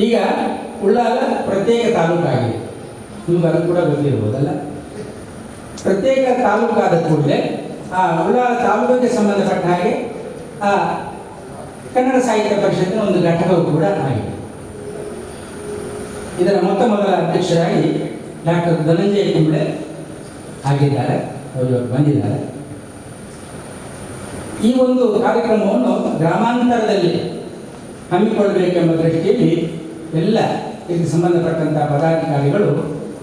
ಈಗ ಉಳ್ಳಾಲ ಪ್ರತ್ಯೇಕ ತಾಲೂಕಾಗಿದೆ, ನಿಮ್ಗೆ ಅದು ಕೂಡ ಗೊತ್ತಿರ್ಬೋದಲ್ಲ. ಪ್ರತ್ಯೇಕ ತಾಲೂಕಾದ ಕೂಡಲೇ ಆ ಉಳ್ಳಾಲ ತಾಲೂಕಿಗೆ ಸಂಬಂಧಪಟ್ಟ ಹಾಗೆ ಆ ಕನ್ನಡ ಸಾಹಿತ್ಯ ಪರಿಷತ್ತಿನ ಒಂದು ಘಟಕವು ಕೂಡ ಆಗಿದೆ. ಇದರ ಮೊದಲ ಅಧ್ಯಕ್ಷರಾಗಿ ಡಾಕ್ಟರ್ ಧನಂಜಯ ಕುಂಬ್ಳೆ ಆಗಿದ್ದಾರೆ, ಅವರು ಬಂದಿದ್ದಾರೆ. ಈ ಒಂದು ಕಾರ್ಯಕ್ರಮವನ್ನು ಗ್ರಾಮಾಂತರದಲ್ಲಿ ಹಮ್ಮಿಕೊಳ್ಳಬೇಕೆಂಬ ದೃಷ್ಟಿಯಲ್ಲಿ ಎಲ್ಲ ಇದಕ್ಕೆ ಸಂಬಂಧಪಟ್ಟಂಥ ಪದಾಧಿಕಾರಿಗಳು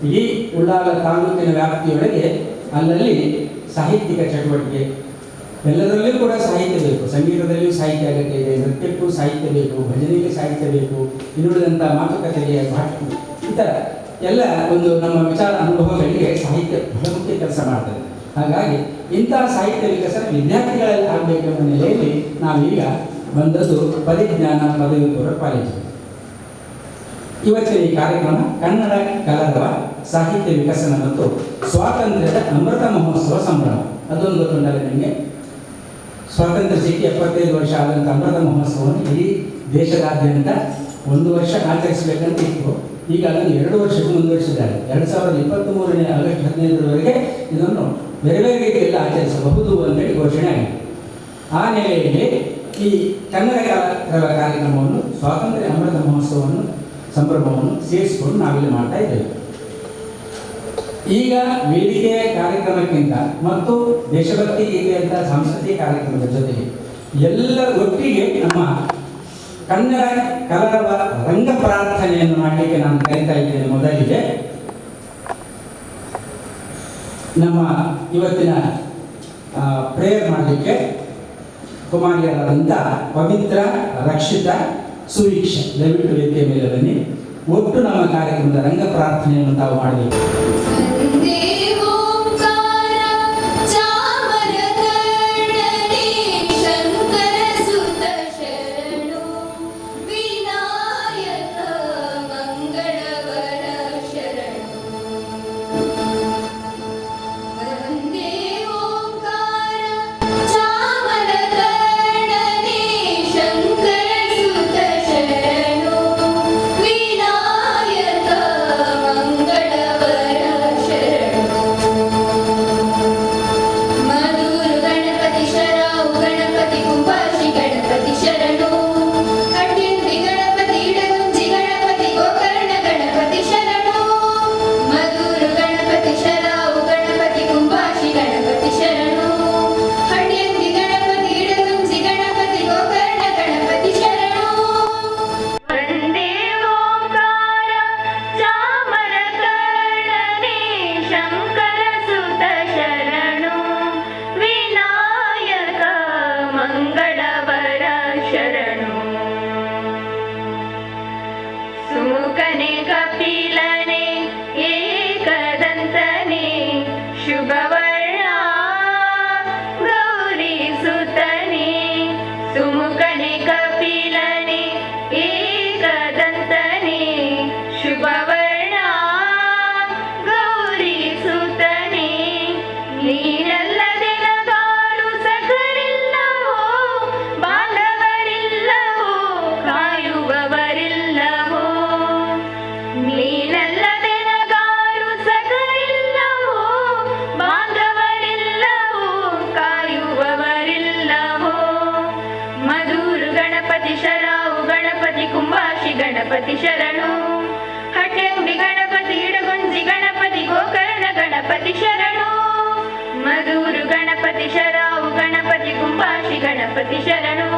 ಇಡೀ ಉಳ್ಳಾಲ ತಾಲೂಕಿನ ವ್ಯಾಪ್ತಿಯೊಳಗೆ ಅಲ್ಲಲ್ಲಿ ಸಾಹಿತ್ಯಿಕ ಚಟುವಟಿಕೆ, ಎಲ್ಲದರಲ್ಲೂ ಕೂಡ ಸಾಹಿತ್ಯ ಬೇಕು, ಸಂಗೀತದಲ್ಲಿಯೂ ಸಾಹಿತ್ಯ ಅಗತ್ಯ ಇದೆ, ನೃತ್ಯಕ್ಕೂ ಸಾಹಿತ್ಯ ಬೇಕು, ಭಜನೆಗೆ ಸಾಹಿತ್ಯ ಬೇಕು, ಇನ್ನುಳಿದಂಥ ಮಾತುಕತೆಗೆ ಭಾಷೆ, ಈ ಥರ ಎಲ್ಲ ಒಂದು ನಮ್ಮ ವಿಚಾರ ಅನುಭವಗಳಿಗೆ ಸಾಹಿತ್ಯ ಬಹಳ ಮುಖ್ಯ ಕೆಲಸ ಮಾಡ್ತದೆ. ಹಾಗಾಗಿ ಇಂತಹ ಸಾಹಿತ್ಯ ವಿಕಸನ ವಿದ್ಯಾರ್ಥಿಗಳಲ್ಲಿ ಆಗಬೇಕೆಂಬ ನೆಲೆಯಲ್ಲಿ ನಾವೀಗ ಬಂದದ್ದು ಪರಿಜ್ಞಾನ ಪದವಿ ಪೂರ್ವ ಕಾಲೇಜು. ಇವತ್ತಿನ ಈ ಕಾರ್ಯಕ್ರಮ ಕನ್ನಡ ಕಲರವ ಸಾಹಿತ್ಯ ವಿಕಸನ ಮತ್ತು ಸ್ವಾತಂತ್ರ್ಯದ ಅಮೃತ ಮಹೋತ್ಸವ ಸಂಭ್ರಮ. ಅದೊಂದು ಗೊತ್ತುಂಟಲ್ಲ ನಿಮಗೆ, ಸ್ವಾತಂತ್ರ್ಯ ಸಿಕ್ಕಿ 75 ವರ್ಷ ಆದಂಥ ಅಮೃತ ಮಹೋತ್ಸವವನ್ನು ಇಡೀ ದೇಶದಾದ್ಯಂತ 1 ವರ್ಷ ಆಚರಿಸಬೇಕಂತ ಇತ್ತು. ಈಗ ಅದನ್ನು 2 ವರ್ಷಕ್ಕೆ ಮುಂದುವರಿಸಿದ್ದಾರೆ. 2023 ಆಗಸ್ಟ್ 15ರವರೆಗೆ ಇದನ್ನು ಬೇರೆ ಬೇರೆ ರೀತಿಯಲ್ಲಿ ಆಚರಿಸಬಹುದು ಅಂತೇಳಿ ಘೋಷಣೆ ಆಗಿದೆ. ಆ ನೆಲೆಯಲ್ಲಿ ಈ ಕನ್ನಡ ಕಲರವ ಕಾರ್ಯಕ್ರಮವನ್ನು ಸ್ವಾತಂತ್ರ್ಯ ಅಮೃತ ಮಹೋತ್ಸವವನ್ನು ಸಂಭ್ರಮವನ್ನು ಸೇರಿಸಿಕೊಂಡು ನಾವಿಲ್ಲಿ ಮಾಡ್ತಾ ಇದ್ದೇವೆ. ಈಗ ವೇದಿಕೆಯ ಕಾರ್ಯಕ್ರಮಕ್ಕಿಂತ ಮತ್ತು ದೇಶಭಕ್ತಿ ಗೀತೆಯಂಥ ಸಾಂಸ್ಕೃತಿಕ ಕಾರ್ಯಕ್ರಮದ ಜೊತೆಗೆ ಎಲ್ಲ ಒಟ್ಟಿಗೆ ನಮ್ಮ ಕನ್ನಡ ಕಲರವ ರಂಗ ಪ್ರಾರ್ಥನೆಯನ್ನು ಮಾಡಲಿಕ್ಕೆ ನಾನು ಕರೀತಾ ಇದ್ದೇನೆ. ಮೊದಲಿಗೆ ನಮ್ಮ ಇವತ್ತಿನ ಪ್ರೇಯರ್ ಮಾಡಲಿಕ್ಕೆ ಕುಮಾರಿಯರಾದಂಥ ಪವಿತ್ರ, ರಕ್ಷಿತ, ಸುವೀಕ್ಷ ದಯವಿಟ್ಟು ವೇದಿಕೆ ಮೇಲೆ ಬನ್ನಿ. ಒಟ್ಟು ನಮ್ಮ ಕಾರ್ಯಕ್ರಮದ ರಂಗ ಪ್ರಾರ್ಥನೆಯನ್ನು ತಾವು ಮಾಡಬೇಕು. ಗಣಪತಿ ಶರಣು, ಹಟ್ಯಂಬಿ ಗಣಪತಿ, ಇಡಗುಂಜಿ ಗಣಪತಿ, ಗೋಕರ್ಣ ಗಣಪತಿ ಶರಣು, ಮಧೂರು ಗಣಪತಿ, ಶರಾವು ಗಣಪತಿ, ಕುಂಬಾಶಿ ಗಣಪತಿ ಶರಣು,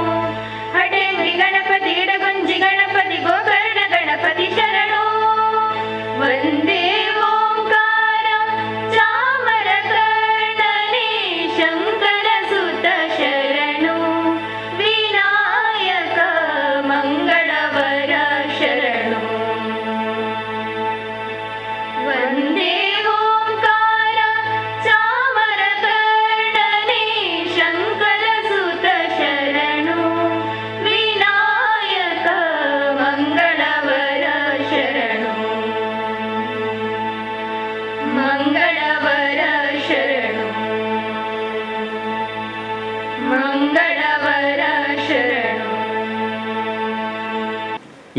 ಹಟ್ಯಂಬಿ ಗಣಪತಿ, ಇಡಗುಂಜಿ ಗಣಪತಿ, ಗೋಕರ್ಣ ಗಣಪತಿ ಶರಣು. ವಂದೇ ಓಂಕಾರ ಚಾಮರ ಕರ್ಣನೇ ಶಂಕರ ಸುತ ಶರಣು, ವಿನಾಯಕ ಮಂಗಳವರ ಶರಣು. ವಂದೇ ಓಂಕಾರ ಚಾಮರ ಕರ್ಣನೇ ಶಂಕರ ಸುತ ಶರಣು, ವಿನಾಯಕ ಮಂಗಳ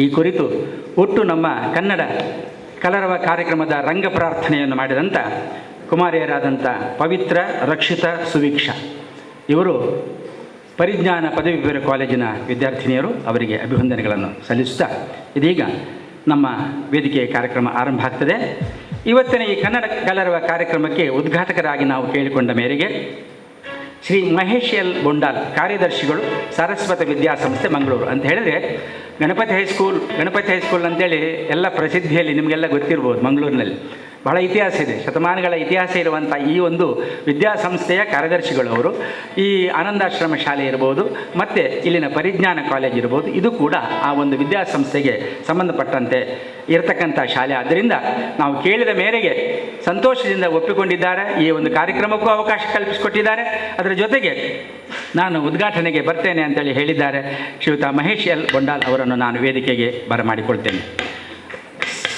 ಈ ಕುರಿತು ಒಟ್ಟು ನಮ್ಮ ಕನ್ನಡ ಕಲರವ ಕಾರ್ಯಕ್ರಮದ ರಂಗ ಪ್ರಾರ್ಥನೆಯನ್ನು ಮಾಡಿದಂಥ ಕುಮಾರಿಯರಾದಂಥ ಪವಿತ್ರ, ರಕ್ಷಿತಾ, ಸುವೀಕ್ಷಾ ಇವರು ಪರಿಜ್ಞಾನ ಪದವಿ ಪೂರ್ವ ಕಾಲೇಜಿನ ವಿದ್ಯಾರ್ಥಿನಿಯರು. ಅವರಿಗೆ ಅಭಿವಂದನೆಗಳನ್ನು ಸಲ್ಲಿಸುತ್ತಾ ಇದೀಗ ನಮ್ಮ ವೇದಿಕೆಯ ಕಾರ್ಯಕ್ರಮ ಆರಂಭ ಆಗ್ತದೆ. ಇವತ್ತಿನ ಈ ಕನ್ನಡ ಕಲರವ ಕಾರ್ಯಕ್ರಮಕ್ಕೆ ಉದ್ಘಾಟಕರಾಗಿ ನಾವು ಕೇಳಿಕೊಂಡ ಮೇರೆಗೆ ಶ್ರೀ ಮಹೇಶ್ ಎಲ್ ಬೊಂಡಾಲ್, ಕಾರ್ಯದರ್ಶಿಗಳು, ಸಾರಸ್ವತ ವಿದ್ಯಾಸಂಸ್ಥೆ ಮಂಗಳೂರು ಅಂತ ಹೇಳಿದರೆ ಗಣಪತಿ ಹೈಸ್ಕೂಲ್ ಅಂತೇಳಿ ಎಲ್ಲ ಪ್ರಸಿದ್ಧಿಯಲ್ಲಿ ನಿಮಗೆಲ್ಲ ಗೊತ್ತಿರ್ಬೋದು. ಮಂಗಳೂರಿನಲ್ಲಿ ಬಹಳ ಇತಿಹಾಸ ಇದೆ, ಶತಮಾನಗಳ ಇತಿಹಾಸ ಇರುವಂಥ ಈ ಒಂದು ವಿದ್ಯಾಸಂಸ್ಥೆಯ ಕಾರ್ಯದರ್ಶಿಗಳು ಅವರು. ಈ ಆನಂದಾಶ್ರಮ ಶಾಲೆ ಇರ್ಬೋದು, ಮತ್ತು ಇಲ್ಲಿನ ಪರಿಜ್ಞಾನ ಕಾಲೇಜ್ ಇರ್ಬೋದು, ಇದು ಕೂಡ ಆ ಒಂದು ವಿದ್ಯಾಸಂಸ್ಥೆಗೆ ಸಂಬಂಧಪಟ್ಟಂತೆ ಇರತಕ್ಕಂಥ ಶಾಲೆ. ಆದ್ದರಿಂದ ನಾವು ಕೇಳಿದ ಮೇರೆಗೆ ಸಂತೋಷದಿಂದ ಒಪ್ಪಿಕೊಂಡಿದ್ದಾರೆ. ಈ ಒಂದು ಕಾರ್ಯಕ್ರಮಕ್ಕೂ ಅವಕಾಶ ಕಲ್ಪಿಸಿಕೊಟ್ಟಿದ್ದಾರೆ. ಅದರ ಜೊತೆಗೆ ನಾನು ಉದ್ಘಾಟನೆಗೆ ಬರ್ತೇನೆ ಅಂತೇಳಿ ಹೇಳಿದ್ದಾರೆ. ಶ್ರೀಯುತ ಮಹೇಶ್ ಎಲ್ ಬೊಂಡಾಲ್ ಅವರನ್ನು ನಾನು ವೇದಿಕೆಗೆ ಬರಮಾಡಿಕೊಳ್ತೇನೆ.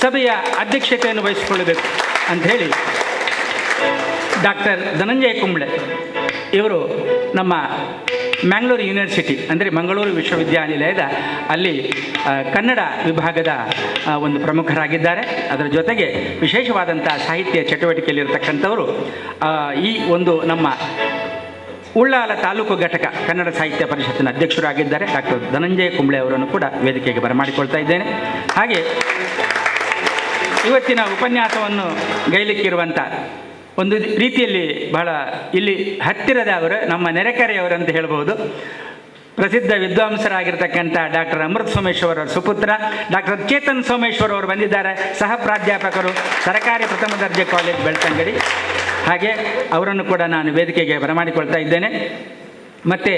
ಸಭೆಯ ಅಧ್ಯಕ್ಷತೆಯನ್ನು ವಹಿಸಿಕೊಳ್ಳಬೇಕು ಅಂಥೇಳಿ ಡಾಕ್ಟರ್ ಧನಂಜಯ ಕುಂಬ್ಳೆ ಇವರು ನಮ್ಮ ಮ್ಯಾಂಗ್ಳೂರು ಯೂನಿವರ್ಸಿಟಿ ಅಂದರೆ ಮಂಗಳೂರು ವಿಶ್ವವಿದ್ಯಾನಿಲಯದ ಅಲ್ಲಿ ಕನ್ನಡ ವಿಭಾಗದ ಒಂದು ಪ್ರಮುಖರಾಗಿದ್ದಾರೆ. ಅದರ ಜೊತೆಗೆ ವಿಶೇಷವಾದಂಥ ಸಾಹಿತ್ಯ ಚಟುವಟಿಕೆಯಲ್ಲಿರ್ತಕ್ಕಂಥವರು ಈ ಒಂದು ನಮ್ಮ ಉಳ್ಳಾಲ ತಾಲೂಕು ಘಟಕ ಕನ್ನಡ ಸಾಹಿತ್ಯ ಪರಿಷತ್ತಿನ ಅಧ್ಯಕ್ಷರಾಗಿದ್ದಾರೆ. ಡಾಕ್ಟರ್ ಧನಂಜಯ ಕುಂಬ್ಳೆ ಅವರನ್ನು ಕೂಡ ವೇದಿಕೆಗೆ ಬರಮಾಡಿಕೊಳ್ತಾ ಇದ್ದೇನೆ. ಹಾಗೆ ಇವತ್ತಿನ ಉಪನ್ಯಾಸವನ್ನು ಗೈಲಿಕ್ಕಿರುವಂಥ ಒಂದು ರೀತಿಯಲ್ಲಿ ಬಹಳ ಇಲ್ಲಿ ಹತ್ತಿರದವರು, ನಮ್ಮ ನೆರೆಕರೆಯವರು ಅಂತ ಹೇಳ್ಬೋದು, ಪ್ರಸಿದ್ಧ ವಿದ್ವಾಂಸರಾಗಿರ್ತಕ್ಕಂಥ ಡಾಕ್ಟರ್ ಅಮೃತ್ ಸೋಮೇಶ್ವರ್ ಅವರ ಸುಪುತ್ರ ಡಾಕ್ಟರ್ ಚೇತನ್ ಸೋಮೇಶ್ವರ್ ಅವರು ಬಂದಿದ್ದಾರೆ. ಸಹ ಪ್ರಾಧ್ಯಾಪಕರು, ಸರ್ಕಾರಿ ಪ್ರಥಮ ದರ್ಜೆ ಕಾಲೇಜ್ ಬೆಳ್ತಂಗಡಿ. ಹಾಗೆ ಅವರನ್ನು ಕೂಡ ನಾನು ವೇದಿಕೆಗೆ ಬರಮಾಡಿಕೊಳ್ತಾ ಇದ್ದೇನೆ. ಮತ್ತು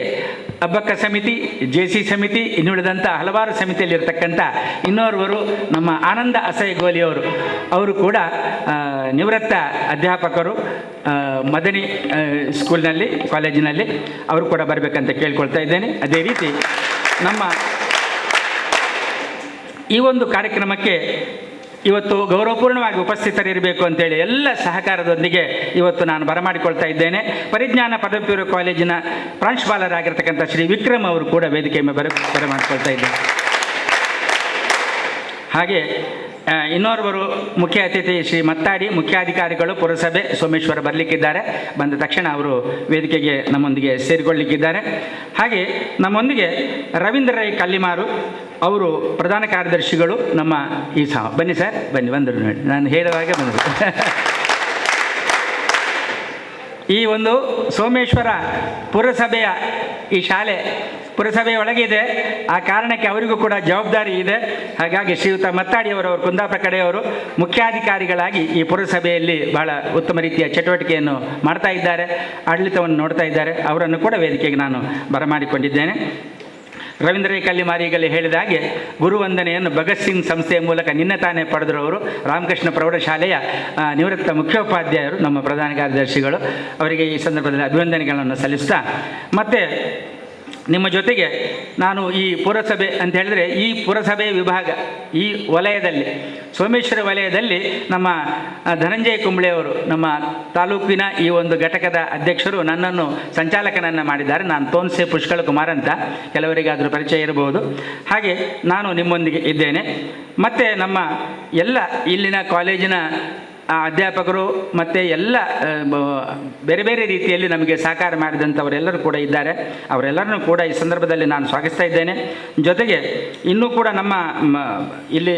ಅಬ್ಬಕ್ಕ ಸಮಿತಿ, JC ಸಮಿತಿ, ಇನ್ನುಳಿದಂಥ ಹಲವಾರು ಸಮಿತಿಯಲ್ಲಿರ್ತಕ್ಕಂಥ ಇನ್ನೋರ್ವರು ನಮ್ಮ ಆನಂದ ಅಸೈಗೋಲಿಯವರು, ಅವರು ಕೂಡ ನಿವೃತ್ತ ಅಧ್ಯಾಪಕರು ಮದನಿ ಸ್ಕೂಲ್ನಲ್ಲಿ, ಕಾಲೇಜಿನಲ್ಲಿ, ಅವರು ಕೂಡ ಬರಬೇಕಂತ ಕೇಳ್ಕೊಳ್ತಾ ಇದ್ದೇನೆ. ಅದೇ ರೀತಿ ನಮ್ಮ ಈ ಒಂದು ಕಾರ್ಯಕ್ರಮಕ್ಕೆ ಇವತ್ತು ಗೌರವಪೂರ್ಣವಾಗಿ ಉಪಸ್ಥಿತರಿರಬೇಕು ಅಂತೇಳಿ ಎಲ್ಲ ಸಹಕಾರದೊಂದಿಗೆ ಇವತ್ತು ನಾನು ಬರಮಾಡಿಕೊಳ್ತಾ ಇದ್ದೇನೆ. ಪರಿಜ್ಞಾನ ಪದವಿ ಪೂರ್ವ ಕಾಲೇಜಿನ ಪ್ರಾಂಶುಪಾಲರಾಗಿರ್ತಕ್ಕಂಥ ಶ್ರೀ ವಿಕ್ರಮ್ ಅವರು ಕೂಡ ವೇದಿಕೆಯ ಬರಮಾಡಿಕೊಳ್ತಾ ಇದ್ದಾರೆ. ಹಾಗೆ ಇನ್ನೋರ್ವರು ಮುಖ್ಯ ಅತಿಥಿ ಶ್ರೀ ಮತ್ತಾಡಿ, ಮುಖ್ಯಾಧಿಕಾರಿಗಳು ಪುರಸಭೆ ಸೋಮೇಶ್ವರ ಬರಲಿಕ್ಕಿದ್ದಾರೆ. ಬಂದ ತಕ್ಷಣ ಅವರು ವೇದಿಕೆಗೆ ನಮ್ಮೊಂದಿಗೆ ಸೇರಿಕೊಳ್ಳಲಿಕ್ಕಿದ್ದಾರೆ. ಹಾಗೆ ನಮ್ಮೊಂದಿಗೆ ರವೀಂದ್ರ ರೈ ಕಲ್ಲಿಮಾರು ಅವರು ಪ್ರಧಾನ ಕಾರ್ಯದರ್ಶಿಗಳು ನಮ್ಮ ಈ ಬನ್ನಿ ಸರ್, ಬನ್ನಿ, ಬಂದರು ನೋಡಿ, ನಾನು ಹೇಳುವಾಗೆ ಬಂದರು. ಈ ಒಂದು ಸೋಮೇಶ್ವರ ಪುರಸಭೆಯ ಈ ಶಾಲೆ ಪುರಸಭೆಯ ಒಳಗಿದೆ. ಆ ಕಾರಣಕ್ಕೆ ಅವರಿಗೂ ಕೂಡ ಜವಾಬ್ದಾರಿ ಇದೆ. ಹಾಗಾಗಿ ಶ್ರೀಯುತ ಮತ್ತಾಡಿಯವರು, ಕುಂದಾಪುರ ಕಡೆಯವರು ಮುಖ್ಯಾಧಿಕಾರಿಗಳಾಗಿ ಈ ಪುರಸಭೆಯಲ್ಲಿ ಬಹಳ ಉತ್ತಮ ರೀತಿಯ ಚಟುವಟಿಕೆಯನ್ನು ಮಾಡ್ತಾ ಇದ್ದಾರೆ, ಆಡಳಿತವನ್ನು ನೋಡ್ತಾ ಇದ್ದಾರೆ. ಅವರನ್ನು ಕೂಡ ವೇದಿಕೆಗೆ ನಾನು ಬರಮಾಡಿಕೊಂಡಿದ್ದೇನೆ. ರವೀಂದ್ರ ರೈ ಕಲ್ಲಿಮಾರಿಗಲ್ಲಿ ಹೇಳಿದ ಹಾಗೆ ಗುರುವಂದನೆಯನ್ನು ಭಗತ್ ಸಿಂಗ್ ಸಂಸ್ಥೆಯ ಮೂಲಕ ನಿನ್ನೆ ತಾನೇ ಪಡೆದವರು ರಾಮಕೃಷ್ಣ ಪ್ರೌಢಶಾಲೆಯ ನಿವೃತ್ತ ಮುಖ್ಯೋಪಾಧ್ಯಾಯರು, ನಮ್ಮ ಪ್ರಧಾನ ಕಾರ್ಯದರ್ಶಿಗಳು. ಅವರಿಗೆ ಈ ಸಂದರ್ಭದಲ್ಲಿ ಅಭಿವಂದನೆಗಳನ್ನು ಸಲ್ಲಿಸ್ತಾ, ಮತ್ತು ನಿಮ್ಮ ಜೊತೆಗೆ ನಾನು ಈ ಪುರಸಭೆ ಅಂತ ಹೇಳಿದರೆ ಈ ಪುರಸಭೆ ವಿಭಾಗ ಈ ವಲಯದಲ್ಲಿ, ಸೋಮೇಶ್ವರ ವಲಯದಲ್ಲಿ ನಮ್ಮ ಧನಂಜಯ ಕುಂಬ್ಳೆಯವರು, ನಮ್ಮ ತಾಲೂಕಿನ ಈ ಒಂದು ಘಟಕದ ಅಧ್ಯಕ್ಷರು, ನನ್ನನ್ನು ಸಂಚಾಲಕನನ್ನು ಮಾಡಿದ್ದಾರೆ. ನಾನು ತೋನ್ಸೆ ಪುಷ್ಕಳ ಕುಮಾರ್ ಅಂತ, ಕೆಲವರಿಗಾದರೂ ಪರಿಚಯ ಇರಬಹುದು. ಹಾಗೆ ನಾನು ನಿಮ್ಮೊಂದಿಗೆ ಇದ್ದೇನೆ. ಮತ್ತು ನಮ್ಮ ಎಲ್ಲ ಇಲ್ಲಿನ ಕಾಲೇಜಿನ ಅಧ್ಯಾಪಕರು ಮತ್ತು ಎಲ್ಲ ಬೇರೆ ಬೇರೆ ರೀತಿಯಲ್ಲಿ ನಮಗೆ ಸಹಕಾರ ಮಾಡಿದಂಥವರೆಲ್ಲರೂ ಕೂಡ ಇದ್ದಾರೆ. ಅವರೆಲ್ಲರನ್ನೂ ಕೂಡ ಈ ಸಂದರ್ಭದಲ್ಲಿ ನಾನು ಸ್ವಾಗತಿಸ್ತಾ ಇದ್ದೇನೆ. ಜೊತೆಗೆ ಇನ್ನೂ ಕೂಡ ನಮ್ಮ ಇಲ್ಲಿ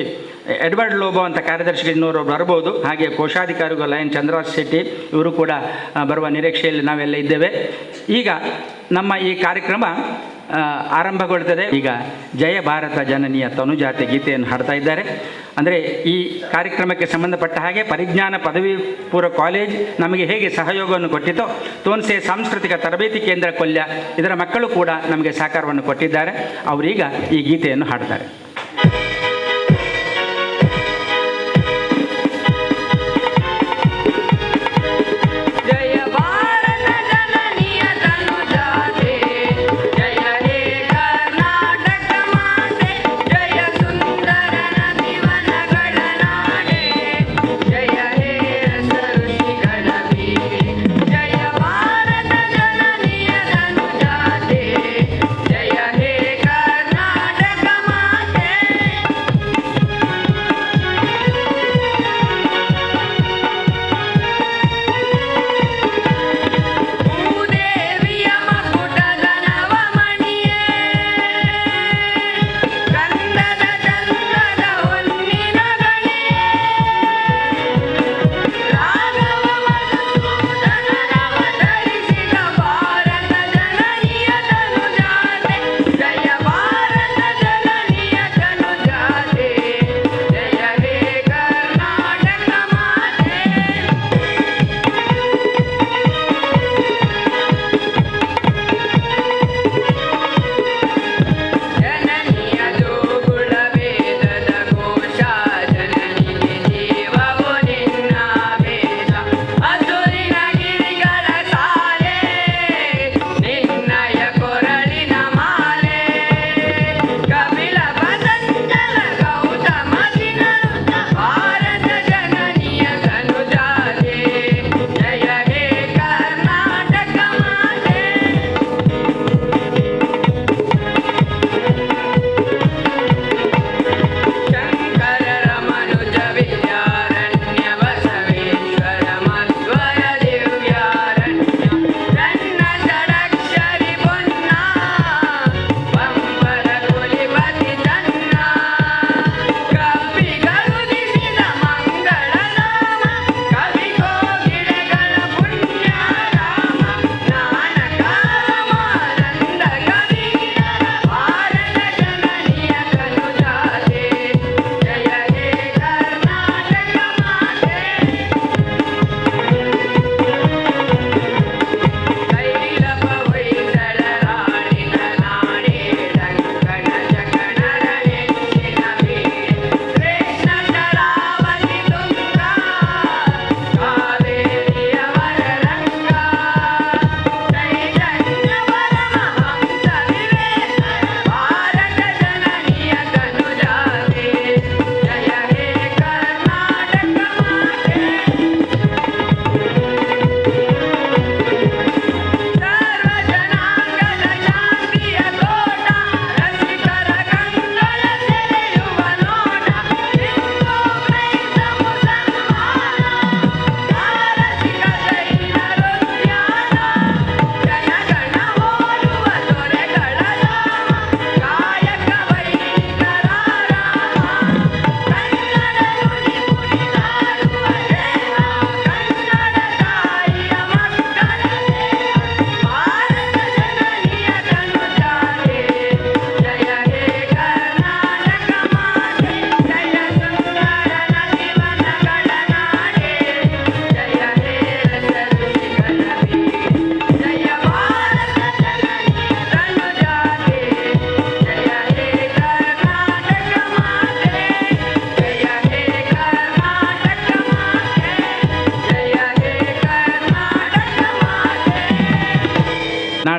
ಎಡ್ವರ್ಡ್ ಲೋಬೋ ಅಂತ ಕಾರ್ಯದರ್ಶಿಗೆ ಇನ್ನೂರು ಬರ್ಬೋದು. ಹಾಗೆ ಕೋಶಾಧಿಕಾರಿಗಳು ಲಯನ್ ಚಂದ್ರರಾಜ್ ಶೆಟ್ಟಿ, ಇವರು ಕೂಡ ಬರುವ ನಿರೀಕ್ಷೆಯಲ್ಲಿ ನಾವೆಲ್ಲ ಇದ್ದೇವೆ. ಈಗ ನಮ್ಮ ಈ ಕಾರ್ಯಕ್ರಮ ಆರಂಭಗೊಳ್ಳುತ್ತದೆ. ಈಗ ಜಯ ಭಾರತ ಜನನಿಯ ತನುಜಾತೆ ಗೀತೆಯನ್ನು ಹಾಡ್ತಾ ಇದ್ದಾರೆ. ಅಂದರೆ ಈ ಕಾರ್ಯಕ್ರಮಕ್ಕೆ ಸಂಬಂಧಪಟ್ಟ ಹಾಗೆ ಪರಿಜ್ಞಾನ ಪದವಿ ಪೂರ್ವ ಕಾಲೇಜ್ ನಮಗೆ ಹೇಗೆ ಸಹಯೋಗವನ್ನು ಕೊಟ್ಟಿತೋ, ತೋನ್ಸೆ ಸಾಂಸ್ಕೃತಿಕ ತರಬೇತಿ ಕೇಂದ್ರ ಕೊಲ್ಯ ಇದರ ಮಕ್ಕಳು ಕೂಡ ನಮಗೆ ಸಹಕಾರವನ್ನು ಕೊಟ್ಟಿದ್ದಾರೆ. ಅವರೀಗ ಈ ಗೀತೆಯನ್ನು ಹಾಡ್ತಾರೆ. ಜಯ ಹೇ ಕರ್ನಾಟಕ ಮಾತೆ.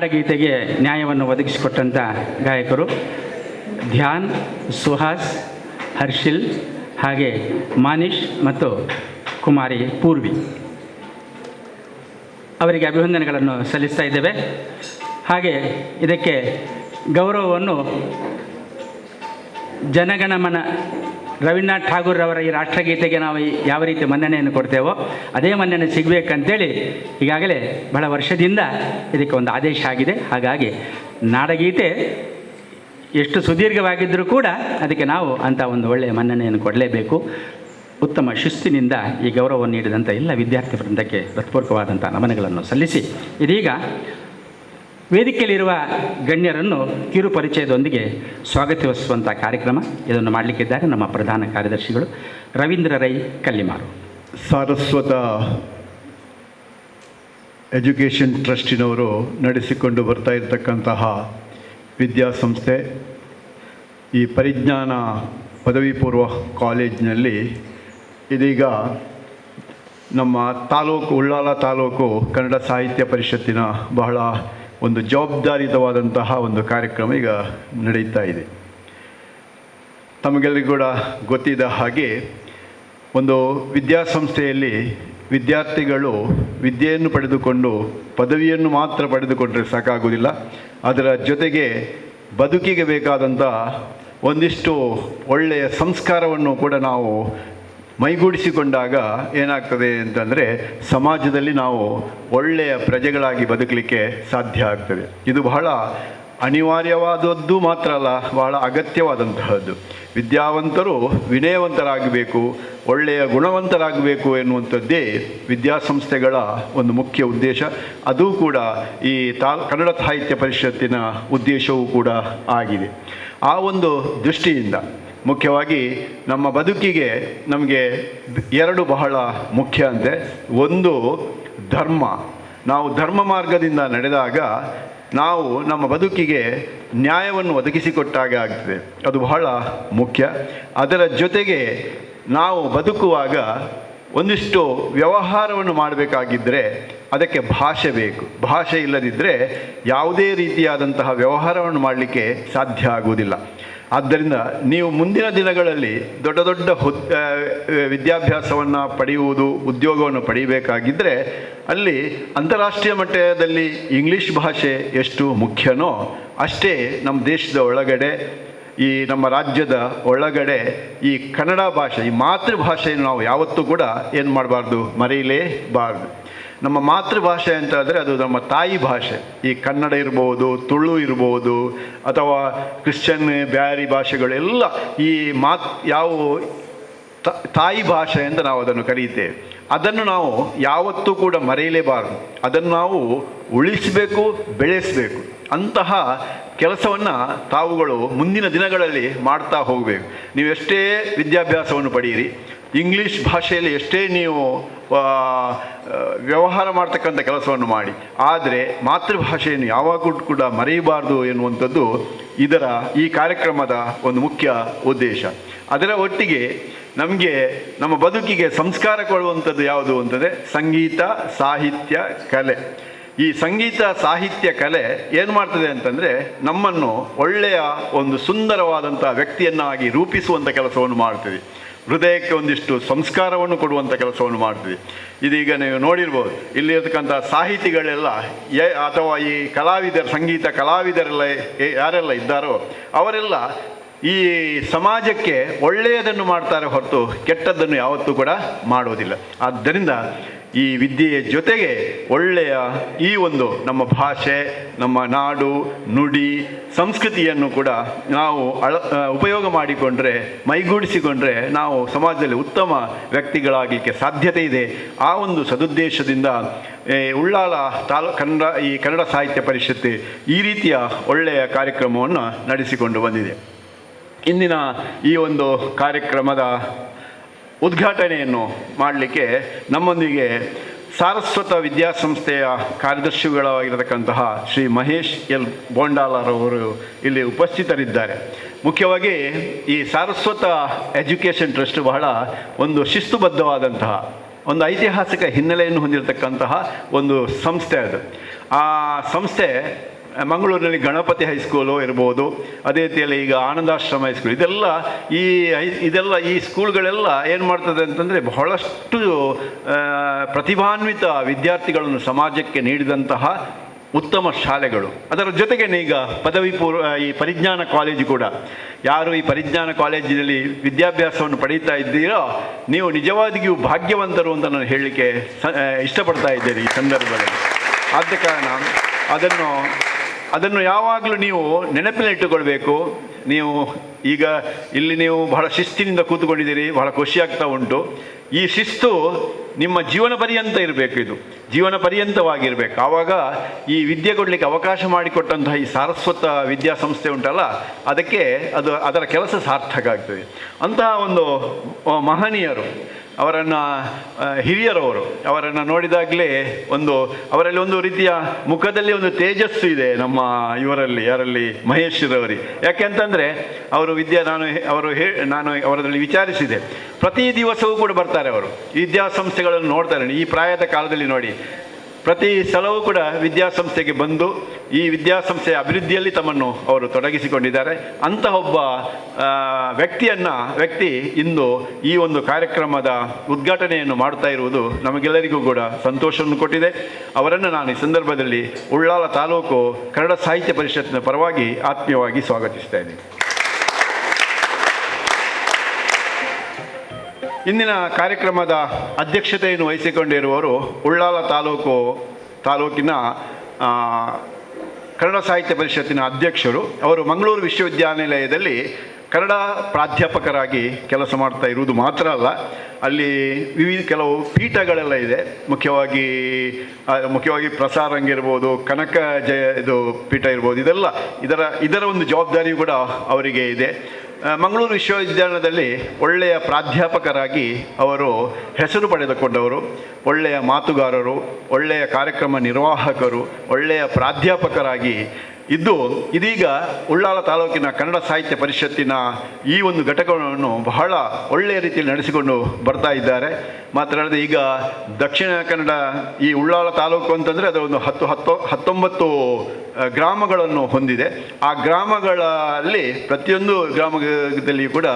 ನಾಡಗೀತೆಗೆ ನ್ಯಾಯವನ್ನು ಒದಗಿಸಿಕೊಟ್ಟಂಥ ಗಾಯಕರು ಧ್ಯಾನ್, ಸುಹಾಸ್, ಹರ್ಷಿಲ್, ಹಾಗೆ ಮಾನಿಷ್ ಮತ್ತು ಕುಮಾರಿ ಪೂರ್ವಿ ಅವರಿಗೆ ಅಭಿವಂದನೆಗಳನ್ನು ಸಲ್ಲಿಸ್ತಾ ಇದ್ದೇವೆ. ಹಾಗೆ ಇದಕ್ಕೆ ಗೌರವವನ್ನು ಜನಗಣಮನ ರವೀಂದ್ರನಾಥ್ ಠಾಗೂರ್ ಅವರ ಈ ರಾಷ್ಟ್ರಗೀತೆಗೆ ನಾವು ಯಾವ ರೀತಿ ಮನ್ನಣೆಯನ್ನು ಕೊಡ್ತೇವೋ ಅದೇ ಮನ್ನಣೆ ಸಿಗಬೇಕಂತೇಳಿ ಈಗಾಗಲೇ ಬಹಳ ವರ್ಷದಿಂದ ಇದಕ್ಕೆ ಒಂದು ಆದೇಶ ಆಗಿದೆ. ಹಾಗಾಗಿ ನಾಡಗೀತೆ ಎಷ್ಟು ಸುದೀರ್ಘವಾಗಿದ್ದರೂ ಕೂಡ ಅದಕ್ಕೆ ನಾವು ಅಂಥ ಒಂದು ಒಳ್ಳೆಯ ಮನ್ನಣೆಯನ್ನು ಕೊಡಲೇಬೇಕು. ಉತ್ತಮ ಶಿಸ್ತಿನಿಂದ ಈ ಗೌರವವನ್ನು ನೀಡಿದಂಥ ಎಲ್ಲ ವಿದ್ಯಾರ್ಥಿ ವೃಂದಕ್ಕೆ ಹೃತ್ಪೂರ್ವಕವಾದಂಥ ನಮನಗಳನ್ನು ಸಲ್ಲಿಸಿ ಇದೀಗ ವೇದಿಕೆಯಲ್ಲಿರುವ ಗಣ್ಯರನ್ನು ಕಿರು ಪರಿಚಯದೊಂದಿಗೆ ಸ್ವಾಗತಿಸುವಂಥ ಕಾರ್ಯಕ್ರಮ ಇದನ್ನು ಮಾಡಲಿಕ್ಕಿದ್ದಾರೆ ನಮ್ಮ ಪ್ರಧಾನ ಕಾರ್ಯದರ್ಶಿಗಳು ರವೀಂದ್ರ ರೈ ಕಲ್ಲಿಮಾರು. ಸಾರಸ್ವತ ಎಜುಕೇಷನ್ ಟ್ರಸ್ಟಿನವರು ನಡೆಸಿಕೊಂಡು ಬರ್ತಾ ಇರತಕ್ಕಂತಹ ವಿದ್ಯಾಸಂಸ್ಥೆ ಈ ಪರಿಜ್ಞಾನ ಪದವಿ ಪೂರ್ವ ಕಾಲೇಜಿನಲ್ಲಿ ಇದೀಗ ನಮ್ಮ ತಾಲೂಕು ಉಳ್ಳಾಲ ತಾಲೂಕು ಕನ್ನಡ ಸಾಹಿತ್ಯ ಪರಿಷತ್ತಿನ ಬಹಳ ಒಂದು ಜವಾಬ್ದಾರಿಯುತವಾದಂತಹ ಒಂದು ಕಾರ್ಯಕ್ರಮ ಈಗ ನಡೀತಾ ಇದೆ. ತಮಗೆಲ್ಲರಿಗೂ ಕೂಡ ಗೊತ್ತಿದ್ದ ಹಾಗೆ ಒಂದು ವಿದ್ಯಾಸಂಸ್ಥೆಯಲ್ಲಿ ವಿದ್ಯಾರ್ಥಿಗಳು ವಿದ್ಯೆಯನ್ನು ಪಡೆದುಕೊಂಡು ಪದವಿಯನ್ನು ಮಾತ್ರ ಪಡೆದುಕೊಂಡರೆ ಸಾಕಾಗುವುದಿಲ್ಲ. ಅದರ ಜೊತೆಗೆ ಬದುಕಿಗೆ ಬೇಕಾದಂಥ ಒಂದಿಷ್ಟು ಒಳ್ಳೆಯ ಸಂಸ್ಕಾರವನ್ನು ಕೂಡ ನಾವು ಮೈಗೂಡಿಸಿಕೊಂಡಾಗ ಏನಾಗ್ತದೆ ಅಂತಂದರೆ ಸಮಾಜದಲ್ಲಿ ನಾವು ಒಳ್ಳೆಯ ಪ್ರಜೆಗಳಾಗಿ ಬದುಕಲಿಕ್ಕೆ ಸಾಧ್ಯ ಆಗ್ತದೆ. ಇದು ಬಹಳ ಅನಿವಾರ್ಯವಾದದ್ದು ಮಾತ್ರ ಅಲ್ಲ, ಬಹಳ ಅಗತ್ಯವಾದಂತಹದ್ದು. ವಿದ್ಯಾವಂತರು ವಿನಯವಂತರಾಗಬೇಕು, ಒಳ್ಳೆಯ ಗುಣವಂತರಾಗಬೇಕು ಎನ್ನುವಂಥದ್ದೇ ವಿದ್ಯಾಸಂಸ್ಥೆಗಳ ಒಂದು ಮುಖ್ಯ ಉದ್ದೇಶ. ಅದು ಕೂಡ ಈ ಕನ್ನಡ ಸಾಹಿತ್ಯ ಪರಿಷತ್ತಿನ ಉದ್ದೇಶವೂ ಕೂಡ ಆಗಿದೆ. ಆ ಒಂದು ದೃಷ್ಟಿಯಿಂದ ಮುಖ್ಯವಾಗಿ ನಮ್ಮ ಬದುಕಿಗೆ ನಮಗೆ ಎರಡು ಬಹಳ ಮುಖ್ಯ ಅಂತೆ. ಒಂದು ಧರ್ಮ. ನಾವು ಧರ್ಮ ಮಾರ್ಗದಿಂದ ನಡೆದಾಗ ನಾವು ನಮ್ಮ ಬದುಕಿಗೆ ನ್ಯಾಯವನ್ನು ಒದಗಿಸಿಕೊಟ್ಟಾಗ ಆಗ್ತದೆ, ಅದು ಬಹಳ ಮುಖ್ಯ. ಅದರ ಜೊತೆಗೆ ನಾವು ಬದುಕುವಾಗ ಒಂದಿಷ್ಟು ವ್ಯವಹಾರವನ್ನು ಮಾಡಬೇಕಾಗಿದ್ದರೆ ಅದಕ್ಕೆ ಭಾಷೆ ಬೇಕು. ಭಾಷೆ ಇಲ್ಲದಿದ್ದರೆ ಯಾವುದೇ ರೀತಿಯಾದಂತಹ ವ್ಯವಹಾರವನ್ನು ಮಾಡಲಿಕ್ಕೆ ಸಾಧ್ಯ ಆಗುವುದಿಲ್ಲ. ಆದ್ದರಿಂದ ನೀವು ಮುಂದಿನ ದಿನಗಳಲ್ಲಿ ದೊಡ್ಡ ದೊಡ್ಡ ವಿದ್ಯಾಭ್ಯಾಸವನ್ನು ಪಡೆಯುವುದು, ಉದ್ಯೋಗವನ್ನು ಪಡೆಯಬೇಕಾಗಿದ್ದರೆ ಅಲ್ಲಿ ಅಂತಾರಾಷ್ಟ್ರೀಯ ಮಟ್ಟದಲ್ಲಿ ಇಂಗ್ಲೀಷ್ ಭಾಷೆ ಎಷ್ಟು ಮುಖ್ಯನೋ ಅಷ್ಟೇ ನಮ್ಮ ದೇಶದ ಒಳಗಡೆ, ಈ ನಮ್ಮ ರಾಜ್ಯದ ಒಳಗಡೆ ಈ ಕನ್ನಡ ಭಾಷೆ, ಈ ಮಾತೃಭಾಷೆಯನ್ನು ನಾವು ಯಾವತ್ತೂ ಕೂಡ ಏನು ಮಾಡಬಾರ್ದು, ಮರೆಯಲೇಬಾರ್ದು. ನಮ್ಮ ಮಾತೃಭಾಷೆ ಅಂತ ಆದರೆ ಅದು ನಮ್ಮ ತಾಯಿ ಭಾಷೆ. ಈ ಕನ್ನಡ ಇರ್ಬೋದು, ತುಳು ಇರ್ಬೋದು, ಅಥವಾ ಕ್ರಿಶ್ಚಿಯನ್ ಬ್ಯಾರಿ ಭಾಷೆಗಳೆಲ್ಲ ಈ ಯಾವ ತಾಯಿ ಭಾಷೆ ಅಂತ ನಾವು ಅದನ್ನು ಕರೀತೇವೆ. ಅದನ್ನು ನಾವು ಯಾವತ್ತೂ ಕೂಡ ಮರೆಯಲೇಬಾರದು. ಅದನ್ನು ನಾವು ಉಳಿಸಬೇಕು, ಬೆಳೆಸಬೇಕು. ಅಂತಹ ಕೆಲಸವನ್ನು ತಾವುಗಳು ಮುಂದಿನ ದಿನಗಳಲ್ಲಿ ಮಾಡ್ತಾ ಹೋಗಬೇಕು. ನೀವು ಎಷ್ಟೇ ವಿದ್ಯಾಭ್ಯಾಸವನ್ನು ಪಡೆಯಿರಿ, ಇಂಗ್ಲೀಷ್ ಭಾಷೆಯಲ್ಲಿ ಎಷ್ಟೇ ನೀವು ವ್ಯವಹಾರ ಮಾಡ್ತಕ್ಕಂಥ ಕೆಲಸವನ್ನು ಮಾಡಿ, ಆದರೆ ಮಾತೃಭಾಷೆಯನ್ನು ಯಾವಾಗಲೂ ಕೂಡ ಮರೆಯಬಾರ್ದು ಎನ್ನುವಂಥದ್ದು ಈ ಕಾರ್ಯಕ್ರಮದ ಒಂದು ಮುಖ್ಯ ಉದ್ದೇಶ. ಅದರ ಒಟ್ಟಿಗೆ ನಮಗೆ ನಮ್ಮ ಬದುಕಿಗೆ ಸಂಸ್ಕಾರ ಕೊಡುವಂಥದ್ದು ಯಾವುದು ಅಂತಂದರೆ ಸಂಗೀತ, ಸಾಹಿತ್ಯ, ಕಲೆ. ಈ ಸಂಗೀತ, ಸಾಹಿತ್ಯ, ಕಲೆ ಏನು ಮಾಡ್ತದೆ ಅಂತಂದರೆ ನಮ್ಮನ್ನು ಒಳ್ಳೆಯ ಒಂದು ಸುಂದರವಾದಂಥ ವ್ಯಕ್ತಿಯನ್ನಾಗಿ ರೂಪಿಸುವಂಥ ಕೆಲಸವನ್ನು ಮಾಡ್ತದೆ. ಹೃದಯಕ್ಕೆ ಒಂದಿಷ್ಟು ಸಂಸ್ಕಾರವನ್ನು ಕೊಡುವಂಥ ಕೆಲಸವನ್ನು ಮಾಡ್ತೀವಿ. ಇದೀಗ ನೀವು ನೋಡಿರ್ಬೋದು, ಇಲ್ಲಿರ್ತಕ್ಕಂಥ ಸಾಹಿತಿಗಳೆಲ್ಲ ಅಥವಾ ಈ ಕಲಾವಿದರು, ಸಂಗೀತ ಕಲಾವಿದರೆಲ್ಲ ಯಾರೆಲ್ಲ ಇದ್ದಾರೋ ಅವರೆಲ್ಲ ಈ ಸಮಾಜಕ್ಕೆ ಒಳ್ಳೆಯದನ್ನು ಮಾಡ್ತಾರೆ ಹೊರತು ಕೆಟ್ಟದ್ದನ್ನು ಯಾವತ್ತೂ ಕೂಡ ಮಾಡೋದಿಲ್ಲ. ಆದ್ದರಿಂದ ಈ ವಿದ್ಯೆಯ ಜೊತೆಗೆ ಒಳ್ಳೆಯ ಈ ಒಂದು ನಮ್ಮ ಭಾಷೆ, ನಮ್ಮ ನಾಡು, ನುಡಿ, ಸಂಸ್ಕೃತಿಯನ್ನು ಕೂಡ ನಾವು ಉಪಯೋಗ ಮಾಡಿಕೊಂಡ್ರೆ, ಮೈಗೂಡಿಸಿಕೊಂಡ್ರೆ ನಾವು ಸಮಾಜದಲ್ಲಿ ಉತ್ತಮ ವ್ಯಕ್ತಿಗಳಾಗಲಿಕ್ಕೆ ಸಾಧ್ಯತೆ ಇದೆ. ಆ ಒಂದು ಸದುದ್ದೇಶದಿಂದ ಉಳ್ಳಾಲ ಕನ್ನಡ ಸಾಹಿತ್ಯ ಪರಿಷತ್ತು ಈ ರೀತಿಯ ಒಳ್ಳೆಯ ಕಾರ್ಯಕ್ರಮವನ್ನು ನಡೆಸಿಕೊಂಡು ಬಂದಿದೆ. ಇಂದಿನ ಈ ಒಂದು ಕಾರ್ಯಕ್ರಮದ ಉದ್ಘಾಟನೆಯನ್ನು ಮಾಡಲಿಕ್ಕೆ ನಮ್ಮೊಂದಿಗೆ ಸಾರಸ್ವತ ವಿದ್ಯಾಸಂಸ್ಥೆಯ ಕಾರ್ಯದರ್ಶಿಗಳಾಗಿರತಕ್ಕಂತಹ ಶ್ರೀ ಮಹೇಶ್ ಎಲ್ ಬೋಂಡಾಲರವರು ಇಲ್ಲಿ ಉಪಸ್ಥಿತರಿದ್ದಾರೆ. ಮುಖ್ಯವಾಗಿ ಈ ಸಾರಸ್ವತ ಎಜುಕೇಷನ್ ಟ್ರಸ್ಟ್ ಬಹಳ ಒಂದು ಶಿಸ್ತುಬದ್ಧವಾದಂತಹ, ಒಂದು ಐತಿಹಾಸಿಕ ಹಿನ್ನೆಲೆಯನ್ನು ಹೊಂದಿರತಕ್ಕಂತಹ ಒಂದು ಸಂಸ್ಥೆ ಅದು. ಆ ಸಂಸ್ಥೆ ಮಂಗಳೂರಿನಲ್ಲಿ ಗಣಪತಿ ಹೈಸ್ಕೂಲು ಇರ್ಬೋದು, ಅದೇ ರೀತಿಯಲ್ಲಿ ಈಗ ಆನಂದಾಶ್ರಮ ಹೈಸ್ಕೂಲ್, ಇದೆಲ್ಲ ಈ ಸ್ಕೂಲ್ಗಳೆಲ್ಲ ಏನು ಮಾಡ್ತದೆ ಅಂತಂದರೆ ಬಹಳಷ್ಟು ಪ್ರತಿಭಾನ್ವಿತ ವಿದ್ಯಾರ್ಥಿಗಳನ್ನು ಸಮಾಜಕ್ಕೆ ನೀಡಿದಂತಹ ಉತ್ತಮ ಶಾಲೆಗಳು. ಅದರ ಜೊತೆಗೇನೆ ಈಗ ಪದವಿ ಪೂರ್ವ ಈ ಪರಿಜ್ಞಾನ ಕಾಲೇಜು ಕೂಡ, ಯಾರು ಈ ಪರಿಜ್ಞಾನ ಕಾಲೇಜಿನಲ್ಲಿ ವಿದ್ಯಾಭ್ಯಾಸವನ್ನು ಪಡೀತಾ ಇದ್ದೀರೋ ನೀವು ನಿಜವಾಗಿಯೂ ಭಾಗ್ಯವಂತರು ಅಂತ ನಾನು ಹೇಳಲಿಕ್ಕೆ ಇಷ್ಟಪಡ್ತಾ ಇದ್ದೇನೆ ಈ ಸಂದರ್ಭದಲ್ಲಿ. ಆದ ಕಾರಣ ಅದನ್ನು ಯಾವಾಗಲೂ ನೀವು ನೆನಪಿನಲ್ಲಿಟ್ಟುಕೊಳ್ಬೇಕು. ನೀವು ಈಗ ಇಲ್ಲಿ ನೀವು ಬಹಳ ಶಿಸ್ತಿನಿಂದ ಕೂತ್ಕೊಂಡಿದ್ದೀರಿ, ಬಹಳ ಖುಷಿಯಾಗ್ತಾ ಉಂಟು. ಈ ಶಿಸ್ತು ನಿಮ್ಮ ಜೀವನ ಪರ್ಯಂತ ಇರಬೇಕು, ಇದು ಜೀವನ ಪರ್ಯಂತವಾಗಿರಬೇಕು. ಆವಾಗ ಈ ವಿದ್ಯೆ ಕೊಡಲಿಕ್ಕೆ ಅವಕಾಶ ಮಾಡಿಕೊಟ್ಟಂತಹ ಈ ಸಾರಸ್ವತ ವಿದ್ಯಾಸಂಸ್ಥೆ ಉಂಟಲ್ಲ, ಅದರ ಕೆಲಸ ಸಾರ್ಥಕ ಆಗ್ತದೆ. ಅಂತಹ ಒಂದು ಮಹನೀಯರು, ಹಿರಿಯರವರು, ಅವರನ್ನು ನೋಡಿದಾಗಲೇ ಅವರಲ್ಲಿ ಒಂದು ರೀತಿಯ ಮುಖದಲ್ಲಿ ಒಂದು ತೇಜಸ್ಸು ಇದೆ ನಮ್ಮ ಯಾರಲ್ಲಿ ಮಹೇಶ್ವರವರಿಗೆ. ಯಾಕೆಂತಂದರೆ ನಾನು ಅವರಲ್ಲಿ ವಿಚಾರಿಸಿದೆ, ಪ್ರತಿ ದಿವಸವೂ ಕೂಡ ಬರ್ತಾರೆ ಅವರು, ವಿದ್ಯಾಸಂಸ್ಥೆಗಳನ್ನು ನೋಡ್ತಾರೆ. ಈ ಪ್ರಾಯದ ಕಾಲದಲ್ಲಿ ನೋಡಿ, ಪ್ರತಿ ಸಲವೂ ಕೂಡ ವಿದ್ಯಾಸಂಸ್ಥೆಗೆ ಬಂದು ಈ ವಿದ್ಯಾಸಂಸ್ಥೆಯ ಅಭಿವೃದ್ಧಿಯಲ್ಲಿ ತಮ್ಮನ್ನು ಅವರು ತೊಡಗಿಸಿಕೊಂಡಿದ್ದಾರೆ. ಅಂತಹ ಒಬ್ಬ ವ್ಯಕ್ತಿ ಇಂದು ಈ ಒಂದು ಕಾರ್ಯಕ್ರಮದ ಉದ್ಘಾಟನೆಯನ್ನು ಮಾಡ್ತಾ ಇರುವುದು ನಮಗೆಲ್ಲರಿಗೂ ಕೂಡ ಸಂತೋಷವನ್ನು ಕೊಟ್ಟಿದೆ. ಅವರನ್ನು ನಾನು ಈ ಸಂದರ್ಭದಲ್ಲಿ ಉಳ್ಳಾಲ ತಾಲೂಕು ಕನ್ನಡ ಸಾಹಿತ್ಯ ಪರಿಷತ್ತಿನ ಪರವಾಗಿ ಆತ್ಮೀಯವಾಗಿ ಸ್ವಾಗತಿಸ್ತಾ ಇದ್ದೀನಿ. ಇಂದಿನ ಕಾರ್ಯಕ್ರಮದ ಅಧ್ಯಕ್ಷತೆಯನ್ನು ವಹಿಸಿಕೊಂಡಿರುವವರು ಉಳ್ಳಾಲ ತಾಲೂಕಿನ ಕನ್ನಡ ಸಾಹಿತ್ಯ ಪರಿಷತ್ತಿನ ಅಧ್ಯಕ್ಷರು. ಅವರು ಮಂಗಳೂರು ವಿಶ್ವವಿದ್ಯಾನಿಲಯದಲ್ಲಿ ಕನ್ನಡ ಪ್ರಾಧ್ಯಾಪಕರಾಗಿ ಕೆಲಸ ಮಾಡ್ತಾ ಇರುವುದು ಮಾತ್ರ ಅಲ್ಲ, ಅಲ್ಲಿ ಕೆಲವು ಪೀಠಗಳೆಲ್ಲ ಇದೆ. ಮುಖ್ಯವಾಗಿ ಪ್ರಸಾರಂಗ ಇರ್ಬೋದು, ಕನಕ ಪೀಠ ಇರ್ಬೋದು, ಇದರ ಒಂದು ಜವಾಬ್ದಾರಿಯೂ ಕೂಡ ಅವರಿಗೆ ಇದೆ. ಮಂಗಳೂರು ವಿಶ್ವವಿದ್ಯಾಲಯದಲ್ಲಿ ಒಳ್ಳೆಯ ಪ್ರಾಧ್ಯಾಪಕರಾಗಿ ಅವರು ಹೆಸರು ಪಡೆದುಕೊಂಡವರು, ಒಳ್ಳೆಯ ಮಾತುಗಾರರು, ಒಳ್ಳೆಯ ಕಾರ್ಯಕ್ರಮ ನಿರ್ವಾಹಕರು, ಒಳ್ಳೆಯ ಪ್ರಾಧ್ಯಾಪಕರಾಗಿ ಇದೀಗ ಉಳ್ಳಾಲ ತಾಲೂಕಿನ ಕನ್ನಡ ಸಾಹಿತ್ಯ ಪರಿಷತ್ತಿನ ಈ ಒಂದು ಘಟಕವನ್ನು ಬಹಳ ಒಳ್ಳೆಯ ರೀತಿಯಲ್ಲಿ ನಡೆಸಿಕೊಂಡು ಬರ್ತಾ ಇದ್ದಾರೆ. ಮಾತ್ರ ಅಲ್ಲದೆ ಈಗ ದಕ್ಷಿಣ ಕನ್ನಡ ಈ ಉಳ್ಳಾಲ ತಾಲೂಕು ಅಂತಂದರೆ ಅದೊಂದು 19 ಗ್ರಾಮಗಳನ್ನು ಹೊಂದಿದೆ. ಆ ಗ್ರಾಮಗಳಲ್ಲಿ ಪ್ರತಿಯೊಂದು ಗ್ರಾಮದಲ್ಲಿ ಕೂಡ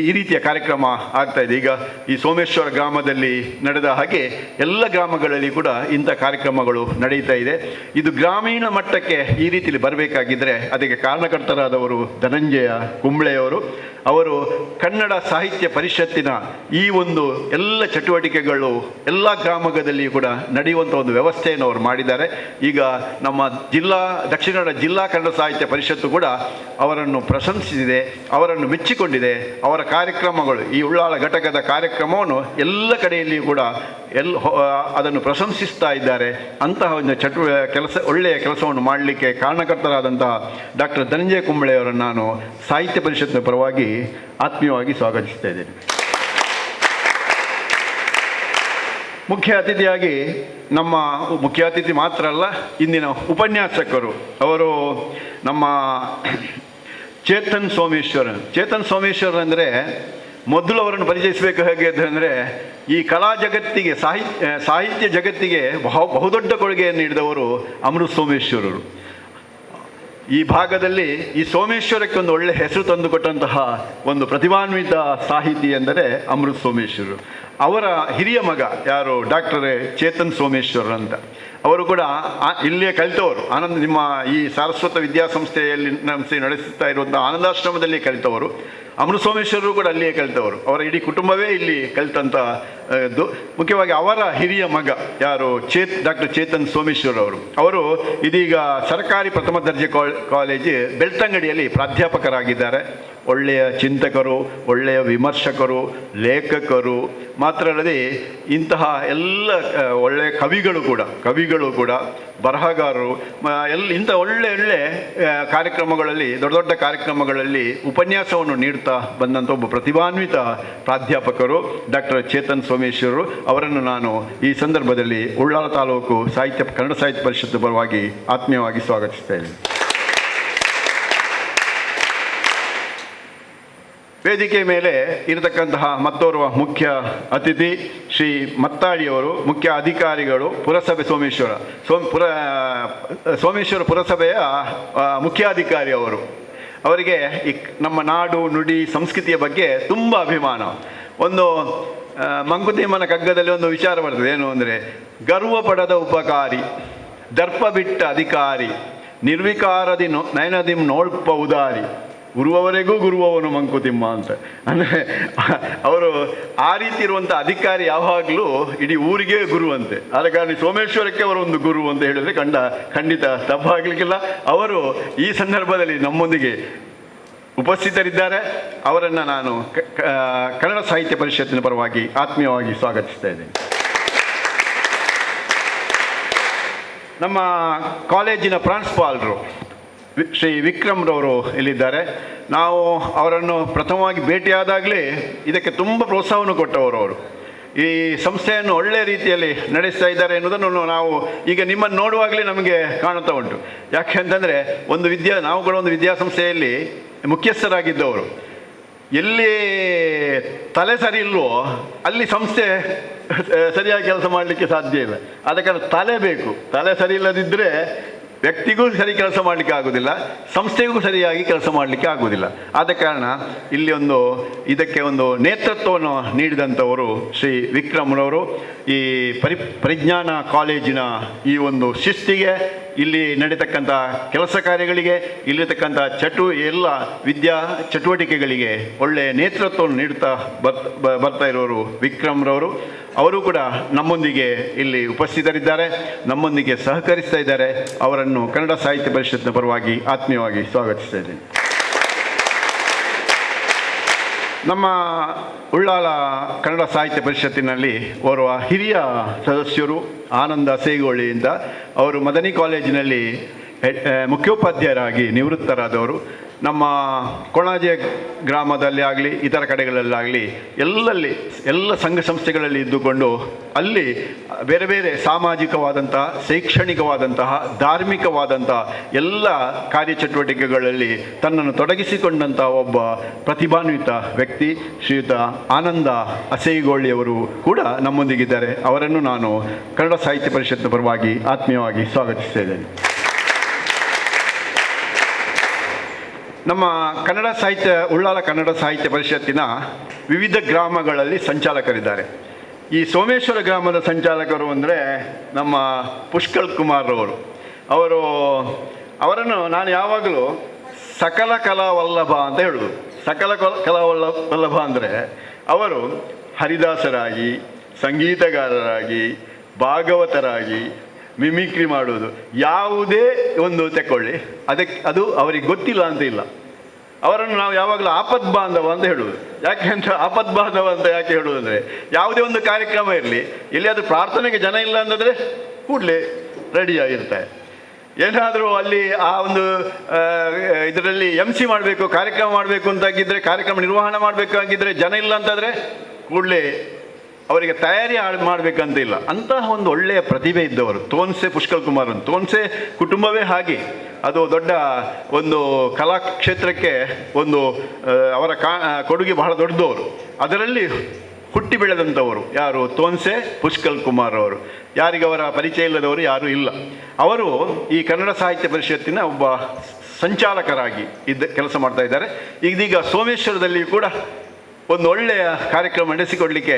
ಈ ರೀತಿಯ ಕಾರ್ಯಕ್ರಮ ಆಗ್ತಾ ಇದೆ. ಈಗ ಈ ಸೋಮೇಶ್ವರ ಗ್ರಾಮದಲ್ಲಿ ನಡೆದ ಹಾಗೆ ಎಲ್ಲ ಗ್ರಾಮಗಳಲ್ಲಿ ಕೂಡ ಇಂಥ ಕಾರ್ಯಕ್ರಮಗಳು ನಡೀತಾ ಇದೆ. ಇದು ಗ್ರಾಮೀಣ ಮಟ್ಟಕ್ಕೆ ಈ ರೀತಿಯಲ್ಲಿ ಬರಬೇಕಾಗಿದ್ದರೆ ಅದಕ್ಕೆ ಕಾರಣಕರ್ತರಾದವರು ಧನಂಜಯ ಕುಂಬ್ಳೆಯವರು. ಅವರು ಕನ್ನಡ ಸಾಹಿತ್ಯ ಪರಿಷತ್ತಿನ ಈ ಒಂದು ಎಲ್ಲ ಚಟುವಟಿಕೆಗಳು ಎಲ್ಲ ಗ್ರಾಮದಲ್ಲಿ ಕೂಡ ನಡೆಯುವಂಥ ಒಂದು ವ್ಯವಸ್ಥೆಯನ್ನು ಅವರು ಮಾಡಿದ್ದಾರೆ. ಈಗ ನಮ್ಮ ದಕ್ಷಿಣ ಕನ್ನಡ ಜಿಲ್ಲಾ ಕನ್ನಡ ಸಾಹಿತ್ಯ ಪರಿಷತ್ತು ಕೂಡ ಅವರನ್ನು ಪ್ರಶಂಸಿಸಿದೆ, ಅವರನ್ನು ಮೆಚ್ಚಿಕೊಂಡಿದೆ. ಅವರ ಕಾರ್ಯಕ್ರಮಗಳು, ಈ ಉಳ್ಳಾಲ ಘಟಕದ ಕಾರ್ಯಕ್ರಮವನ್ನು ಎಲ್ಲ ಕಡೆಯಲ್ಲಿಯೂ ಕೂಡ ಅದನ್ನು ಪ್ರಶಂಸಿಸ್ತಾ ಇದ್ದಾರೆ. ಅಂತಹ ಒಂದು ಒಳ್ಳೆಯ ಕೆಲಸವನ್ನು ಮಾಡಲಿಕ್ಕೆ ಕಾರಣಕರ್ತರಾದಂತಹ ಡಾಕ್ಟರ್ ಧನಂಜಯ ಕುಂಬ್ಳೆಯವರನ್ನು ನಾನು ಸಾಹಿತ್ಯ ಪರಿಷತ್ತಿನ ಪರವಾಗಿ ಆತ್ಮೀಯವಾಗಿ ಸ್ವಾಗತಿಸ್ತಾ ಇದ್ದೇನೆ. ಮುಖ್ಯ ಅತಿಥಿ ಮಾತ್ರ ಅಲ್ಲ, ಇಂದಿನ ಉಪನ್ಯಾಸಕರು ಅವರು ನಮ್ಮ ಚೇತನ್ ಸೋಮೇಶ್ವರ್ ಅಂದರೆ ಮೊದಲು ಅವರನ್ನು ಪರಿಚಯಿಸಬೇಕು ಹೇಗೆ ಅಂದರೆ, ಈ ಕಲಾ ಜಗತ್ತಿಗೆ ಸಾಹಿತ್ಯ ಜಗತ್ತಿಗೆ ಬಹುದೊಡ್ಡ ಕೊಡುಗೆಯನ್ನು ನೀಡಿದವರು ಅಮೃತ ಸೋಮೇಶ್ವರರು. ಈ ಭಾಗದಲ್ಲಿ ಈ ಸೋಮೇಶ್ವರಕ್ಕೆ ಒಂದು ಒಳ್ಳೆಯ ಹೆಸರು ತಂದುಕೊಟ್ಟಂತಹ ಒಂದು ಪ್ರತಿಭಾನ್ವಿತ ಸಾಹಿತಿ ಎಂದರೆ ಅಮೃತ ಸೋಮೇಶ್ವರರು. ಅವರ ಹಿರಿಯ ಮಗ ಯಾರು ಡಾಕ್ಟರ್ ಚೇತನ್ ಸೋಮೇಶ್ವರ್ ಅಂತ, ಅವರು ಕೂಡ ಇಲ್ಲಿಯೇ ಕಲಿತವರು. ನಿಮ್ಮ ಈ ಸಾರಸ್ವತ ವಿದ್ಯಾಸಂಸ್ಥೆಯಲ್ಲಿ ನಡೆಸುತ್ತಾ ಇರುವಂಥ ಆನಂದಾಶ್ರಮದಲ್ಲಿ ಕಲಿತವರು. ಅಮೃತ ಸೋಮೇಶ್ವರರು ಕೂಡ ಅಲ್ಲಿಯೇ ಕಲಿತವರು. ಅವರ ಇಡೀ ಕುಟುಂಬವೇ ಇಲ್ಲಿ ಕಲಿತಂಥದ್ದು. ಮುಖ್ಯವಾಗಿ ಅವರ ಹಿರಿಯ ಮಗ ಯಾರು ಡಾಕ್ಟರ್ ಚೇತನ್ ಸೋಮೇಶ್ವರ್ ಅವರು ಇದೀಗ ಸರ್ಕಾರಿ ಪ್ರಥಮ ದರ್ಜೆ ಕಾಲೇಜು ಬೆಳ್ತಂಗಡಿಯಲ್ಲಿ ಪ್ರಾಧ್ಯಾಪಕರಾಗಿದ್ದಾರೆ. ಒಳ್ಳೆಯ ಚಿಂತಕರು, ಒಳ್ಳೆಯ ವಿಮರ್ಶಕರು, ಲೇಖಕರು ಮಾತ್ರ ಅಲ್ಲದೆ ಇಂತಹ ಎಲ್ಲ ಒಳ್ಳೆಯ ಕವಿಗಳು ಕೂಡ ಬರಹಗಾರರು, ಇಂಥ ಒಳ್ಳೆ ಕಾರ್ಯಕ್ರಮಗಳಲ್ಲಿ, ದೊಡ್ಡ ಕಾರ್ಯಕ್ರಮಗಳಲ್ಲಿ ಉಪನ್ಯಾಸವನ್ನು ನೀಡ್ತಾ ಬಂದಂಥ ಒಬ್ಬ ಪ್ರತಿಭಾನ್ವಿತ ಪ್ರಾಧ್ಯಾಪಕರು ಡಾಕ್ಟರ್ ಚೇತನ್ ಸೋಮೇಶ್ವರರು. ಅವರನ್ನು ನಾನು ಈ ಸಂದರ್ಭದಲ್ಲಿ ಉಳ್ಳಾಲ ತಾಲೂಕು ಕನ್ನಡ ಸಾಹಿತ್ಯ ಪರಿಷತ್ ಪರವಾಗಿ ಆತ್ಮೀಯವಾಗಿ ಸ್ವಾಗತಿಸ್ತಾ ಇದ್ದೀನಿ. ವೇದಿಕೆ ಮೇಲೆ ಇರತಕ್ಕಂತಹ ಮತ್ತೋರ್ವ ಮುಖ್ಯ ಅತಿಥಿ ಶ್ರೀ ಮತ್ತಾಡಿಯವರು, ಮುಖ್ಯ ಅಧಿಕಾರಿಗಳು, ಪುರಸಭೆ ಸೋಮೇಶ್ವರ ಪುರಸಭೆಯ ಮುಖ್ಯಾಧಿಕಾರಿ ಅವರು. ಅವರಿಗೆ ಈ ನಮ್ಮ ನಾಡು, ನುಡಿ, ಸಂಸ್ಕೃತಿಯ ಬಗ್ಗೆ ತುಂಬ ಅಭಿಮಾನ. ಒಂದು ಮಂಕುತಿಮ್ಮನ ಕಗ್ಗದಲ್ಲಿ ಒಂದು ವಿಚಾರ ಬರ್ತದೆ, ಏನು ಅಂದರೆ, ಗರ್ವ ಪಡದ ಉಪಕಾರಿ, ದರ್ಪ ಬಿಟ್ಟ ಅಧಿಕಾರಿ, ನಿರ್ವಿಕಾರದಿ ನಯನದಿಂ ನೋಡ್ಪ ಉದಾರಿ, ಗುರುವವರೆಗೂ ಗುರುವವನು ಮಂಕುತಿಮ್ಮ ಅಂತ. ಅಂದರೆ ಅವರು ಆ ರೀತಿ ಇರುವಂಥ ಅಧಿಕಾರಿ ಯಾವಾಗಲೂ ಇಡೀ ಊರಿಗೆ ಗುರು ಅಂತೆ. ಆದ ಕಾರಣ ಸೋಮೇಶ್ವರಕ್ಕೆ ಅವರು ಒಂದು ಗುರು ಅಂತ ಹೇಳಿದರೆ ಖಂಡಿತ ತಪ್ಪಾಗಲಿಕ್ಕಿಲ್ಲ. ಅವರು ಈ ಸಂದರ್ಭದಲ್ಲಿ ನಮ್ಮೊಂದಿಗೆ ಉಪಸ್ಥಿತರಿದ್ದಾರೆ. ಅವರನ್ನು ನಾನು ಕನ್ನಡ ಸಾಹಿತ್ಯ ಪರಿಷತ್ತಿನ ಪರವಾಗಿ ಆತ್ಮೀಯವಾಗಿ ಸ್ವಾಗತಿಸ್ತಾ ಇದ್ದೇನೆ. ನಮ್ಮ ಕಾಲೇಜಿನ ಪ್ರಾಂಶುಪಾಲರು ಶ್ರೀ ವಿಕ್ರಮ್ರವರು ಇಲ್ಲಿದ್ದಾರೆ. ನಾವು ಅವರನ್ನು ಪ್ರಥಮವಾಗಿ ಭೇಟಿಯಾದಾಗಲೇ ಇದಕ್ಕೆ ತುಂಬ ಪ್ರೋತ್ಸಾಹವನ್ನು ಕೊಟ್ಟವರು. ಅವರು ಈ ಸಂಸ್ಥೆಯನ್ನು ಒಳ್ಳೆಯ ರೀತಿಯಲ್ಲಿ ನಡೆಸ್ತಾ ಇದ್ದಾರೆ ಎನ್ನುವುದನ್ನು ನಾವು ಈಗ ನಿಮ್ಮನ್ನು ನೋಡುವಾಗಲೇ ನಮಗೆ ಕಾಣುತ್ತಾ ಉಂಟು. ಯಾಕೆ ಅಂತಂದರೆ ನಾವು ಕೂಡ ಒಂದು ವಿದ್ಯಾಸಂಸ್ಥೆಯಲ್ಲಿ ಮುಖ್ಯಸ್ಥರಾಗಿದ್ದವರು. ಎಲ್ಲಿ ತಲೆ ಸರಿ ಇಲ್ವೋ ಅಲ್ಲಿ ಸಂಸ್ಥೆ ಸರಿಯಾಗಿ ಕೆಲಸ ಮಾಡಲಿಕ್ಕೆ ಸಾಧ್ಯ ಇಲ್ಲ. ಆದ ಕಾರಣ ತಲೆ ಬೇಕು. ತಲೆ ಸರಿ ಇಲ್ಲದಿದ್ದರೆ ವ್ಯಕ್ತಿಗೂ ಸರಿ ಕೆಲಸ ಮಾಡಲಿಕ್ಕೆ ಆಗೋದಿಲ್ಲ, ಸಂಸ್ಥೆಗೂ ಸರಿಯಾಗಿ ಕೆಲಸ ಮಾಡಲಿಕ್ಕೆ ಆಗೋದಿಲ್ಲ. ಆದ ಕಾರಣ ಇಲ್ಲಿ ಇದಕ್ಕೆ ಒಂದು ನೇತೃತ್ವವನ್ನು ನೀಡಿದಂಥವರು ಶ್ರೀ ವಿಕ್ರಮ್ರವರು. ಈ ಪರಿಜ್ಞಾನ ಕಾಲೇಜಿನ ಈ ಒಂದು ಶಿಸ್ತಿಗೆ, ಇಲ್ಲಿ ನಡೀತಕ್ಕಂಥ ಕೆಲಸ ಕಾರ್ಯಗಳಿಗೆ, ಇಲ್ಲಿರ್ತಕ್ಕಂಥ ಎಲ್ಲ ವಿದ್ಯಾ ಚಟುವಟಿಕೆಗಳಿಗೆ ಒಳ್ಳೆಯ ನೇತೃತ್ವವನ್ನು ನೀಡ್ತಾ ಬರ್ತಾ ಇರೋರು ವಿಕ್ರಮ್ರವರು. ಅವರು ಕೂಡ ನಮ್ಮೊಂದಿಗೆ ಇಲ್ಲಿ ಉಪಸ್ಥಿತರಿದ್ದಾರೆ, ನಮ್ಮೊಂದಿಗೆ ಸಹಕರಿಸ್ತಾ ಇದ್ದಾರೆ. ಅವರನ್ನು ಕನ್ನಡ ಸಾಹಿತ್ಯ ಪರಿಷತ್ನ ಪರವಾಗಿ ಆತ್ಮೀಯವಾಗಿ ಸ್ವಾಗತಿಸ್ತಾ ಇದ್ದೇನೆ. ನಮ್ಮ ಉಳ್ಳಾಲ ಕನ್ನಡ ಸಾಹಿತ್ಯ ಪರಿಷತ್ತಿನಲ್ಲಿ ಓರ್ವ ಹಿರಿಯ ಸದಸ್ಯರು ಆನಂದ ಅಸೇಗೋಳಿಯಿಂದ, ಅವರು ಮದನಿ ಕಾಲೇಜಿನಲ್ಲಿ ಮುಖ್ಯೋಪಾಧ್ಯಾಯರಾಗಿ ನಿವೃತ್ತರಾದವರು. ನಮ್ಮ ಕೊಣಾಜೆ ಗ್ರಾಮದಲ್ಲಿ ಆಗಲಿ ಇತರ ಕಡೆಗಳಲ್ಲಾಗಲಿ ಎಲ್ಲ ಸಂಘ ಸಂಸ್ಥೆಗಳಲ್ಲಿ ಇದ್ದುಕೊಂಡು ಅಲ್ಲಿ ಬೇರೆ ಬೇರೆ ಸಾಮಾಜಿಕವಾದಂತಹ, ಶೈಕ್ಷಣಿಕವಾದಂತಹ, ಧಾರ್ಮಿಕವಾದಂತಹ ಎಲ್ಲ ಕಾರ್ಯಚಟುವಟಿಕೆಗಳಲ್ಲಿ ತನ್ನನ್ನು ತೊಡಗಿಸಿಕೊಂಡಂಥ ಒಬ್ಬ ಪ್ರತಿಭಾನ್ವಿತ ವ್ಯಕ್ತಿ ಶ್ರೀಯುತ ಆನಂದ ಅಸೇಗೋಳಿಯವರು ಕೂಡ ನಮ್ಮೊಂದಿಗಿದ್ದಾರೆ. ಅವರನ್ನು ನಾನು ಕನ್ನಡ ಸಾಹಿತ್ಯ ಪರಿಷತ್ನ ಪರವಾಗಿ ಆತ್ಮೀಯವಾಗಿ ಸ್ವಾಗತಿಸ್ತಾ ಇದ್ದೇನೆ. ನಮ್ಮ ಉಳ್ಳಾಲ ಕನ್ನಡ ಸಾಹಿತ್ಯ ಪರಿಷತ್ತಿನ ವಿವಿಧ ಗ್ರಾಮಗಳಲ್ಲಿ ಸಂಚಾಲಕರಿದ್ದಾರೆ. ಈ ಸೋಮೇಶ್ವರ ಗ್ರಾಮದ ಸಂಚಾಲಕರು ಅಂದರೆ ನಮ್ಮ ಪುಷ್ಕಳ್ ಕುಮಾರ್ ಅವರನ್ನು ನಾನು ಯಾವಾಗಲೂ ಸಕಲ ಕಲಾವಲ್ಲಭ ಅಂತ ಹೇಳೋದು. ಸಕಲ ಕಲಾವಲ್ಲಭ ಅಂದರೆ ಅವರು ಹರಿದಾಸರಾಗಿ, ಸಂಗೀತಗಾರರಾಗಿ, ಭಾಗವತರಾಗಿ, ಮಿಮಿಕ್ರಿ ಮಾಡೋದು, ಯಾವುದೇ ಒಂದು ತಗೊಳ್ಳಿ ಅದು ಅವರಿಗೆ ಗೊತ್ತಿಲ್ಲ ಅಂತ ಇಲ್ಲ. ಅವರನ್ನು ನಾವು ಯಾವಾಗಲೂ ಆಪದ್ ಬಾಂಧವ ಅಂತ ಹೇಳುವುದು. ಯಾಕೆ ಅಂತ ಆಪದ್ ಬಾಂಧವ ಅಂತ ಯಾಕೆ ಹೇಳುವುದು ಅಂದರೆ, ಯಾವುದೇ ಒಂದು ಕಾರ್ಯಕ್ರಮ ಇರಲಿ, ಎಲ್ಲಿಯಾದರೂ ಪ್ರಾರ್ಥನೆಗೆ ಜನ ಇಲ್ಲ ಅಂತಂದರೆ ಕೂಡಲೇ ರೆಡಿಯಾಗಿರ್ತಾರೆ. ಏನಾದರೂ ಅಲ್ಲಿ ಆ ಒಂದು ಇದರಲ್ಲಿ MC ಮಾಡಬೇಕು, ಕಾರ್ಯಕ್ರಮ ಮಾಡಬೇಕು ಅಂತಾಗಿದ್ದರೆ, ಕಾರ್ಯಕ್ರಮ ನಿರ್ವಹಣೆ ಮಾಡಬೇಕಾಗಿದ್ದರೆ ಜನ ಇಲ್ಲ ಅಂತಂದರೆ ಕೂಡಲೇ ಅವರಿಗೆ ತಯಾರಿ ಮಾಡಬೇಕಂತ ಇಲ್ಲ. ಅಂತಹ ಒಂದು ಒಳ್ಳೆಯ ಪ್ರತಿಭೆ ಇದ್ದವರು ತೋನ್ಸೆ ಪುಷ್ಕಳ್ ಕುಮಾರ್ ಅಂತ. ತೋನ್ಸೆ ಕುಟುಂಬವೇ ಹಾಗೆ, ಅದು ದೊಡ್ಡ ಒಂದು ಕಲಾಕ್ಷೇತ್ರಕ್ಕೆ ಅವರ ಕೊಡುಗೆ ಬಹಳ ದೊಡ್ಡದವರು. ಅದರಲ್ಲಿ ಹುಟ್ಟಿ ಬೆಳೆದಂಥವರು ಯಾರು? ತೋನ್ಸೆ ಪುಷ್ಕಳ್ ಕುಮಾರ್ ಅವರು. ಯಾರಿಗವರ ಪರಿಚಯ ಇಲ್ಲದವರು ಯಾರೂ ಇಲ್ಲ. ಅವರು ಈ ಕನ್ನಡ ಸಾಹಿತ್ಯ ಪರಿಷತ್ತಿನ ಒಬ್ಬ ಸಂಚಾಲಕರಾಗಿ ಕೆಲಸ ಮಾಡ್ತಾ ಇದ್ದಾರೆ. ಇದೀಗ ಸೋಮೇಶ್ವರದಲ್ಲಿ ಕೂಡ ಒಂದು ಒಳ್ಳೆಯ ಕಾರ್ಯಕ್ರಮ ನಡೆಸಿಕೊಡಲಿಕ್ಕೆ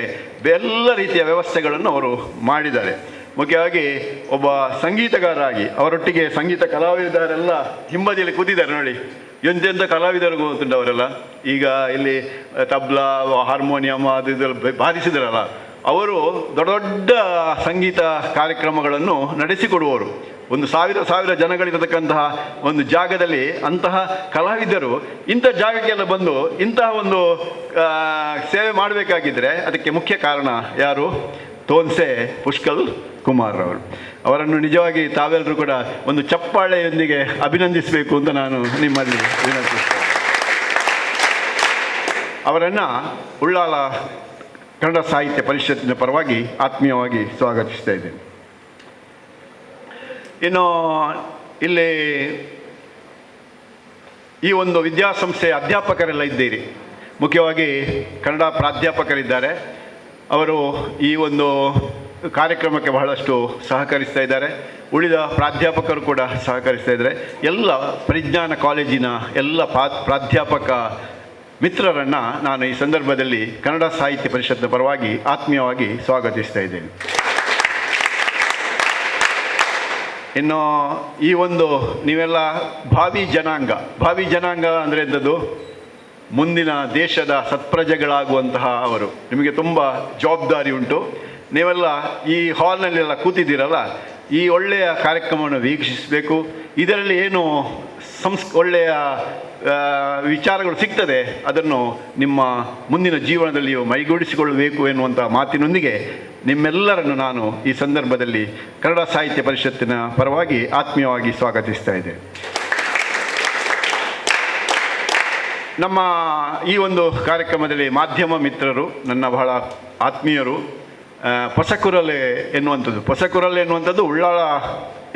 ಎಲ್ಲ ರೀತಿಯ ವ್ಯವಸ್ಥೆಗಳನ್ನು ಅವರು ಮಾಡಿದ್ದಾರೆ. ಮುಖ್ಯವಾಗಿ ಒಬ್ಬ ಸಂಗೀತಗಾರರಾಗಿ ಅವರೊಟ್ಟಿಗೆ ಸಂಗೀತ ಕಲಾವಿದರೆಲ್ಲ ಹಿಂಬದಿಯಲ್ಲಿ ಕೂತಿದ್ದಾರೆ ನೋಡಿ. ಎಂತೆಂಥ ಕಲಾವಿದರು ಗೊತ್ತುಂಟು ಅವರೆಲ್ಲ. ಈಗ ಇಲ್ಲಿ ತಬ್ಲಾ, ಹಾರ್ಮೋನಿಯಂ ಅದು ಇದೆಲ್ಲ ಬಾರಿಸಿದಾರಲ್ಲ, ಅವರು ದೊಡ್ಡ ದೊಡ್ಡ ಸಂಗೀತ ಕಾರ್ಯಕ್ರಮಗಳನ್ನು ನಡೆಸಿಕೊಡುವವರು. 1,000 ಜನಗಳಿರತಕ್ಕಂತಹ ಒಂದು ಜಾಗದಲ್ಲಿ ಅಂತಹ ಕಲಾವಿದರು ಇಂಥ ಜಾಗಕ್ಕೆಲ್ಲ ಬಂದು ಇಂತಹ ಒಂದು ಸೇವೆ ಮಾಡಬೇಕಾಗಿದ್ದರೆ ಅದಕ್ಕೆ ಮುಖ್ಯ ಕಾರಣ ಯಾರು? ತೋನ್ಸೆ ಪುಷ್ಕಳ್ ಕುಮಾರ್ ಅವರು. ಅವರನ್ನು ನಿಜವಾಗಿ ತಾವೆಲ್ಲರೂ ಕೂಡ ಒಂದು ಚಪ್ಪಾಳೆಯೊಂದಿಗೆ ಅಭಿನಂದಿಸಬೇಕು ಅಂತ ನಾನು ನಿಮ್ಮಲ್ಲಿ ವಿನಂತಿಸ್ತೇನೆ. ಅವರನ್ನು ಉಳ್ಳಾಲ ಕನ್ನಡ ಸಾಹಿತ್ಯ ಪರಿಷತ್ತಿನ ಪರವಾಗಿ ಆತ್ಮೀಯವಾಗಿ ಸ್ವಾಗತಿಸ್ತಾ ಇದ್ದೇನೆ. ಇನ್ನು ಇಲ್ಲಿ ಈ ಒಂದು ವಿದ್ಯಾಸಂಸ್ಥೆಯ ಅಧ್ಯಾಪಕರೆಲ್ಲ ಇದ್ದೀರಿ. ಮುಖ್ಯವಾಗಿ ಕನ್ನಡ ಪ್ರಾಧ್ಯಾಪಕರಿದ್ದಾರೆ. ಅವರು ಈ ಒಂದು ಕಾರ್ಯಕ್ರಮಕ್ಕೆ ಬಹಳಷ್ಟು ಸಹಕರಿಸ್ತಾ ಇದ್ದಾರೆ. ಉಳಿದ ಪ್ರಾಧ್ಯಾಪಕರು ಕೂಡ ಸಹಕರಿಸ್ತಾ ಇದ್ದಾರೆ. ಎಲ್ಲ ಪರಿಜ್ಞಾನ ಕಾಲೇಜಿನ ಎಲ್ಲ ಪ್ರಾಧ್ಯಾಪಕ ಮಿತ್ರರನ್ನು ನಾನು ಈ ಸಂದರ್ಭದಲ್ಲಿ ಕನ್ನಡ ಸಾಹಿತ್ಯ ಪರಿಷತ್ನ ಪರವಾಗಿ ಆತ್ಮೀಯವಾಗಿ ಸ್ವಾಗತಿಸ್ತಾ ಇದ್ದೇನೆ. ಇನ್ನು ಈ ಒಂದು ನೀವೆಲ್ಲ ಭಾವಿ ಜನಾಂಗ ಅಂದರೆ ಎಂಥದ್ದು? ಮುಂದಿನ ದೇಶದ ಸತ್ಪ್ರಜೆಗಳಾಗುವಂತಹ ಅವರು. ನಿಮಗೆ ತುಂಬ ಜವಾಬ್ದಾರಿ ಉಂಟು. ನೀವೆಲ್ಲ ಈ ಹಾಲ್ನಲ್ಲೆಲ್ಲ ಕೂತಿದ್ದೀರಲ್ಲ, ಈ ಒಳ್ಳೆಯ ಕಾರ್ಯಕ್ರಮವನ್ನು ವೀಕ್ಷಿಸಬೇಕು. ಇದರಲ್ಲಿ ಏನು ಒಳ್ಳೆಯ ವಿಚಾರಗಳು ಸಿಗ್ತದೆ, ಅದನ್ನು ನಿಮ್ಮ ಮುಂದಿನ ಜೀವನದಲ್ಲಿ ಮೈಗೂಡಿಸಿಕೊಳ್ಳಬೇಕು ಎನ್ನುವಂಥ ಮಾತಿನೊಂದಿಗೆ ನಿಮ್ಮೆಲ್ಲರನ್ನು ನಾನು ಈ ಸಂದರ್ಭದಲ್ಲಿ ಕನ್ನಡ ಸಾಹಿತ್ಯ ಪರಿಷತ್ತಿನ ಪರವಾಗಿ ಆತ್ಮೀಯವಾಗಿ ಸ್ವಾಗತಿಸ್ತಾ ಇದ್ದೇನೆ. ನಮ್ಮ ಈ ಒಂದು ಕಾರ್ಯಕ್ರಮದಲ್ಲಿ ಮಾಧ್ಯಮ ಮಿತ್ರರು, ನನ್ನ ಬಹಳ ಆತ್ಮೀಯರು, ಪೊಸಕುರಲೆ ಎನ್ನುವಂಥದ್ದು ಉಳ್ಳಾಳ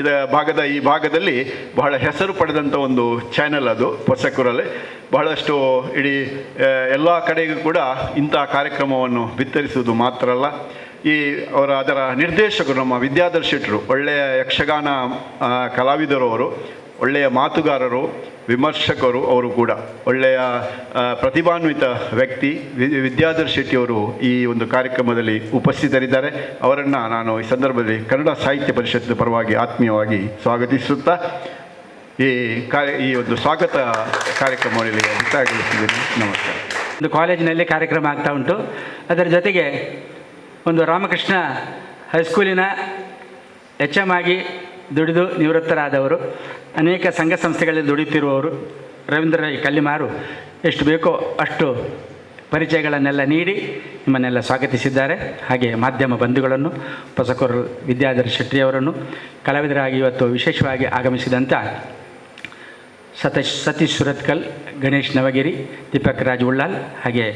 ಈ ಭಾಗದಲ್ಲಿ ಬಹಳ ಹೆಸರು ಪಡೆದಂಥ ಒಂದು ಚಾನೆಲ್ ಅದು ಪೊಸಕುರಲೆ. ಬಹಳಷ್ಟು ಇಡೀ ಎಲ್ಲ ಕಡೆಗೂ ಕೂಡ ಇಂಥ ಕಾರ್ಯಕ್ರಮವನ್ನು ಬಿತ್ತರಿಸುವುದು ಮಾತ್ರ ಅಲ್ಲ, ಅದರ ನಿರ್ದೇಶಕರು ನಮ್ಮ ವಿದ್ಯಾಧರ್ ಶೆಟ್ಟರು, ಒಳ್ಳೆಯ ಯಕ್ಷಗಾನ ಕಲಾವಿದರು, ಅವರು ಒಳ್ಳೆಯ ಮಾತುಗಾರರು, ವಿಮರ್ಶಕರು, ಅವರು ಕೂಡ ಒಳ್ಳೆಯ ಪ್ರತಿಭಾನ್ವಿತ ವ್ಯಕ್ತಿ. ವಿದ್ಯಾಧರ್ ಶೆಟ್ಟಿಯವರು ಈ ಒಂದು ಕಾರ್ಯಕ್ರಮದಲ್ಲಿ ಉಪಸ್ಥಿತರಿದ್ದಾರೆ. ಅವರನ್ನು ನಾನು ಈ ಸಂದರ್ಭದಲ್ಲಿ ಕನ್ನಡ ಸಾಹಿತ್ಯ ಪರಿಷತ್ತಿನ ಪರವಾಗಿ ಆತ್ಮೀಯವಾಗಿ ಸ್ವಾಗತಿಸುತ್ತಾ ಈ ಒಂದು ಸ್ವಾಗತ ಕಾರ್ಯಕ್ರಮದಲ್ಲಿ ಮುಕ್ತಾಯಗೊಳಿಸಿದ್ದೀನಿ. ನಮಸ್ಕಾರ. ಒಂದು ಕಾಲೇಜಿನಲ್ಲಿ ಕಾರ್ಯಕ್ರಮ ಆಗ್ತಾ ಉಂಟು. ಅದರ ಜೊತೆಗೆ ಒಂದು ರಾಮಕೃಷ್ಣ ಹೈಸ್ಕೂಲಿನ HM ಆಗಿ ದುಡಿದು ನಿವೃತ್ತರಾದವರು, ಅನೇಕ ಸಂಘ ಸಂಸ್ಥೆಗಳಲ್ಲಿ ದುಡಿಯುತ್ತಿರುವವರು ರವೀಂದ್ರ ರೈ ಕಲ್ಲಿಮಾರು ಎಷ್ಟು ಬೇಕೋ ಅಷ್ಟು ಪರಿಚಯಗಳನ್ನೆಲ್ಲ ನೀಡಿ ನಿಮ್ಮನ್ನೆಲ್ಲ ಸ್ವಾಗತಿಸಿದ್ದಾರೆ. ಹಾಗೆ ಮಾಧ್ಯಮ ಬಂಧುಗಳನ್ನು, ಪೊಸಕೂರು ವಿದ್ಯಾಧರ್ ಶೆಟ್ಟಿಯವರನ್ನು, ಕಲಾವಿದರಾಗಿ ಇವತ್ತು ವಿಶೇಷವಾಗಿ ಆಗಮಿಸಿದಂಥ ಸತೀಶ್ ಸುರತ್ಕಲ್, ಗಣೇಶ್ ನವಗಿರಿ, ದೀಪಕ್ ರಾಜ್ ಉಳ್ಳಾಲ್, ಹಾಗೆ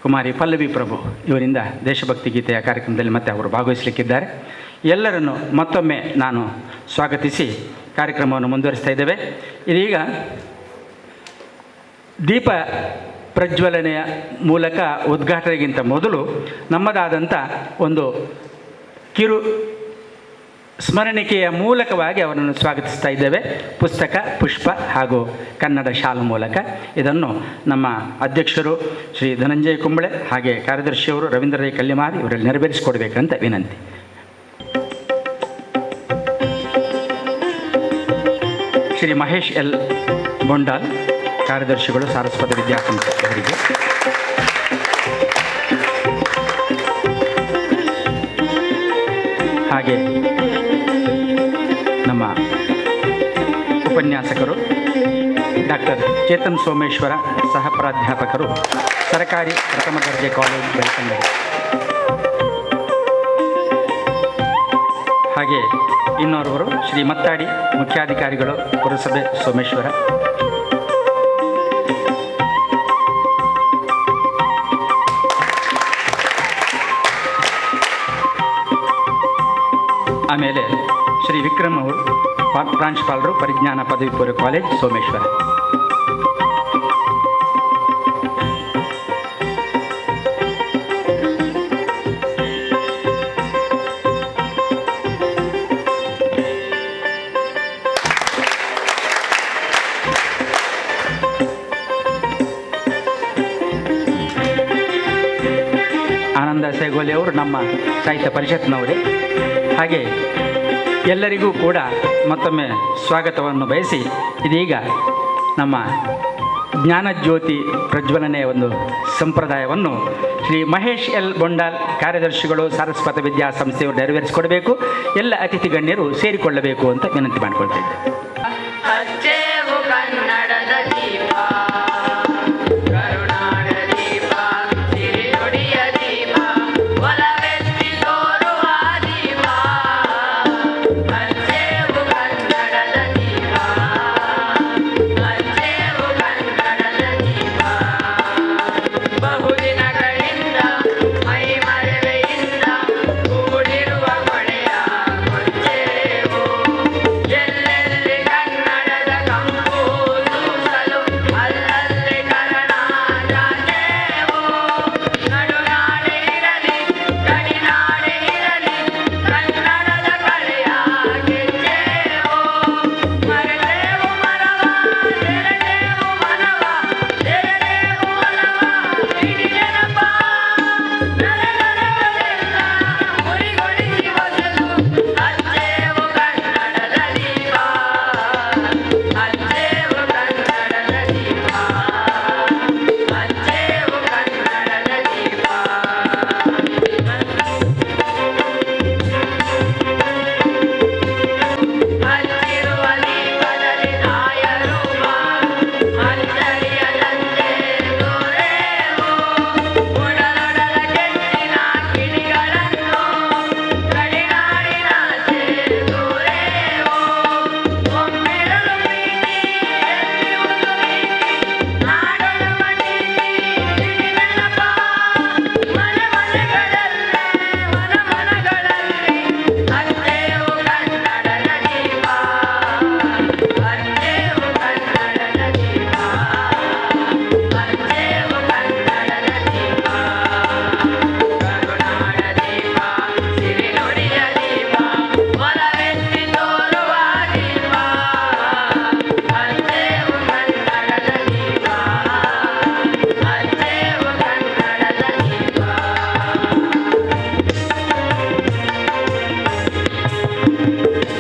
ಕುಮಾರಿ ಪಲ್ಲವಿ ಪ್ರಭು ಇವರಿಂದ ದೇಶಭಕ್ತಿ ಗೀತೆಯ ಕಾರ್ಯಕ್ರಮದಲ್ಲಿ ಮತ್ತೆ ಅವರು ಭಾಗವಹಿಸಲಿಕ್ಕಿದ್ದಾರೆ. ಎಲ್ಲರನ್ನು ಮತ್ತೊಮ್ಮೆ ನಾನು ಸ್ವಾಗತಿಸಿ ಕಾರ್ಯಕ್ರಮವನ್ನು ಮುಂದುವರಿಸ್ತಾ ಇದ್ದೇವೆ. ಇದೀಗ ದೀಪ ಪ್ರಜ್ವಲನೆಯ ಮೂಲಕ ಉದ್ಘಾಟನೆಗಿಂತ ಮೊದಲು ನಮ್ಮದಾದಂಥ ಒಂದು ಕಿರು ಸ್ಮರಣಿಕೆಯ ಮೂಲಕವಾಗಿ ಅವರನ್ನು ಸ್ವಾಗತಿಸ್ತಾ ಇದ್ದೇವೆ. ಪುಸ್ತಕ, ಪುಷ್ಪ ಹಾಗೂ ಕನ್ನಡ ಶಾಲು ಮೂಲಕ. ಇದನ್ನು ನಮ್ಮ ಅಧ್ಯಕ್ಷರು ಶ್ರೀ ಧನಂಜಯ ಕುಂಬಳೆ ಹಾಗೆ ಕಾರ್ಯದರ್ಶಿಯವರು ರವೀಂದ್ರ ರೈ ಕಲ್ಲಿಮಾರಿ ಇವರಲ್ಲಿ ನೆರವೇರಿಸಿಕೊಡ್ಬೇಕಂತ ವಿನಂತಿ. ಶ್ರೀ ಮಹೇಶ್ ಎಲ್ ಬೊಂಡಾಲ್, ಕಾರ್ಯದರ್ಶಿಗಳು, ಸಾರಸ್ವತ ವಿದ್ಯಾಸಂಸ್ಥೆ ಅವರಿಗೆ. ಹಾಗೆ ನಮ್ಮ ಉಪನ್ಯಾಸಕರು ಡಾಕ್ಟರ್ ಚೇತನ್ ಸೋಮೇಶ್ವರ, ಸಹ ಪ್ರಾಧ್ಯಾಪಕರು, ಸರ್ಕಾರಿ ಪ್ರಥಮ ದರ್ಜೆ ಕಾಲೇಜು ಬೆಳ್ತಂಗಡಿ. ಹಾಗೆ ಇನ್ನೋರ್ವರು ಶ್ರೀ ಮತ್ತಾಡಿ, ಮುಖ್ಯಾಧಿಕಾರಿಗಳು, ಪುರಸಭೆ ಸೋಮೇಶ್ವರ. ಆಮೇಲೆ ಶ್ರೀ ವಿಕ್ರಮ್ ಅವರು, ಪ್ರಾಂಶುಪಾಲರು, ಪರಿಜ್ಞಾನ ಪದವಿ ಪೂರ್ವ ಕಾಲೇಜ್ ಸೋಮೇಶ್ವರ. ಆನಂದ ಸೇಗೋಲಿ ಅವರು ನಮ್ಮ ಸಾಹಿತ್ಯ ಪರಿಷತ್ನವರೇ. ಹಾಗೆ ಎಲ್ಲರಿಗೂ ಕೂಡ ಮತ್ತೊಮ್ಮೆ ಸ್ವಾಗತವನ್ನು ಬಯಸಿ, ಇದೀಗ ನಮ್ಮ ಜ್ಞಾನಜ್ಯೋತಿ ಪ್ರಜ್ವಲನೆಯ ಒಂದು ಸಂಪ್ರದಾಯವನ್ನು ಶ್ರೀ ಮಹೇಶ್ ಎಲ್ ಬೊಂಡಾಲ್, ಕಾರ್ಯದರ್ಶಿಗಳು, ಸಾರಸ್ವತ ವಿದ್ಯಾಸಂಸ್ಥೆಯವರು ನೆರವೇರಿಸಿಕೊಡಬೇಕು. ಎಲ್ಲ ಅತಿಥಿ ಗಣ್ಯರು ಸೇರಿಕೊಳ್ಳಬೇಕು ಅಂತ ವಿನಂತಿ ಮಾಡಿಕೊಳ್ತಾ ಇದ್ದೇವೆ.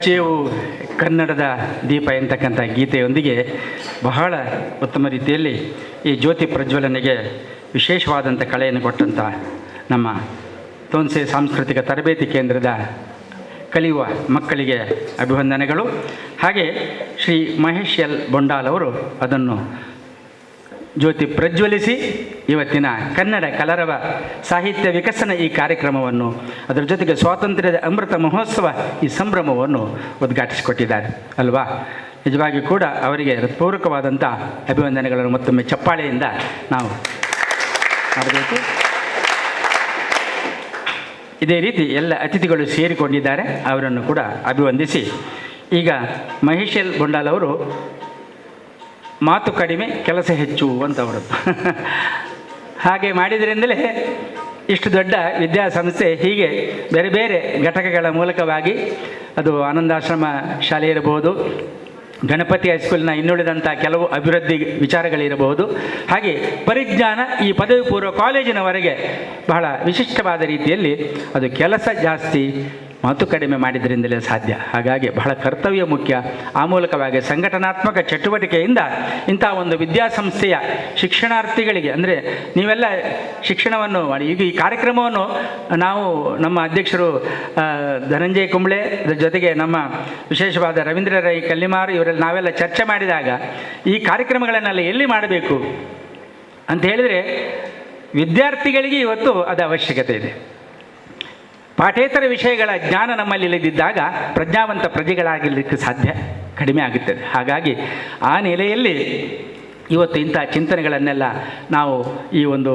ಪರಿಚಯವು ಕನ್ನಡದ ದೀಪ ಎಂತಕ್ಕಂಥ ಗೀತೆಯೊಂದಿಗೆ ಬಹಳ ಉತ್ತಮ ರೀತಿಯಲ್ಲಿ ಈ ಜ್ಯೋತಿ ಪ್ರಜ್ವಲನೆಗೆ ವಿಶೇಷವಾದಂಥ ಕಳೆಯನ್ನು ಕೊಟ್ಟಂಥ ನಮ್ಮ ತೋನ್ಸೆ ಸಾಂಸ್ಕೃತಿಕ ತರಬೇತಿ ಕೇಂದ್ರದ ಕಲಿಯುವ ಮಕ್ಕಳಿಗೆ ಅಭಿವಂದನೆಗಳು. ಹಾಗೆ ಶ್ರೀ ಮಹೇಶ್ ಎಲ್ ಬೊಂಡಾಲ್ ಅವರು ಅದನ್ನು ಜ್ಯೋತಿ ಪ್ರಜ್ವಲಿಸಿ ಇವತ್ತಿನ ಕನ್ನಡ ಕಲರವ ಸಾಹಿತ್ಯ ವಿಕಸನ ಈ ಕಾರ್ಯಕ್ರಮವನ್ನು, ಅದರ ಜೊತೆಗೆ ಸ್ವಾತಂತ್ರ್ಯದ ಅಮೃತ ಮಹೋತ್ಸವ ಈ ಸಂಭ್ರಮವನ್ನು ಉದ್ಘಾಟಿಸಿಕೊಟ್ಟಿದ್ದಾರೆ ಅಲ್ವಾ. ನಿಜವಾಗಿ ಕೂಡ ಅವರಿಗೆ ಹೃತ್ಪೂರ್ವಕವಾದಂಥ ಅಭಿವಂದನೆಗಳನ್ನು ಮತ್ತೊಮ್ಮೆ ಚಪ್ಪಾಳೆಯಿಂದ ನಾವು ಮಾಡಬೇಕು. ಇದೇ ರೀತಿ ಎಲ್ಲ ಅತಿಥಿಗಳು ಸೇರಿಕೊಂಡಿದ್ದಾರೆ, ಅವರನ್ನು ಕೂಡ ಅಭಿವಂದಿಸಿ ಈಗ ಮಹೇಶ್ ಎಲ್ ಬೊಂಡಾಲ್ ಅವರು ಮಾತು ಕಡಿಮೆ ಕೆಲಸ ಹೆಚ್ಚು ಅಂತವರದ್ದು ಹಾಗೆ ಮಾಡಿದ್ರಿಂದಲೇ ಇಷ್ಟು ದೊಡ್ಡ ವಿದ್ಯಾಸಂಸ್ಥೆ ಹೀಗೆ ಬೇರೆ ಬೇರೆ ಘಟಕಗಳ ಮೂಲಕವಾಗಿ, ಅದು ಆನಂದಾಶ್ರಮ ಶಾಲೆ ಇರಬಹುದು, ಗಣಪತಿ ಹೈಸ್ಕೂಲಿನ ಇನ್ನುಳಿದಂಥ ಕೆಲವು ಅಭಿವೃದ್ಧಿ ವಿಚಾರಗಳಿರಬಹುದು, ಹಾಗೆ ಪರಿಜ್ಞಾನ ಈ ಪದವಿ ಪೂರ್ವ ಕಾಲೇಜಿನವರೆಗೆ ಬಹಳ ವಿಶಿಷ್ಟವಾದ ರೀತಿಯಲ್ಲಿ ಅದು ಕೆಲಸ ಜಾಸ್ತಿ ಮಾತು ಕಡಿಮೆ ಮಾಡಿದ್ರಿಂದಲೇ ಸಾಧ್ಯ. ಹಾಗಾಗಿ ಬಹಳ ಕರ್ತವ್ಯ ಮುಖ್ಯ. ಆ ಮೂಲಕವಾಗಿ ಸಂಘಟನಾತ್ಮಕ ಚಟುವಟಿಕೆಯಿಂದ ಇಂಥ ಒಂದು ವಿದ್ಯಾಸಂಸ್ಥೆಯ ಶಿಕ್ಷಣಾರ್ಥಿಗಳಿಗೆ, ಅಂದರೆ ನೀವೆಲ್ಲ ಶಿಕ್ಷಣವನ್ನು ಮಾಡಿ ಈಗ ಈ ಕಾರ್ಯಕ್ರಮವನ್ನು ನಾವು ನಮ್ಮ ಅಧ್ಯಕ್ಷರು ಧನಂಜಯ ಕುಂಬ್ಳೆ, ಅದರ ಜೊತೆಗೆ ನಮ್ಮ ವಿಶೇಷವಾದ ರವೀಂದ್ರ ರೈ ಕಲ್ಲಿಮಾರು ಇವರಲ್ಲಿ ನಾವೆಲ್ಲ ಚರ್ಚೆ ಮಾಡಿದಾಗ ಈ ಕಾರ್ಯಕ್ರಮಗಳನ್ನೆಲ್ಲ ಎಲ್ಲಿ ಮಾಡಬೇಕು ಅಂತ ಹೇಳಿದರೆ ವಿದ್ಯಾರ್ಥಿಗಳಿಗೆ ಇವತ್ತು ಅದು ಅವಶ್ಯಕತೆ ಇದೆ. ಪಾಠೇತರ ವಿಷಯಗಳ ಜ್ಞಾನ ನಮ್ಮಲ್ಲಿ ಇಲ್ಲದಿದ್ದಾಗ ಪ್ರಜ್ಞಾವಂತ ಪ್ರಜೆಗಳಾಗಲಿಕ್ಕೆ ಸಾಧ್ಯ ಕಡಿಮೆ ಆಗುತ್ತದೆ. ಹಾಗಾಗಿ ಆ ನೆಲೆಯಲ್ಲಿ ಇವತ್ತು ಇಂಥ ಚಿಂತನೆಗಳನ್ನೆಲ್ಲ ನಾವು ಈ ಒಂದು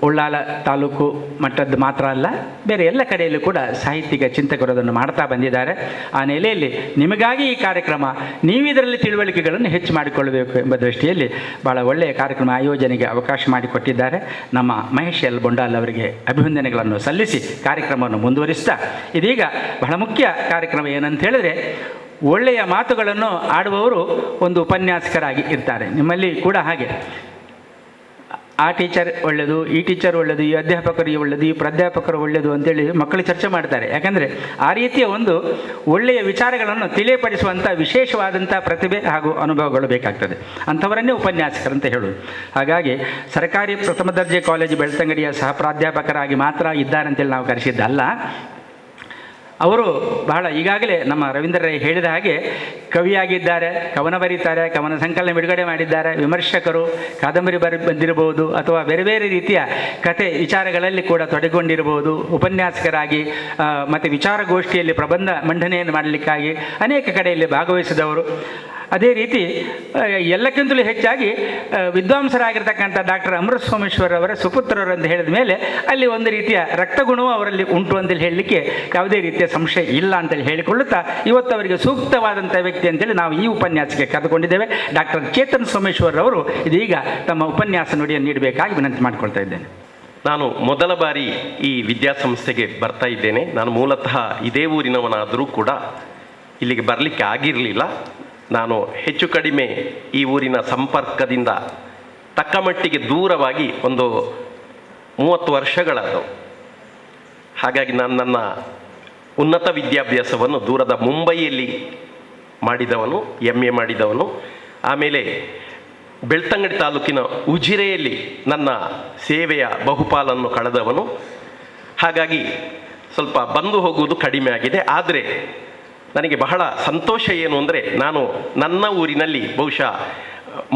ಉಳ್ಳಾಲ ತಾಲೂಕು ಮಟ್ಟದ್ದು ಮಾತ್ರ ಅಲ್ಲ, ಬೇರೆ ಎಲ್ಲ ಕಡೆಯಲ್ಲೂ ಕೂಡ ಸಾಹಿತ್ಯಿಕ ಚಿಂತಕರು ಅದನ್ನು ಮಾಡ್ತಾ ಬಂದಿದ್ದಾರೆ. ಆ ನೆಲೆಯಲ್ಲಿ ನಿಮಗಾಗಿ ಈ ಕಾರ್ಯಕ್ರಮ, ನೀವು ಇದರಲ್ಲಿ ತಿಳುವಳಿಕೆಗಳನ್ನು ಹೆಚ್ಚು ಮಾಡಿಕೊಳ್ಳಬೇಕು ಎಂಬ ದೃಷ್ಟಿಯಲ್ಲಿ ಭಾಳ ಒಳ್ಳೆಯ ಕಾರ್ಯಕ್ರಮ ಆಯೋಜನೆಗೆ ಅವಕಾಶ ಮಾಡಿಕೊಟ್ಟಿದ್ದಾರೆ. ನಮ್ಮ ಮಹೇಶ್ ಎಲ್ ಬೊಂಡಾಲ್ ಅವರಿಗೆ ಅಭಿವಂದನೆಗಳನ್ನು ಸಲ್ಲಿಸಿ ಕಾರ್ಯಕ್ರಮವನ್ನು ಮುಂದುವರಿಸ್ತಾ, ಇದೀಗ ಬಹಳ ಮುಖ್ಯ ಕಾರ್ಯಕ್ರಮ ಏನಂತ ಹೇಳಿದ್ರೆ, ಒಳ್ಳೆಯ ಮಾತುಗಳನ್ನು ಆಡುವವರು ಒಂದು ಉಪನ್ಯಾಸಕರಾಗಿ ಇರ್ತಾರೆ. ನಿಮ್ಮಲ್ಲಿ ಕೂಡ ಹಾಗೆ ಆ ಟೀಚರ್ ಒಳ್ಳೆಯದು, ಈ ಟೀಚರ್ ಒಳ್ಳೆಯದು, ಈ ಅಧ್ಯಾಪಕರು ಒಳ್ಳೆಯದು, ಈ ಪ್ರಾಧ್ಯಾಪಕರು ಒಳ್ಳೆಯದು ಅಂತೇಳಿ ಮಕ್ಕಳು ಚರ್ಚೆ ಮಾಡ್ತಾರೆ. ಯಾಕಂದರೆ ಆ ರೀತಿಯ ಒಂದು ಒಳ್ಳೆಯ ವಿಚಾರಗಳನ್ನು ತಿಳಿಯಪಡಿಸುವಂಥ ವಿಶೇಷವಾದಂಥ ಪ್ರತಿಭೆ ಹಾಗೂ ಅನುಭವಗಳು ಬೇಕಾಗ್ತದೆ. ಅಂಥವರನ್ನೇ ಉಪನ್ಯಾಸಕರಂತ ಹೇಳೋದು. ಹಾಗಾಗಿ ಸರ್ಕಾರಿ ಪ್ರಥಮ ದರ್ಜೆ ಕಾಲೇಜು ಬೆಳ್ತಂಗಡಿಯ ಸಹ ಪ್ರಾಧ್ಯಾಪಕರಾಗಿ ಮಾತ್ರ ಇದ್ದಾರಂತೇಳಿ ನಾವು ಕರೆಸಿದ್ದಲ್ಲ. ಅವರು ಬಹಳ ಈಗಾಗಲೇ ನಮ್ಮ ರವೀಂದ್ರ ರೈ ಹೇಳಿದ ಹಾಗೆ ಕವಿಯಾಗಿದ್ದಾರೆ, ಕವನ ಬರೀತಾರೆ, ಕವನ ಸಂಕಲನ ಬಿಡುಗಡೆ ಮಾಡಿದ್ದಾರೆ, ವಿಮರ್ಶಕರು, ಕಾದಂಬರಿ ಬಂದಿರಬಹುದು ಅಥವಾ ಬೇರೆ ಬೇರೆ ರೀತಿಯ ಕತೆ ವಿಚಾರಗಳಲ್ಲಿ ಕೂಡ ತೊಡಗಿಕೊಂಡಿರಬಹುದು, ಉಪನ್ಯಾಸಕರಾಗಿ ಮತ್ತು ವಿಚಾರಗೋಷ್ಠಿಯಲ್ಲಿ ಪ್ರಬಂಧ ಮಂಡನೆಯನ್ನು ಮಾಡಲಿಕ್ಕಾಗಿ ಅನೇಕ ಕಡೆಯಲ್ಲಿ ಭಾಗವಹಿಸಿದವರು. ಅದೇ ರೀತಿ ಎಲ್ಲಕ್ಕಿಂತಲೂ ಹೆಚ್ಚಾಗಿ ವಿದ್ವಾಂಸರಾಗಿರ್ತಕ್ಕಂಥ ಡಾಕ್ಟರ್ ಅಮೃತ ಸೋಮೇಶ್ವರ್ ಅವರ ಸುಪುತ್ರರು ಅಂತ ಹೇಳಿದ ಮೇಲೆ ಅಲ್ಲಿ ಒಂದು ರೀತಿಯ ರಕ್ತಗುಣವು ಅವರಲ್ಲಿ ಉಂಟು ಅಂತೇಳಿ ಹೇಳಲಿಕ್ಕೆ ಯಾವುದೇ ರೀತಿಯ ಸಂಶಯ ಇಲ್ಲ ಅಂತೇಳಿ ಹೇಳಿಕೊಳ್ಳುತ್ತಾ, ಇವತ್ತು ಅವರಿಗೆ ಸೂಕ್ತವಾದಂಥ ವ್ಯಕ್ತಿ ಅಂತೇಳಿ ನಾವು ಈ ಉಪನ್ಯಾಸಕ್ಕೆ ಕರೆದುಕೊಂಡಿದ್ದೇವೆ. ಡಾಕ್ಟರ್ ಚೇತನ್ ಸೋಮೇಶ್ವರ್ ಅವರು ಇದೀಗ ತಮ್ಮ ಉಪನ್ಯಾಸ ನುಡಿಯನ್ನು ನೀಡಬೇಕಾಗಿ ವಿನಂತಿ ಮಾಡಿಕೊಳ್ತಾ ಇದ್ದೇನೆ. ನಾನು ಮೊದಲ ಬಾರಿ ಈ ವಿದ್ಯಾಸಂಸ್ಥೆಗೆ ಬರ್ತಾ ಇದ್ದೇನೆ. ನಾನು ಮೂಲತಃ ಇದೇ ಊರಿನವನಾದರೂ ಕೂಡ ಇಲ್ಲಿಗೆ ಬರಲಿಕ್ಕೆ ಆಗಿರಲಿಲ್ಲ. ನಾನು ಹೆಚ್ಚು ಕಡಿಮೆ ಈ ಊರಿನ ಸಂಪರ್ಕದಿಂದ ತಕ್ಕಮಟ್ಟಿಗೆ ದೂರವಾಗಿ ಒಂದು 30 ವರ್ಷಗಳಾದವು. ಹಾಗಾಗಿ ನಾನು ನನ್ನ ಉನ್ನತ ವಿದ್ಯಾಭ್ಯಾಸವನ್ನು ದೂರದ ಮುಂಬೈಯಲ್ಲಿ ಮಾಡಿದವನು, MA ಮಾಡಿದವನು. ಆಮೇಲೆ ಬೆಳ್ತಂಗಡಿ ತಾಲೂಕಿನ ಉಜಿರೆಯಲ್ಲಿ ನನ್ನ ಸೇವೆಯ ಬಹುಪಾಲನ್ನು ಕಳೆದವನು. ಹಾಗಾಗಿ ಸ್ವಲ್ಪ ಬಂದು ಹೋಗುವುದು ಕಡಿಮೆ ಆಗಿದೆ. ಆದರೆ ನನಗೆ ಬಹಳ ಸಂತೋಷ ಏನು ಅಂದರೆ, ನಾನು ನನ್ನ ಊರಿನಲ್ಲಿ ಬಹುಶಃ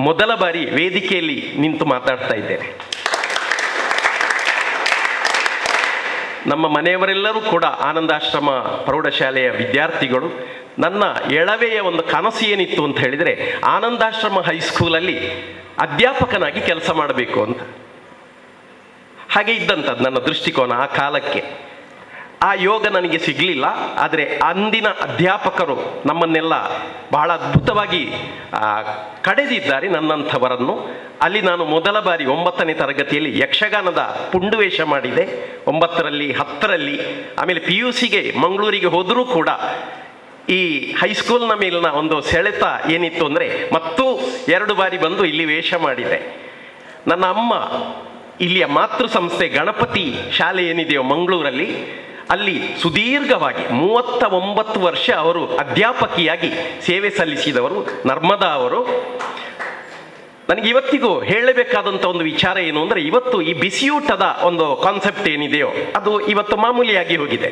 ಮೊದಲ ಬಾರಿ ವೇದಿಕೆಯಲ್ಲಿ ನಿಂತು ಮಾತಾಡ್ತಾ ಇದ್ದೇನೆ. ನಮ್ಮ ಮನೆಯವರೆಲ್ಲರೂ ಕೂಡ ಆನಂದಾಶ್ರಮ ಪ್ರೌಢಶಾಲೆಯ ವಿದ್ಯಾರ್ಥಿಗಳು. ನನ್ನ ಎಳವೆಯ ಒಂದು ಕನಸು ಏನಿತ್ತು ಅಂತ ಹೇಳಿದರೆ, ಆನಂದಾಶ್ರಮ ಹೈಸ್ಕೂಲಲ್ಲಿ ಅಧ್ಯಾಪಕನಾಗಿ ಕೆಲಸ ಮಾಡಬೇಕು ಅಂತ. ಹಾಗೆ ಇದ್ದಂಥದ್ದು ನನ್ನ ದೃಷ್ಟಿಕೋನ ಆ ಕಾಲಕ್ಕೆ. ಆ ಯೋಗ ನನಗೆ ಸಿಗಲಿಲ್ಲ. ಆದರೆ ಅಂದಿನ ಅಧ್ಯಾಪಕರು ನಮ್ಮನ್ನೆಲ್ಲ ಬಹಳ ಅದ್ಭುತವಾಗಿ ಕಡೆದಿದ್ದಾರೆ, ನನ್ನಂಥವರನ್ನು. ಅಲ್ಲಿ ನಾನು ಮೊದಲ ಬಾರಿ 9ನೇ ತರಗತಿಯಲ್ಲಿ ಯಕ್ಷಗಾನದ ಪುಂಡುವೇಷ ಮಾಡಿದೆ, 9ರಲ್ಲಿ 10ರಲ್ಲಿ. ಆಮೇಲೆ PUCಗೆ ಮಂಗಳೂರಿಗೆ ಹೋದರೂ ಕೂಡ ಈ ಹೈಸ್ಕೂಲ್ನ ಮೇಲಿನ ಒಂದು ಸೆಳೆತ ಏನಿತ್ತು ಅಂದರೆ, ಮತ್ತೂ 2 ಬಾರಿ ಬಂದು ಇಲ್ಲಿ ವೇಷ ಮಾಡಿದೆ. ನನ್ನ ಅಮ್ಮ ಇಲ್ಲಿಯ ಮಾತೃ ಸಂಸ್ಥೆ ಗಣಪತಿ ಶಾಲೆ ಏನಿದೆಯೋ ಮಂಗಳೂರಲ್ಲಿ, ಅಲ್ಲಿ ಸುದೀರ್ಘವಾಗಿ 39 ವರ್ಷ ಅವರು ಅಧ್ಯಾಪಕಿಯಾಗಿ ಸೇವೆ ಸಲ್ಲಿಸಿದವರು ನರ್ಮದಾ ಅವರು. ನನಗೆ ಇವತ್ತಿಗೂ ಹೇಳಬೇಕಾದಂಥ ಒಂದು ವಿಚಾರ ಏನು ಅಂದರೆ, ಇವತ್ತು ಈ ಬಿಸಿಯೂಟದ ಒಂದು ಕಾನ್ಸೆಪ್ಟ್ ಏನಿದೆಯೋ ಅದು ಇವತ್ತು ಮಾಮೂಲಿಯಾಗಿ ಹೋಗಿದೆ.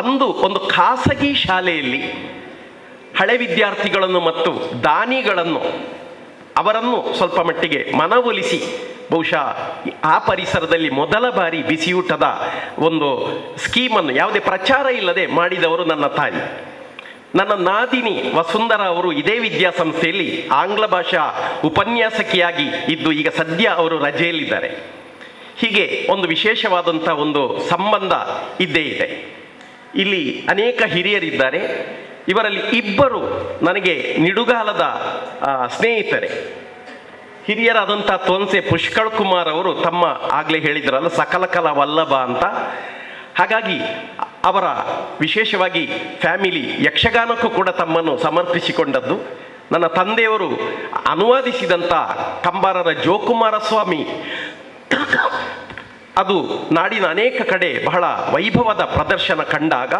ಅಂದು ಒಂದು ಖಾಸಗಿ ಶಾಲೆಯಲ್ಲಿ ಹಳೆ ವಿದ್ಯಾರ್ಥಿಗಳನ್ನು ಮತ್ತು ದಾನಿಗಳನ್ನು ಅವರನ್ನು ಸ್ವಲ್ಪ ಮಟ್ಟಿಗೆ ಮನವೊಲಿಸಿ ಬಹುಶಃ ಆ ಪರಿಸರದಲ್ಲಿ ಮೊದಲ ಬಾರಿ ಬಿಸಿಯೂಟದ ಒಂದು ಸ್ಕೀಮನ್ನು ಯಾವುದೇ ಪ್ರಚಾರ ಇಲ್ಲದೆ ಮಾಡಿದವರು ನನ್ನ ತಾಯಿ. ನನ್ನ ನಾದಿನಿ ವಸುಂಧರಾ ಅವರು ಇದೇ ವಿದ್ಯಾಸಂಸ್ಥೆಯಲ್ಲಿ ಆಂಗ್ಲ ಭಾಷಾ ಉಪನ್ಯಾಸಕಿಯಾಗಿ ಇದ್ದು ಈಗ ಸದ್ಯ ಅವರು ರಜೆಯಲ್ಲಿದ್ದಾರೆ. ಹೀಗೆ ಒಂದು ವಿಶೇಷವಾದಂಥ ಒಂದು ಸಂಬಂಧ ಇದ್ದೇ ಇದೆ. ಇಲ್ಲಿ ಅನೇಕ ಹಿರಿಯರಿದ್ದಾರೆ. ಇವರಲ್ಲಿ ಇಬ್ಬರು ನನಗೆ ನಿಡುಗಾಲದ ಸ್ನೇಹಿತರೆ. ಹಿರಿಯರಾದಂಥ ತೋನ್ಸೆ ಪುಷ್ಕಳ್ ಕುಮಾರ್ ಅವರು ತಮ್ಮ ಆಗಲೇ ಹೇಳಿದ್ರಲ್ಲ ಸಕಲಕಲಾ ವಲ್ಲಭ ಅಂತ. ಹಾಗಾಗಿ ಅವರ ವಿಶೇಷವಾಗಿ ಫ್ಯಾಮಿಲಿ ಯಕ್ಷಗಾನಕ್ಕೂ ಕೂಡ ತಮ್ಮನ್ನು ಸಮರ್ಪಿಸಿಕೊಂಡದ್ದು. ನನ್ನ ತಂದೆಯವರು ಅನುವಾದಿಸಿದಂಥ ಕಂಬಾರರ ಜೋಕುಮಾರ ಸ್ವಾಮಿ ಅದು ನಾಡಿನ ಅನೇಕ ಕಡೆ ಬಹಳ ವೈಭವದ ಪ್ರದರ್ಶನ ಕಂಡಾಗ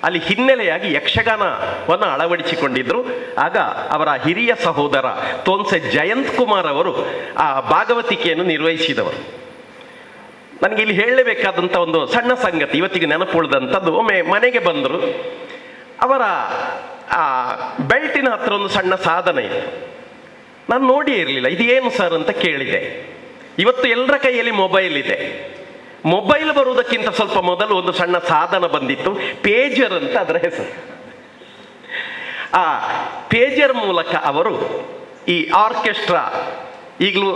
ಅಲ್ಲಿ ಹಿನ್ನೆಲೆಯಾಗಿ ಯಕ್ಷಗಾನವನ್ನು ಅಳವಡಿಸಿಕೊಂಡಿದ್ದರು. ಆಗ ಅವರ ಹಿರಿಯ ಸಹೋದರ ತೋನ್ಸೆ ಜಯಂತ್ ಕುಮಾರ್ ಅವರು ಆ ಭಾಗವತಿಕೆಯನ್ನು ನಿರ್ವಹಿಸಿದವರು. ನನಗೆ ಇಲ್ಲಿ ಹೇಳಲೇಬೇಕಾದಂಥ ಒಂದು ಸಣ್ಣ ಸಂಗತಿ ಇವತ್ತಿಗೆ ನೆನಪುಳಿದಂಥದ್ದು. ಒಮ್ಮೆ ಮನೆಗೆ ಬಂದರು. ಅವರ ಬೆಲ್ಟಿನ ಹತ್ರ ಒಂದು ಸಣ್ಣ ಸಾಧನ ಇತ್ತು. ನಾನು ನೋಡಿಯೇ ಇರಲಿಲ್ಲ. ಇದೇನು ಸರ್ ಅಂತ ಕೇಳಿದೆ. ಇವತ್ತು ಎಲ್ಲರ ಕೈಯಲ್ಲಿ ಮೊಬೈಲ್ ಇದೆ. ಮೊಬೈಲ್ ಬರುವುದಕ್ಕಿಂತ ಸ್ವಲ್ಪ ಮೊದಲು ಒಂದು ಸಣ್ಣ ಸಾಧನ ಬಂದಿತ್ತು, ಪೇಜರ್ ಅಂತ ಅದರ ಹೆಸರು. ಆ ಪೇಜರ್ ಮೂಲಕ ಅವರು ಈ ಆರ್ಕೆಸ್ಟ್ರಾ ಈಗಲೂ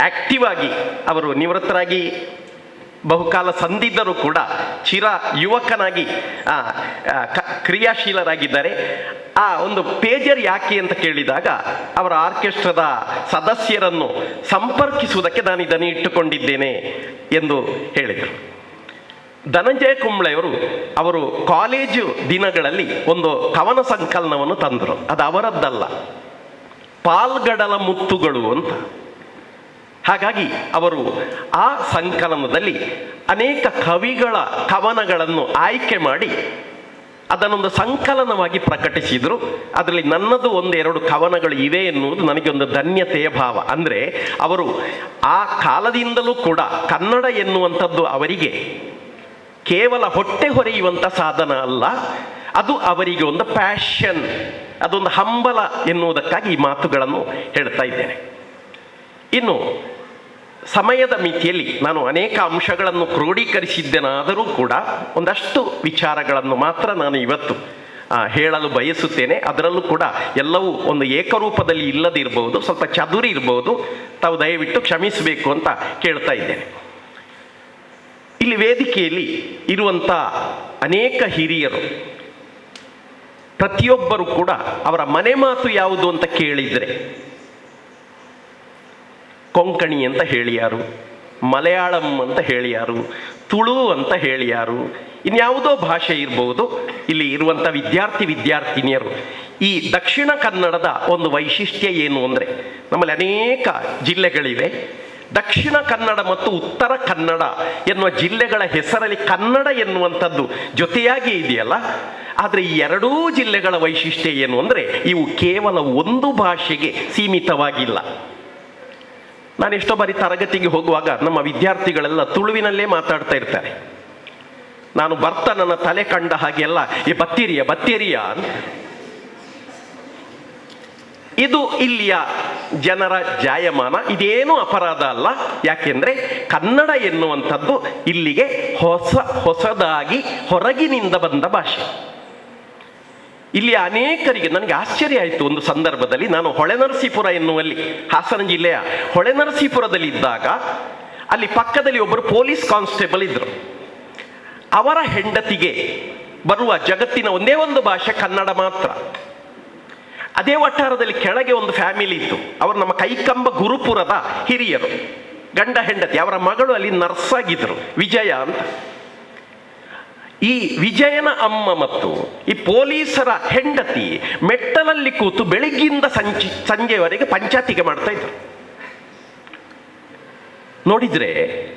ಆಕ್ಟಿವ್ ಆಗಿ ಅವರು ನಿವೃತ್ತರಾಗಿ ಬಹುಕಾಲ ಸಂದಿದ್ದರೂ ಕೂಡ ಚಿರ ಯುವಕನಾಗಿ ಕ್ರಿಯಾಶೀಲರಾಗಿದ್ದಾರೆ. ಆ ಒಂದು ಪೇಜರ್ ಯಾಕೆ ಅಂತ ಕೇಳಿದಾಗ ಅವರ ಆರ್ಕೆಸ್ಟ್ರಾದ ಸದಸ್ಯರನ್ನು ಸಂಪರ್ಕಿಸುವುದಕ್ಕೆ ನಾನು ಇದನ್ನು ಇಟ್ಟುಕೊಂಡಿದ್ದೇನೆ ಎಂದು ಹೇಳಿದರು. ಧನಂಜಯ ಕುಂಬ್ಳೆಯವರು ಅವರು ಕಾಲೇಜು ದಿನಗಳಲ್ಲಿ ಒಂದು ಕವನ ಸಂಕಲನವನ್ನು ತಂದರು. ಅದು ಅವರದ್ದಲ್ಲ, ಪಾಲ್ಗಡಲ ಮುತ್ತುಗಳು ಅಂತ. ಹಾಗಾಗಿ ಅವರು ಆ ಸಂಕಲನದಲ್ಲಿ ಅನೇಕ ಕವಿಗಳ ಕವನಗಳನ್ನು ಆಯ್ಕೆ ಮಾಡಿ ಅದನ್ನೊಂದು ಸಂಕಲನವಾಗಿ ಪ್ರಕಟಿಸಿದರು. ಅದರಲ್ಲಿ ನನ್ನದು ಒಂದೆರಡು ಕವನಗಳು ಇವೆ ಎನ್ನುವುದು ನನಗೆ ಒಂದು ಧನ್ಯತೆಯ ಭಾವ. ಅಂದರೆ ಅವರು ಆ ಕಾಲದಿಂದಲೂ ಕೂಡ ಕನ್ನಡ ಎನ್ನುವಂಥದ್ದು ಅವರಿಗೆ ಕೇವಲ ಹೊಟ್ಟೆ ಹೊರೆಯುವಂಥ ಸಾಧನ ಅಲ್ಲ, ಅದು ಅವರಿಗೆ ಒಂದು ಪ್ಯಾಷನ್, ಅದೊಂದು ಹಂಬಲ ಎನ್ನುವುದಕ್ಕಾಗಿ ಈ ಮಾತುಗಳನ್ನು ಹೇಳ್ತಾ ಇದ್ದೇನೆ. ಇನ್ನು ಸಮಯದ ಮಿತಿಯಲ್ಲಿ ನಾನು ಅನೇಕ ಅಂಶಗಳನ್ನು ಕ್ರೋಢೀಕರಿಸಿದ್ದೇನಾದರೂ ಕೂಡ ಒಂದಷ್ಟು ವಿಚಾರಗಳನ್ನು ಮಾತ್ರ ನಾನು ಇವತ್ತು ಹೇಳಲು ಬಯಸುತ್ತೇನೆ. ಅದರಲ್ಲೂ ಕೂಡ ಎಲ್ಲವೂ ಒಂದು ಏಕರೂಪದಲ್ಲಿ ಇಲ್ಲದಿರಬಹುದು, ಸ್ವಲ್ಪ ಚದುರಿ ಇರಬಹುದು. ತಾವು ದಯವಿಟ್ಟು ಕ್ಷಮಿಸಬೇಕು ಅಂತ ಕೇಳ್ತಾ ಇದ್ದೇನೆ. ಇಲ್ಲಿ ವೇದಿಕೆಯಲ್ಲಿ ಇರುವಂಥ ಅನೇಕ ಹಿರಿಯರು ಪ್ರತಿಯೊಬ್ಬರು ಕೂಡ ಅವರ ಮನೆ ಮಾತು ಯಾವುದು ಅಂತ ಕೇಳಿದರೆ ಕೊಂಕಣಿ ಅಂತ ಹೇಳಿಯಾರು, ಮಲಯಾಳಂ ಅಂತ ಹೇಳಿಯಾರು, ತುಳು ಅಂತ ಹೇಳಿಯಾರು, ಇನ್ಯಾವುದೋ ಭಾಷೆ ಇರ್ಬೋದು. ಇಲ್ಲಿ ಇರುವಂಥ ವಿದ್ಯಾರ್ಥಿನಿಯರು ಈ ದಕ್ಷಿಣ ಕನ್ನಡದ ಒಂದು ವೈಶಿಷ್ಟ್ಯ ಏನು ಅಂದರೆ, ನಮ್ಮಲ್ಲಿ ಅನೇಕ ಜಿಲ್ಲೆಗಳಿವೆ. ದಕ್ಷಿಣ ಕನ್ನಡ ಮತ್ತು ಉತ್ತರ ಕನ್ನಡ ಎನ್ನುವ ಜಿಲ್ಲೆಗಳ ಹೆಸರಲ್ಲಿ ಕನ್ನಡ ಎನ್ನುವಂಥದ್ದು ಜೊತೆಯಾಗಿ ಇದೆಯಲ್ಲ. ಆದರೆ ಈ ಎರಡೂ ಜಿಲ್ಲೆಗಳ ವೈಶಿಷ್ಟ್ಯ ಏನು ಅಂದರೆ, ಇವು ಕೇವಲ ಒಂದು ಭಾಷೆಗೆ ಸೀಮಿತವಾಗಿಲ್ಲ. ನಾನು ಎಷ್ಟೋ ಬಾರಿ ತರಗತಿಗೆ ಹೋಗುವಾಗ ನಮ್ಮ ವಿದ್ಯಾರ್ಥಿಗಳೆಲ್ಲ ತುಳುವಿನಲ್ಲೇ ಮಾತಾಡ್ತಾ ಇರ್ತಾರೆ. ನಾನು ಬರ್ತಾ ನನ್ನ ತಲೆ ಕಂಡ ಹಾಗೆಲ್ಲ ಬತ್ತೀರಿಯ ಅಂತ. ಇದು ಇಲ್ಲಿಯ ಜನರ ಜಾಯಮಾನ. ಇದೇನೂ ಅಪರಾಧ ಅಲ್ಲ. ಯಾಕೆಂದರೆ ಕನ್ನಡ ಎನ್ನುವಂಥದ್ದು ಇಲ್ಲಿಗೆ ಹೊಸದಾಗಿ ಹೊರಗಿನಿಂದ ಬಂದ ಭಾಷೆ. ಇಲ್ಲಿ ಅನೇಕರಿಗೆ ನನಗೆ ಆಶ್ಚರ್ಯ ಆಯಿತು. ಒಂದು ಸಂದರ್ಭದಲ್ಲಿ ನಾನು ಹೊಳೆನರಸೀಪುರ ಎನ್ನುವಲ್ಲಿ, ಹಾಸನ ಜಿಲ್ಲೆಯ ಹೊಳೆನರಸೀಪುರದಲ್ಲಿ ಇದ್ದಾಗ ಅಲ್ಲಿ ಪಕ್ಕದಲ್ಲಿ ಒಬ್ಬರು ಪೊಲೀಸ್ ಕಾನ್ಸ್ಟೇಬಲ್ ಇದ್ದರು. ಅವರ ಹೆಂಡತಿಗೆ ಬರುವ ಜಗತ್ತಿನ ಒಂದೇ ಒಂದು ಭಾಷೆ ಕನ್ನಡ ಮಾತ್ರ. ಅದೇ ವಠಾರದಲ್ಲಿ ಕೆಳಗೆ ಒಂದು ಫ್ಯಾಮಿಲಿ ಇತ್ತು. ಅವರು ನಮ್ಮ ಕೈಕಂಬ ಗುರುಪುರದ ಹಿರಿಯರು, ಗಂಡ ಹೆಂಡತಿ. ಅವರ ಮಗಳು ಅಲ್ಲಿ ನರ್ಸ್ ಆಗಿದ್ದರು, ವಿಜಯ ಅಂತ. ಈ ವಿಜಯನ ಅಮ್ಮ ಮತ್ತು ಈ ಪೊಲೀಸರ ಹೆಂಡತಿ ಮೆಟ್ಟಲಲ್ಲಿ ಕೂತು ಬೆಳಿಗ್ಗಿಂದ ಸಂಜೆವರೆಗೆ ಪಂಚಾಯತಿಗೆ ಮಾಡ್ತಾ ಇದ್ರು. ನೋಡಿದ್ರೆ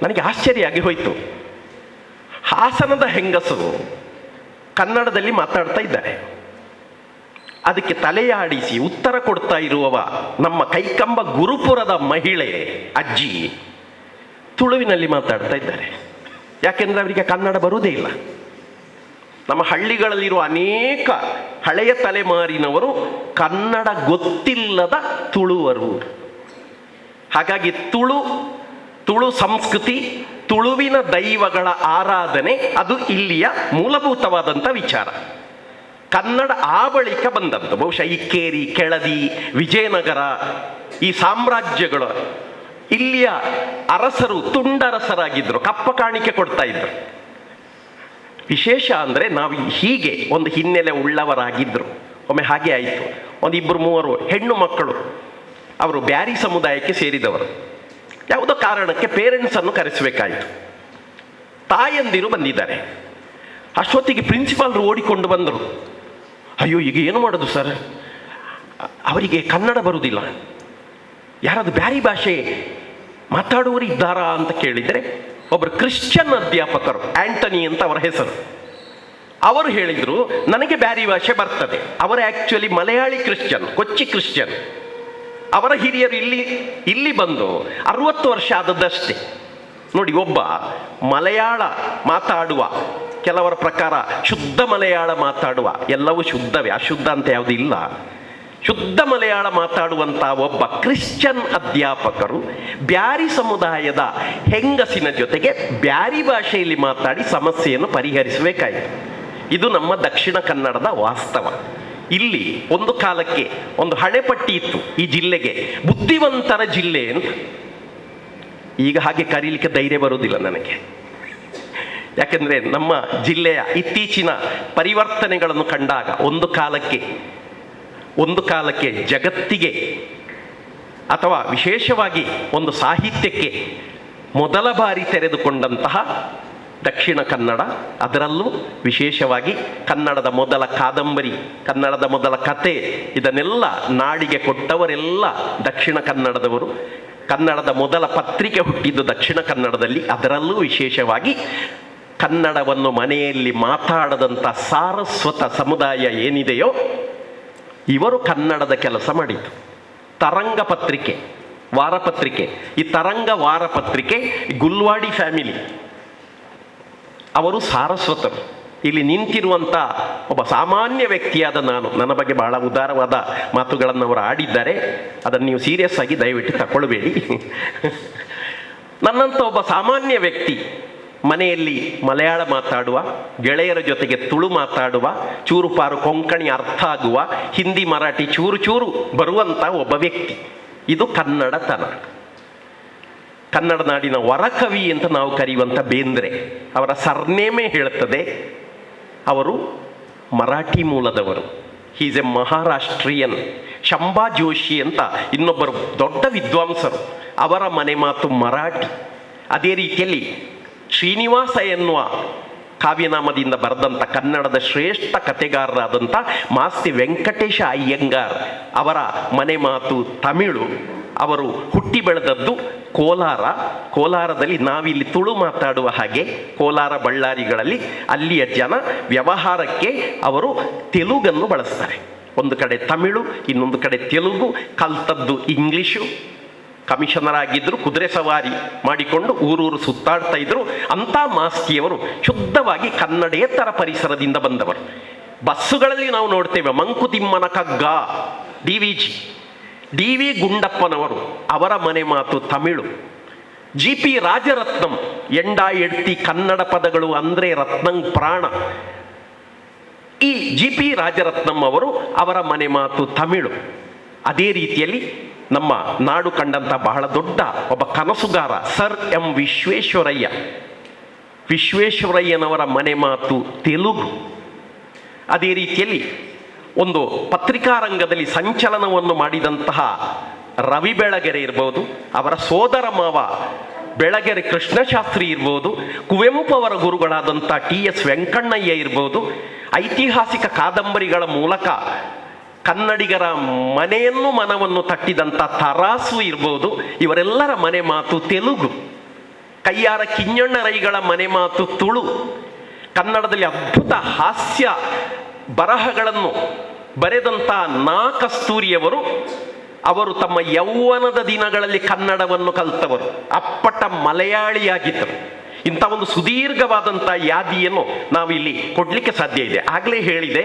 ನನಗೆ ಆಶ್ಚರ್ಯ ಆಗಿ ಹೋಯಿತು. ಹಾಸನದ ಹೆಂಗಸರು ಕನ್ನಡದಲ್ಲಿ ಮಾತಾಡ್ತಾ ಇದ್ದಾರೆ. ಅದಕ್ಕೆ ತಲೆಯಾಡಿಸಿ ಉತ್ತರ ಕೊಡ್ತಾ ಇರುವವ ನಮ್ಮ ಕೈಕಂಬ ಗುರುಪುರದ ಮಹಿಳೆ ಅಜ್ಜಿ ತುಳುವಿನಲ್ಲಿ ಮಾತಾಡ್ತಾ ಇದ್ದಾರೆ. ಯಾಕೆಂದ್ರೆ ಅವರಿಗೆ ಕನ್ನಡ ಬರುವುದೇ ಇಲ್ಲ. ನಮ್ಮ ಹಳ್ಳಿಗಳಲ್ಲಿರುವ ಅನೇಕ ಹಳೆಯ ತಲೆಮಾರಿನವರು ಕನ್ನಡ ಗೊತ್ತಿಲ್ಲದ ತುಳುವರು. ಹಾಗಾಗಿ ತುಳು ಸಂಸ್ಕೃತಿ, ತುಳುವಿನ ದೈವಗಳ ಆರಾಧನೆ ಅದು ಇಲ್ಲಿಯ ಮೂಲಭೂತವಾದಂಥ ವಿಚಾರ. ಕನ್ನಡ ಆ ಬಳಿಕ ಬಂದದ್ದು. ಬಹುಶಃ ಇಕ್ಕೇರಿ, ಕೆಳದಿ, ವಿಜಯನಗರ ಈ ಸಾಮ್ರಾಜ್ಯಗಳು ಇಲ್ಲಿಯ ಅರಸರು ತುಂಡರಸರಾಗಿದ್ದರು, ಕಪ್ಪ ಕಾಣಿಕೆ ಕೊಡ್ತಾ ಇದ್ರು. ವಿಶೇಷ ಅಂದರೆ ನಾವು ಹೀಗೆ ಒಂದು ಹಿನ್ನೆಲೆ ಉಳ್ಳವರಾಗಿದ್ದರು. ಒಮ್ಮೆ ಹಾಗೆ ಆಯಿತು. ಒಂದು 2-3 ಹೆಣ್ಣು ಮಕ್ಕಳು ಅವರು ಬ್ಯಾರಿ ಸಮುದಾಯಕ್ಕೆ ಸೇರಿದವರು. ಯಾವುದೋ ಕಾರಣಕ್ಕೆ ಪೇರೆಂಟ್ಸನ್ನು ಕರೆಸಬೇಕಾಯಿತು. ತಾಯಂದಿರು ಬಂದಿದ್ದಾರೆ. ಅಷ್ಟೊತ್ತಿಗೆ ಪ್ರಿನ್ಸಿಪಾಲ್ರು ಓಡಿಕೊಂಡು ಬಂದರು. ಅಯ್ಯೋ, ಈಗ ಏನು ಮಾಡೋದು ಸರ್, ಅವರಿಗೆ ಕನ್ನಡ ಬರುವುದಿಲ್ಲ, ಯಾರಾದ್ರು ಬ್ಯಾರಿ ಭಾಷೆ ಮಾತಾಡುವರು ಇದ್ದಾರಾ ಅಂತ ಕೇಳಿದರೆ ಒಬ್ಬರು ಕ್ರಿಶ್ಚಿಯನ್ ಅಧ್ಯಾಪಕರು, ಆಂಟನಿ ಅಂತ ಅವರ ಹೆಸರು, ಅವರು ಹೇಳಿದರು ನನಗೆ ಬ್ಯಾರಿ ಭಾಷೆ ಬರ್ತದೆ. ಅವರು ಆ್ಯಕ್ಚುಲಿ ಮಲಯಾಳಿ ಕ್ರಿಶ್ಚಿಯನ್, ಕೊಚ್ಚಿ ಕ್ರಿಶ್ಚಿಯನ್. ಅವರ ಹಿರಿಯರು ಇಲ್ಲಿ ಬಂದು 60 ವರ್ಷ ಆದದ್ದಷ್ಟೇ. ನೋಡಿ, ಒಬ್ಬ ಮಲಯಾಳ ಮಾತಾಡುವ, ಕೆಲವರ ಪ್ರಕಾರ ಶುದ್ಧ ಮಲಯಾಳ ಮಾತಾಡುವ, ಎಲ್ಲವೂ ಶುದ್ಧವೇ, ಅಶುದ್ಧ ಅಂತ ಯಾವುದೂ ಇಲ್ಲ, ಶುದ್ಧ ಮಲಯಾಳ ಮಾತಾಡುವಂಥ ಒಬ್ಬ ಕ್ರಿಶ್ಚಿಯನ್ ಅಧ್ಯಾಪಕರು ಬ್ಯಾರಿ ಸಮುದಾಯದ ಹೆಂಗಸಿನ ಜೊತೆಗೆ ಬ್ಯಾರಿ ಭಾಷೆಯಲ್ಲಿ ಮಾತಾಡಿ ಸಮಸ್ಯೆಯನ್ನು ಪರಿಹರಿಸಬೇಕಾಯಿತು. ಇದು ನಮ್ಮ ದಕ್ಷಿಣ ಕನ್ನಡದ ವಾಸ್ತವ. ಇಲ್ಲಿ ಒಂದು ಕಾಲಕ್ಕೆ ಒಂದು ಹಣೆಪಟ್ಟಿ ಇತ್ತು ಈ ಜಿಲ್ಲೆಗೆ, ಬುದ್ಧಿವಂತರ ಜಿಲ್ಲೆ ಅಂತ. ಈಗ ಹಾಗೆ ಕರೀಲಿಕ್ಕೆ ಧೈರ್ಯ ಬರುವುದಿಲ್ಲ ನನಗೆ. ಯಾಕೆಂದರೆ ನಮ್ಮ ಜಿಲ್ಲೆಯ ಇತ್ತೀಚಿನ ಪರಿವರ್ತನೆಗಳನ್ನು ಕಂಡಾಗ ಒಂದು ಕಾಲಕ್ಕೆ ಜಗತ್ತಿಗೆ ಅಥವಾ ವಿಶೇಷವಾಗಿ ಒಂದು ಸಾಹಿತ್ಯಕ್ಕೆ ಮೊದಲ ಬಾರಿ ತೆರೆದುಕೊಂಡಂತಹ ದಕ್ಷಿಣ ಕನ್ನಡ, ಅದರಲ್ಲೂ ವಿಶೇಷವಾಗಿ ಕನ್ನಡದ ಮೊದಲ ಕಾದಂಬರಿ, ಕನ್ನಡದ ಮೊದಲ ಕತೆ, ಇದನ್ನೆಲ್ಲ ನಾಡಿಗೆ ಕೊಟ್ಟವರೆಲ್ಲ ದಕ್ಷಿಣ ಕನ್ನಡದವರು. ಕನ್ನಡದ ಮೊದಲ ಪತ್ರಿಕೆ ಹುಟ್ಟಿದ್ದು ದಕ್ಷಿಣ ಕನ್ನಡದಲ್ಲಿ. ಅದರಲ್ಲೂ ವಿಶೇಷವಾಗಿ ಕನ್ನಡವನ್ನು ಮನೆಯಲ್ಲಿ ಮಾತಾಡದಂಥ ಸಾರಸ್ವತ ಸಮುದಾಯ ಏನಿದೆಯೋ ಇವರು ಕನ್ನಡದ ಕೆಲಸ ಮಾಡಿದ್ದು. ತರಂಗ ಪತ್ರಿಕೆ, ವಾರಪತ್ರಿಕೆ, ಈ ತರಂಗ ವಾರಪತ್ರಿಕೆ ಗುಲ್ವಾಡಿ ಫ್ಯಾಮಿಲಿ ಅವರು ಸಾರಸ್ವತರು. ಇಲ್ಲಿ ನಿಂತಿರುವಂಥ ಒಬ್ಬ ಸಾಮಾನ್ಯ ವ್ಯಕ್ತಿಯಾದ ನನ್ನ ಬಗ್ಗೆ ಬಹಳ ಉದಾರವಾದ ಮಾತುಗಳನ್ನು ಅವರು ಆಡಿದ್ದಾರೆ. ಅದನ್ನು ನೀವು ಸೀರಿಯಸ್ ಆಗಿ ದಯವಿಟ್ಟು ತಗೊಳ್ಬೇಡಿ. ನನ್ನಂಥ ಒಬ್ಬ ಸಾಮಾನ್ಯ ವ್ಯಕ್ತಿ ಮನೆಯಲ್ಲಿ ಮಲಯಾಳ ಮಾತಾಡುವ, ಗೆಳೆಯರ ಜೊತೆಗೆ ತುಳು ಮಾತಾಡುವ, ಚೂರುಪಾರು ಕೊಂಕಣಿ ಅರ್ಥ ಆಗುವ, ಹಿಂದಿ ಮರಾಠಿ ಚೂರು ಚೂರು ಬರುವಂಥ ಒಬ್ಬ ವ್ಯಕ್ತಿ. ಇದು ಕನ್ನಡತನ. ಕನ್ನಡ ನಾಡಿನ ವರಕವಿ ಅಂತ ನಾವು ಕರೆಯುವಂಥ ಬೇಂದ್ರೆ ಅವರ ಸರ್ನೇಮೇ ಹೇಳುತ್ತದೆ ಅವರು ಮರಾಠಿ ಮೂಲದವರು. Is a Maharashtrian. ಶಂಭಾ ಜೋಶಿ ಅಂತ ಇನ್ನೊಬ್ಬರು ದೊಡ್ಡ ವಿದ್ವಾಂಸರು, ಅವರ ಮನೆ ಮಾತು ಮರಾಠಿ. ಅದೇ ರೀತಿಯಲ್ಲಿ ಶ್ರೀನಿವಾಸ ಎನ್ನುವ ಕಾವ್ಯನಾಮದಿಂದ ಬರೆದಂಥ ಕನ್ನಡದ ಶ್ರೇಷ್ಠ ಕಥೆಗಾರರಾದಂಥ ಮಾಸ್ತಿ ವೆಂಕಟೇಶ ಅಯ್ಯಂಗಾರ್ ಅವರ ಮನೆ ಮಾತು ತಮಿಳು. ಅವರು ಹುಟ್ಟಿ ಬೆಳೆದದ್ದು ಕೋಲಾರದಲ್ಲಿ. ನಾವಿಲ್ಲಿ ತುಳು ಮಾತಾಡುವ ಹಾಗೆ ಕೋಲಾರ ಬಳ್ಳಾರಿಗಳಲ್ಲಿ ಅಲ್ಲಿಯ ಜನ ವ್ಯವಹಾರಕ್ಕೆ ಅವರು ತೆಲುಗನ್ನು ಬಳಸ್ತಾರೆ. ಒಂದು ಕಡೆ ತಮಿಳು, ಇನ್ನೊಂದು ಕಡೆ ತೆಲುಗು. ಕಲ್ತದ್ದು ಇಂಗ್ಲೀಷು. ಕಮಿಷನರ್ ಆಗಿದ್ದರು, ಕುದುರೆ ಸವಾರಿ ಮಾಡಿಕೊಂಡು ಊರೂರು ಸುತ್ತಾಡ್ತಾ ಇದ್ರು. ಅಂಥ ಮಾಸ್ತಿಯವರು ಶುದ್ಧವಾಗಿ ಕನ್ನಡೇತರ ಪರಿಸರದಿಂದ ಬಂದವರು. ಬಸ್ಸುಗಳಲ್ಲಿ ನಾವು ನೋಡ್ತೇವೆ ಮಂಕುತಿಮ್ಮನ ಕಗ್ಗ, ಡಿ ವಿ ಗುಂಡಪ್ಪನವರು, ಅವರ ಮನೆ ಮಾತು ತಮಿಳು. GP ರಾಜರತ್ನಂ, ಎಂಡ ಎಡ್ತಿ ಕನ್ನಡ ಪದಗಳು ಅಂದರೆ ರತ್ನಂ ಪ್ರಾಣ. ಈ GP ರಾಜರತ್ನಂ ಅವರು, ಅವರ ಮನೆ ಮಾತು ತಮಿಳು. ಅದೇ ರೀತಿಯಲ್ಲಿ ನಮ್ಮ ನಾಡು ಕಂಡಂಥ ಬಹಳ ದೊಡ್ಡ ಒಬ್ಬ ಕನಸುಗಾರ ಸರ್ ಎಂ ವಿಶ್ವೇಶ್ವರಯ್ಯನವರ ಮನೆ ಮಾತು ತೆಲುಗು. ಅದೇ ರೀತಿಯಲ್ಲಿ ಒಂದು ಪತ್ರಿಕಾ ರಂಗದಲ್ಲಿ ಸಂಚಲನವನ್ನು ಮಾಡಿದಂತಹ ರವಿ ಬೆಳಗೆರೆ ಇರ್ಬೋದು, ಅವರ ಸೋದರ ಮಾವ ಬೆಳಗೆರೆ ಕೃಷ್ಣಶಾಸ್ತ್ರಿ ಇರ್ಬೋದು, ಕುವೆಂಪು ಅವರ ಗುರುಗಳಾದಂಥ TS ವೆಂಕಣ್ಣಯ್ಯ ಇರ್ಬೋದು, ಐತಿಹಾಸಿಕ ಕಾದಂಬರಿಗಳ ಮೂಲಕ ಕನ್ನಡಿಗರ ಮನವನ್ನು ತಟ್ಟಿದಂಥ ತರಾಸು ಇರ್ಬೋದು, ಇವರೆಲ್ಲರ ಮನೆ ಮಾತು ತೆಲುಗು. ಕೈಯಾರ ಕಿಂಜಣ್ಣ ರೈಗಳ ಮನೆ ಮಾತು ತುಳು, ಕನ್ನಡದಲ್ಲಿ ಅದ್ಭುತ ಹಾಸ್ಯ ಬರಹಗಳನ್ನು ಬರೆದಂಥ ನಾ ಕಸ್ತೂರಿಯವರು, ಅವರು ತಮ್ಮ ಯೌವನದ ದಿನಗಳಲ್ಲಿ ಕನ್ನಡವನ್ನು ಕಲಿತವರು, ಅಪ್ಪಟ ಮಲಯಾಳಿಯಾಗಿದ್ದರು. ಇಂಥ ಒಂದು ಸುದೀರ್ಘವಾದಂಥ ಯಾದಿಯನ್ನು ನಾವಿಲ್ಲಿ ಕೊಡಲಿಕ್ಕೆ ಸಾಧ್ಯ ಇದೆ. ಆಗಲೇ ಹೇಳಿದೆ,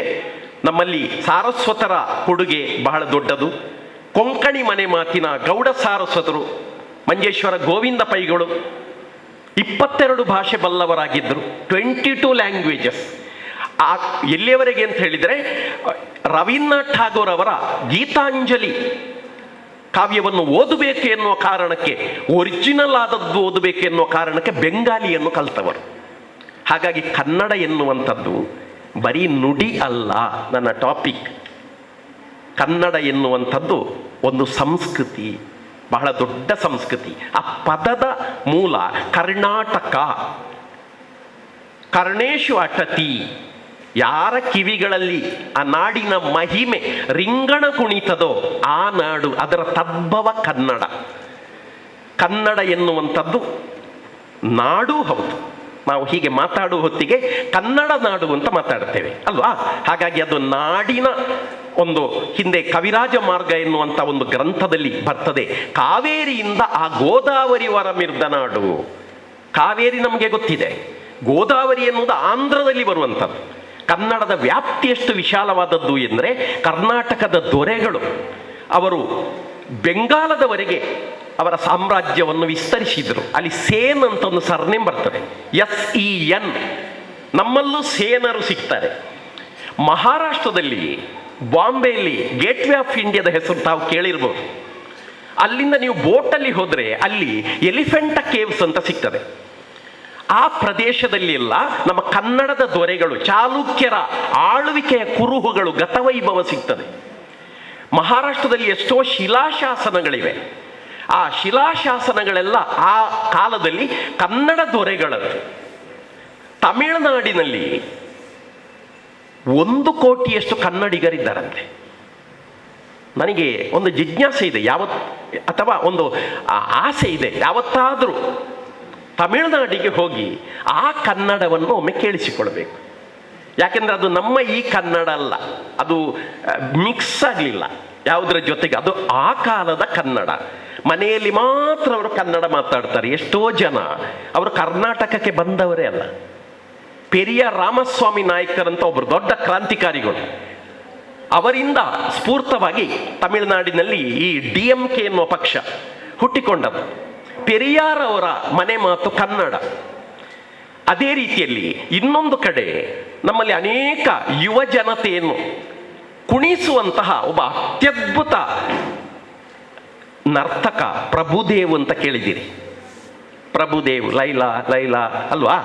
ನಮ್ಮಲ್ಲಿ ಸಾರಸ್ವತರ ಕೊಡುಗೆ ಬಹಳ ದೊಡ್ಡದು. ಕೊಂಕಣಿ ಮನೆ ಮಾತಿನ ಗೌಡ ಸಾರಸ್ವತರು, ಮಂಜೇಶ್ವರ ಗೋವಿಂದ ಪೈಗಳು 22 ಭಾಷೆ ಬಲ್ಲವರಾಗಿದ್ದರು, 22 ಲ್ಯಾಂಗ್ವೇಜಸ್. ಎಲ್ಲಿಯವರೆಗೆ ಅಂತ ಹೇಳಿದರೆ, ರವೀಂದ್ರನಾಥ್ ಠಾಗೋರ್ ಅವರ ಗೀತಾಂಜಲಿ ಕಾವ್ಯವನ್ನು ಓದಬೇಕು ಎನ್ನುವ ಕಾರಣಕ್ಕೆ, ಒರಿಜಿನಲ್ ಆದದ್ದು ಓದಬೇಕು ಎನ್ನುವ ಕಾರಣಕ್ಕೆ ಬೆಂಗಾಲಿಯನ್ನು ಕಲಿತವರು. ಹಾಗಾಗಿ ಕನ್ನಡ ಎನ್ನುವಂಥದ್ದು ಬರೀ ನುಡಿ ಅಲ್ಲ. ನನ್ನ ಟಾಪಿಕ್ ಕನ್ನಡ ಎನ್ನುವಂಥದ್ದು ಒಂದು ಸಂಸ್ಕೃತಿ, ಬಹಳ ದೊಡ್ಡ ಸಂಸ್ಕೃತಿ. ಆ ಪದದ ಮೂಲ ಕರ್ನಾಟಕ, ಕರ್ಣೇಶು ಅಟತಿ. ಯಾರ ಕಿವಿಗಳಲ್ಲಿ ಆ ನಾಡಿನ ಮಹಿಮೆ ರಿಂಗಣ ಕುಣಿತದೋ ಆ ನಾಡು, ಅದರ ತದ್ಭವ ಕನ್ನಡ. ಕನ್ನಡ ಎನ್ನುವಂಥದ್ದು ನಾಡೂ ಹೌದು. ನಾವು ಹೀಗೆ ಮಾತಾಡುವ ಹೊತ್ತಿಗೆ ಕನ್ನಡ ನಾಡು ಅಂತ ಮಾತಾಡ್ತೇವೆ ಅಲ್ವಾ? ಹಾಗಾಗಿ ಅದು ನಾಡಿನ ಒಂದು, ಹಿಂದೆ ಕವಿರಾಜ ಮಾರ್ಗ ಎನ್ನುವಂಥ ಒಂದು ಗ್ರಂಥದಲ್ಲಿ ಬರ್ತದೆ, ಕಾವೇರಿಯಿಂದ ಆ ಗೋದಾವರಿವರ ಮಿರ್ದನಾಡು. ಕಾವೇರಿ ನಮಗೆ ಗೊತ್ತಿದೆ, ಗೋದಾವರಿ ಎನ್ನುವುದು ಆಂಧ್ರದಲ್ಲಿ ಬರುವಂಥದ್ದು. ಕನ್ನಡದ ವ್ಯಾಪ್ತಿ ಎಷ್ಟು ವಿಶಾಲವಾದದ್ದು ಎಂದರೆ, ಕರ್ನಾಟಕದ ದೊರೆಗಳು ಅವರು ಬೆಂಗಾಲದವರೆಗೆ ಅವರ ಸಾಮ್ರಾಜ್ಯವನ್ನು ವಿಸ್ತರಿಸಿದರು. ಅಲ್ಲಿ ಸೇನ್ ಅಂತ ಒಂದು ಸರ್ನೇಮ್ ಬರ್ತದೆ, SEN. ನಮ್ಮಲ್ಲೂ ಸೇನರು ಸಿಗ್ತಾರೆ. ಮಹಾರಾಷ್ಟ್ರದಲ್ಲಿ ಬಾಂಬೆಯಲ್ಲಿ ಗೇಟ್ವೇ ಆಫ್ ಇಂಡಿಯಾದ ಹೆಸರು ತಾವು ಕೇಳಿರ್ಬೋದು. ಅಲ್ಲಿಂದ ನೀವು ಬೋಟಲ್ಲಿ ಹೋದರೆ ಅಲ್ಲಿ ಎಲಿಫೆಂಟ ಕೇವ್ಸ್ ಅಂತ ಸಿಗ್ತದೆ. ಆ ಪ್ರದೇಶದಲ್ಲಿ ಎಲ್ಲ ನಮ್ಮ ಕನ್ನಡದ ದೊರೆಗಳು, ಚಾಲುಕ್ಯರ ಆಳ್ವಿಕೆಯ ಕುರುಹುಗಳು, ಗತವೈಭವ ಸಿಗ್ತದೆ. ಮಹಾರಾಷ್ಟ್ರದಲ್ಲಿ ಎಷ್ಟೋ ಶಿಲಾಶಾಸನಗಳಿವೆ. ಆ ಶಿಲಾಶಾಸನಗಳೆಲ್ಲ ಆ ಕಾಲದಲ್ಲಿ ಕನ್ನಡ ದೊರೆಗಳದ್ದು. ತಮಿಳುನಾಡಿನಲ್ಲಿ 1 ಕೋಟಿಯಷ್ಟು ಕನ್ನಡಿಗರಿದ್ದಾರಂತೆ. ನನಗೆ ಒಂದು ಜಿಜ್ಞಾಸೆ ಇದೆ, ಅಥವಾ ಒಂದು ಆಸೆ ಇದೆ, ಯಾವತ್ತಾದರೂ ತಮಿಳುನಾಡಿಗೆ ಹೋಗಿ ಆ ಕನ್ನಡವನ್ನು ಒಮ್ಮೆ ಕೇಳಿಸಿಕೊಳ್ಬೇಕು. ಯಾಕೆಂದರೆ ಅದು ನಮ್ಮ ಈ ಕನ್ನಡ ಅಲ್ಲ, ಅದು ಮಿಕ್ಸ್ ಆಗಲಿಲ್ಲ ಯಾವುದರ ಜೊತೆಗೆ. ಅದು ಆ ಕಾಲದ ಕನ್ನಡ. ಮನೆಯಲ್ಲಿ ಮಾತ್ರ ಅವರು ಕನ್ನಡ ಮಾತಾಡ್ತಾರೆ. ಎಷ್ಟೋ ಜನ ಅವರು ಕರ್ನಾಟಕಕ್ಕೆ ಬಂದವರೇ ಅಲ್ಲ. ಪೆರಿಯ ರಾಮಸ್ವಾಮಿ ನಾಯ್ಕರಂತ ಒಬ್ಬರು ದೊಡ್ಡ ಕ್ರಾಂತಿಕಾರಿಗಳು, ಅವರಿಂದ ಸ್ಫೂರ್ತವಾಗಿ ತಮಿಳುನಾಡಿನಲ್ಲಿ ಈ DMK ಎನ್ನುವ ಪಕ್ಷ ಹುಟ್ಟಿಕೊಂಡದ್ದು. ಪೆರಿಯಾರ್ ಅವರ ಮನೆ ಮಾತು ಕನ್ನಡ. ಅದೇ ರೀತಿಯಲ್ಲಿ ಇನ್ನೊಂದು ಕಡೆ ನಮ್ಮಲ್ಲಿ ಅನೇಕ ಯುವ ಜನತೆಯನ್ನು ಕುಣಿಸುವಂತಹ ಒಬ್ಬ ಅತ್ಯದ್ಭುತ ನರ್ತಕ ಪ್ರಭುದೇವ್ ಅಂತ ಕೇಳಿದ್ದೀರಿ. ಪ್ರಭುದೇವ್, ಲೈಲಾ ಲೈಲಾ ಅಲ್ವಾ?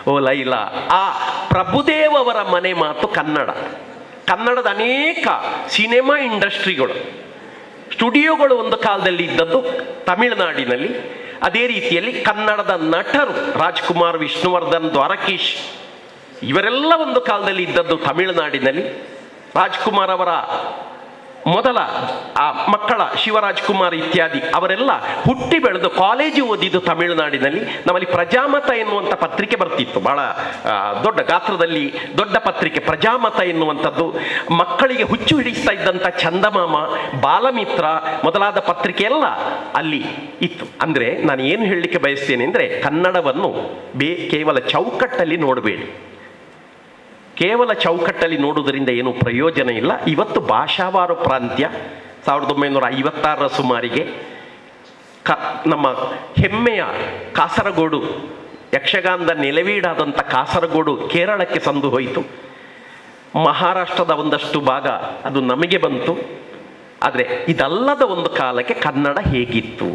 ಓ ಲೈಲಾ. ಆ ಪ್ರಭುದೇವ್ ಅವರ ಮನೆ ಮಾತು ಕನ್ನಡ. ಕನ್ನಡದ ಅನೇಕ ಸಿನಿಮಾ ಇಂಡಸ್ಟ್ರಿಗಳು, ಸ್ಟುಡಿಯೋಗಳು ಒಂದು ಕಾಲದಲ್ಲಿ ಇದ್ದದ್ದು ತಮಿಳುನಾಡಿನಲ್ಲಿ. ಅದೇ ರೀತಿಯಲ್ಲಿ ಕನ್ನಡದ ನಟರು ರಾಜ್ಕುಮಾರ್, ವಿಷ್ಣುವರ್ಧನ್, ದ್ವಾರಕೀಶ್ ಇವರೆಲ್ಲ ಒಂದು ಕಾಲದಲ್ಲಿ ಇದ್ದದ್ದು ತಮಿಳುನಾಡಿನಲ್ಲಿ. ರಾಜ್ಕುಮಾರ್ ಅವರ ಮೊದಲ ಆ ಮಕ್ಕಳ ಶಿವರಾಜ್ಕುಮಾರ್ ಇತ್ಯಾದಿ ಅವರೆಲ್ಲ ಹುಟ್ಟಿ ಬೆಳೆದು ಕಾಲೇಜು ಓದಿದ್ದು ತಮಿಳುನಾಡಿನಲ್ಲಿ. ನಮ್ಮಲ್ಲಿ ಪ್ರಜಾಮತ ಎನ್ನುವಂಥ ಪತ್ರಿಕೆ ಬರ್ತಿತ್ತು, ಬಹಳ ದೊಡ್ಡ ಗಾತ್ರದಲ್ಲಿ ದೊಡ್ಡ ಪತ್ರಿಕೆ ಪ್ರಜಾಮತ ಎನ್ನುವಂಥದ್ದು. ಮಕ್ಕಳಿಗೆ ಹುಚ್ಚು ಹಿಡಿಸ್ತಾ ಇದ್ದಂಥ ಚಂದಮಾಮ, ಬಾಲಮಿತ್ರ ಮೊದಲಾದ ಪತ್ರಿಕೆ ಎಲ್ಲ ಅಲ್ಲಿ ಇತ್ತು. ಅಂದರೆ ನಾನು ಏನು ಹೇಳಲಿಕ್ಕೆ ಬಯಸ್ತೇನೆ ಅಂದರೆ, ಕನ್ನಡವನ್ನು ಕೇವಲ ಚೌಕಟ್ಟಲ್ಲಿ ನೋಡಬೇಡಿ. ಕೇವಲ ಚೌಕಟ್ಟಲ್ಲಿ ನೋಡುವುದರಿಂದ ಏನು ಪ್ರಯೋಜನ ಇಲ್ಲ. ಇವತ್ತು ಭಾಷಾವಾರು ಪ್ರಾಂತ್ಯ 1956ರ ಸುಮಾರಿಗೆ ನಮ್ಮ ಹೆಮ್ಮೆಯ ಕಾಸರಗೋಡು, ಯಕ್ಷಗಾನದ ನೆಲವೀಡಾದಂಥ ಕಾಸರಗೋಡು ಕೇರಳಕ್ಕೆ ಸಂದು ಹೋಯಿತು. ಮಹಾರಾಷ್ಟ್ರದ ಒಂದಷ್ಟು ಭಾಗ ಅದು ನಮಗೆ ಬಂತು. ಆದರೆ ಇದಲ್ಲದ ಒಂದು ಕಾಲಕ್ಕೆ ಕನ್ನಡ ಹೇಗಿತ್ತು?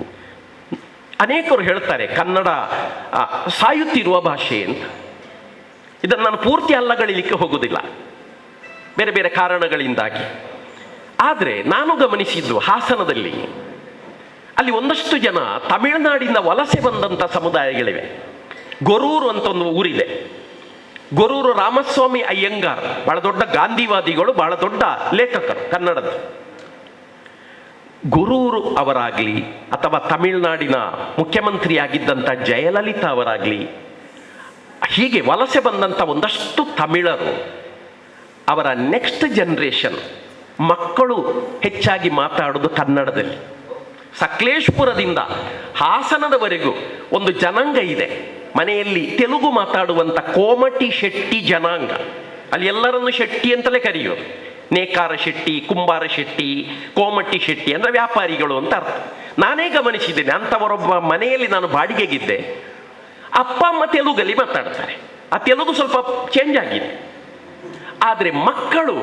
ಅನೇಕರು ಹೇಳ್ತಾರೆ ಕನ್ನಡ ಸಾಯುತ್ತಿರುವ ಭಾಷೆ ಅಂತ. ಇದನ್ನು ನಾನು ಪೂರ್ತಿ ಅಲ್ಲಗಳಿಲಿಕ್ಕೆ ಹೋಗುವುದಿಲ್ಲ, ಬೇರೆ ಬೇರೆ ಕಾರಣಗಳಿಂದಾಗಿ. ಆದರೆ ನಾನು ಗಮನಿಸಿದ್ದು ಹಾಸನದಲ್ಲಿ, ಅಲ್ಲಿ ಒಂದಷ್ಟು ಜನ ತಮಿಳುನಾಡಿಂದ ವಲಸೆ ಬಂದಂಥ ಸಮುದಾಯಗಳಿವೆ. ಗೊರೂರು ಅಂತ ಒಂದು ಊರಿದೆ. ಗೊರೂರು ರಾಮಸ್ವಾಮಿ ಅಯ್ಯಂಗಾರ್ ಬಹಳ ದೊಡ್ಡ ಗಾಂಧಿವಾದಿಗಳು, ಬಹಳ ದೊಡ್ಡ ಲೇಖಕರು ಕನ್ನಡದ. ಗುರೂರು ಅವರಾಗಲಿ ಅಥವಾ ತಮಿಳುನಾಡಿನ ಮುಖ್ಯಮಂತ್ರಿಯಾಗಿದ್ದಂಥ ಜಯಲಲಿತಾ ಅವರಾಗಲಿ, ಹೀಗೆ ವಲಸೆ ಬಂದಂಥ ಒಂದಷ್ಟು ತಮಿಳರು ಅವರ ನೆಕ್ಸ್ಟ್ ಜನ್ರೇಷನ್ ಮಕ್ಕಳು ಹೆಚ್ಚಾಗಿ ಮಾತಾಡೋದು ಕನ್ನಡದಲ್ಲಿ. ಸಕಲೇಶ್ಪುರದಿಂದ ಹಾಸನದವರೆಗೂ ಒಂದು ಜನಾಂಗ ಇದೆ ಮನೆಯಲ್ಲಿ ತೆಲುಗು ಮಾತಾಡುವಂಥ ಕೋಮಟಿ ಶೆಟ್ಟಿ ಜನಾಂಗ. ಅಲ್ಲಿ ಎಲ್ಲರನ್ನು ಶೆಟ್ಟಿ ಅಂತಲೇ ಕರೆಯೋದು. ನೇಕಾರ ಶೆಟ್ಟಿ, ಕುಂಬಾರ ಶೆಟ್ಟಿ, ಕೋಮಟಿ ಶೆಟ್ಟಿ ಅಂದರೆ ವ್ಯಾಪಾರಿಗಳು ಅಂತ ಅರ್ಥ. ನಾನೇ ಗಮನಿಸಿದ್ದೇನೆ, ಅಂಥವರೊಬ್ಬ ಮನೆಯಲ್ಲಿ ನಾನು ಬಾಡಿಗೆಗಿದ್ದೆ. ಅಪ್ಪ ಅಮ್ಮ ತೆಲುಗಲ್ಲಿ ಮಾತಾಡ್ತಾರೆ, ಆ ತೆಲುಗು ಸ್ವಲ್ಪ ಚೇಂಜ್ ಆಗಿದೆ, ಆದರೆ ಮಕ್ಕಳು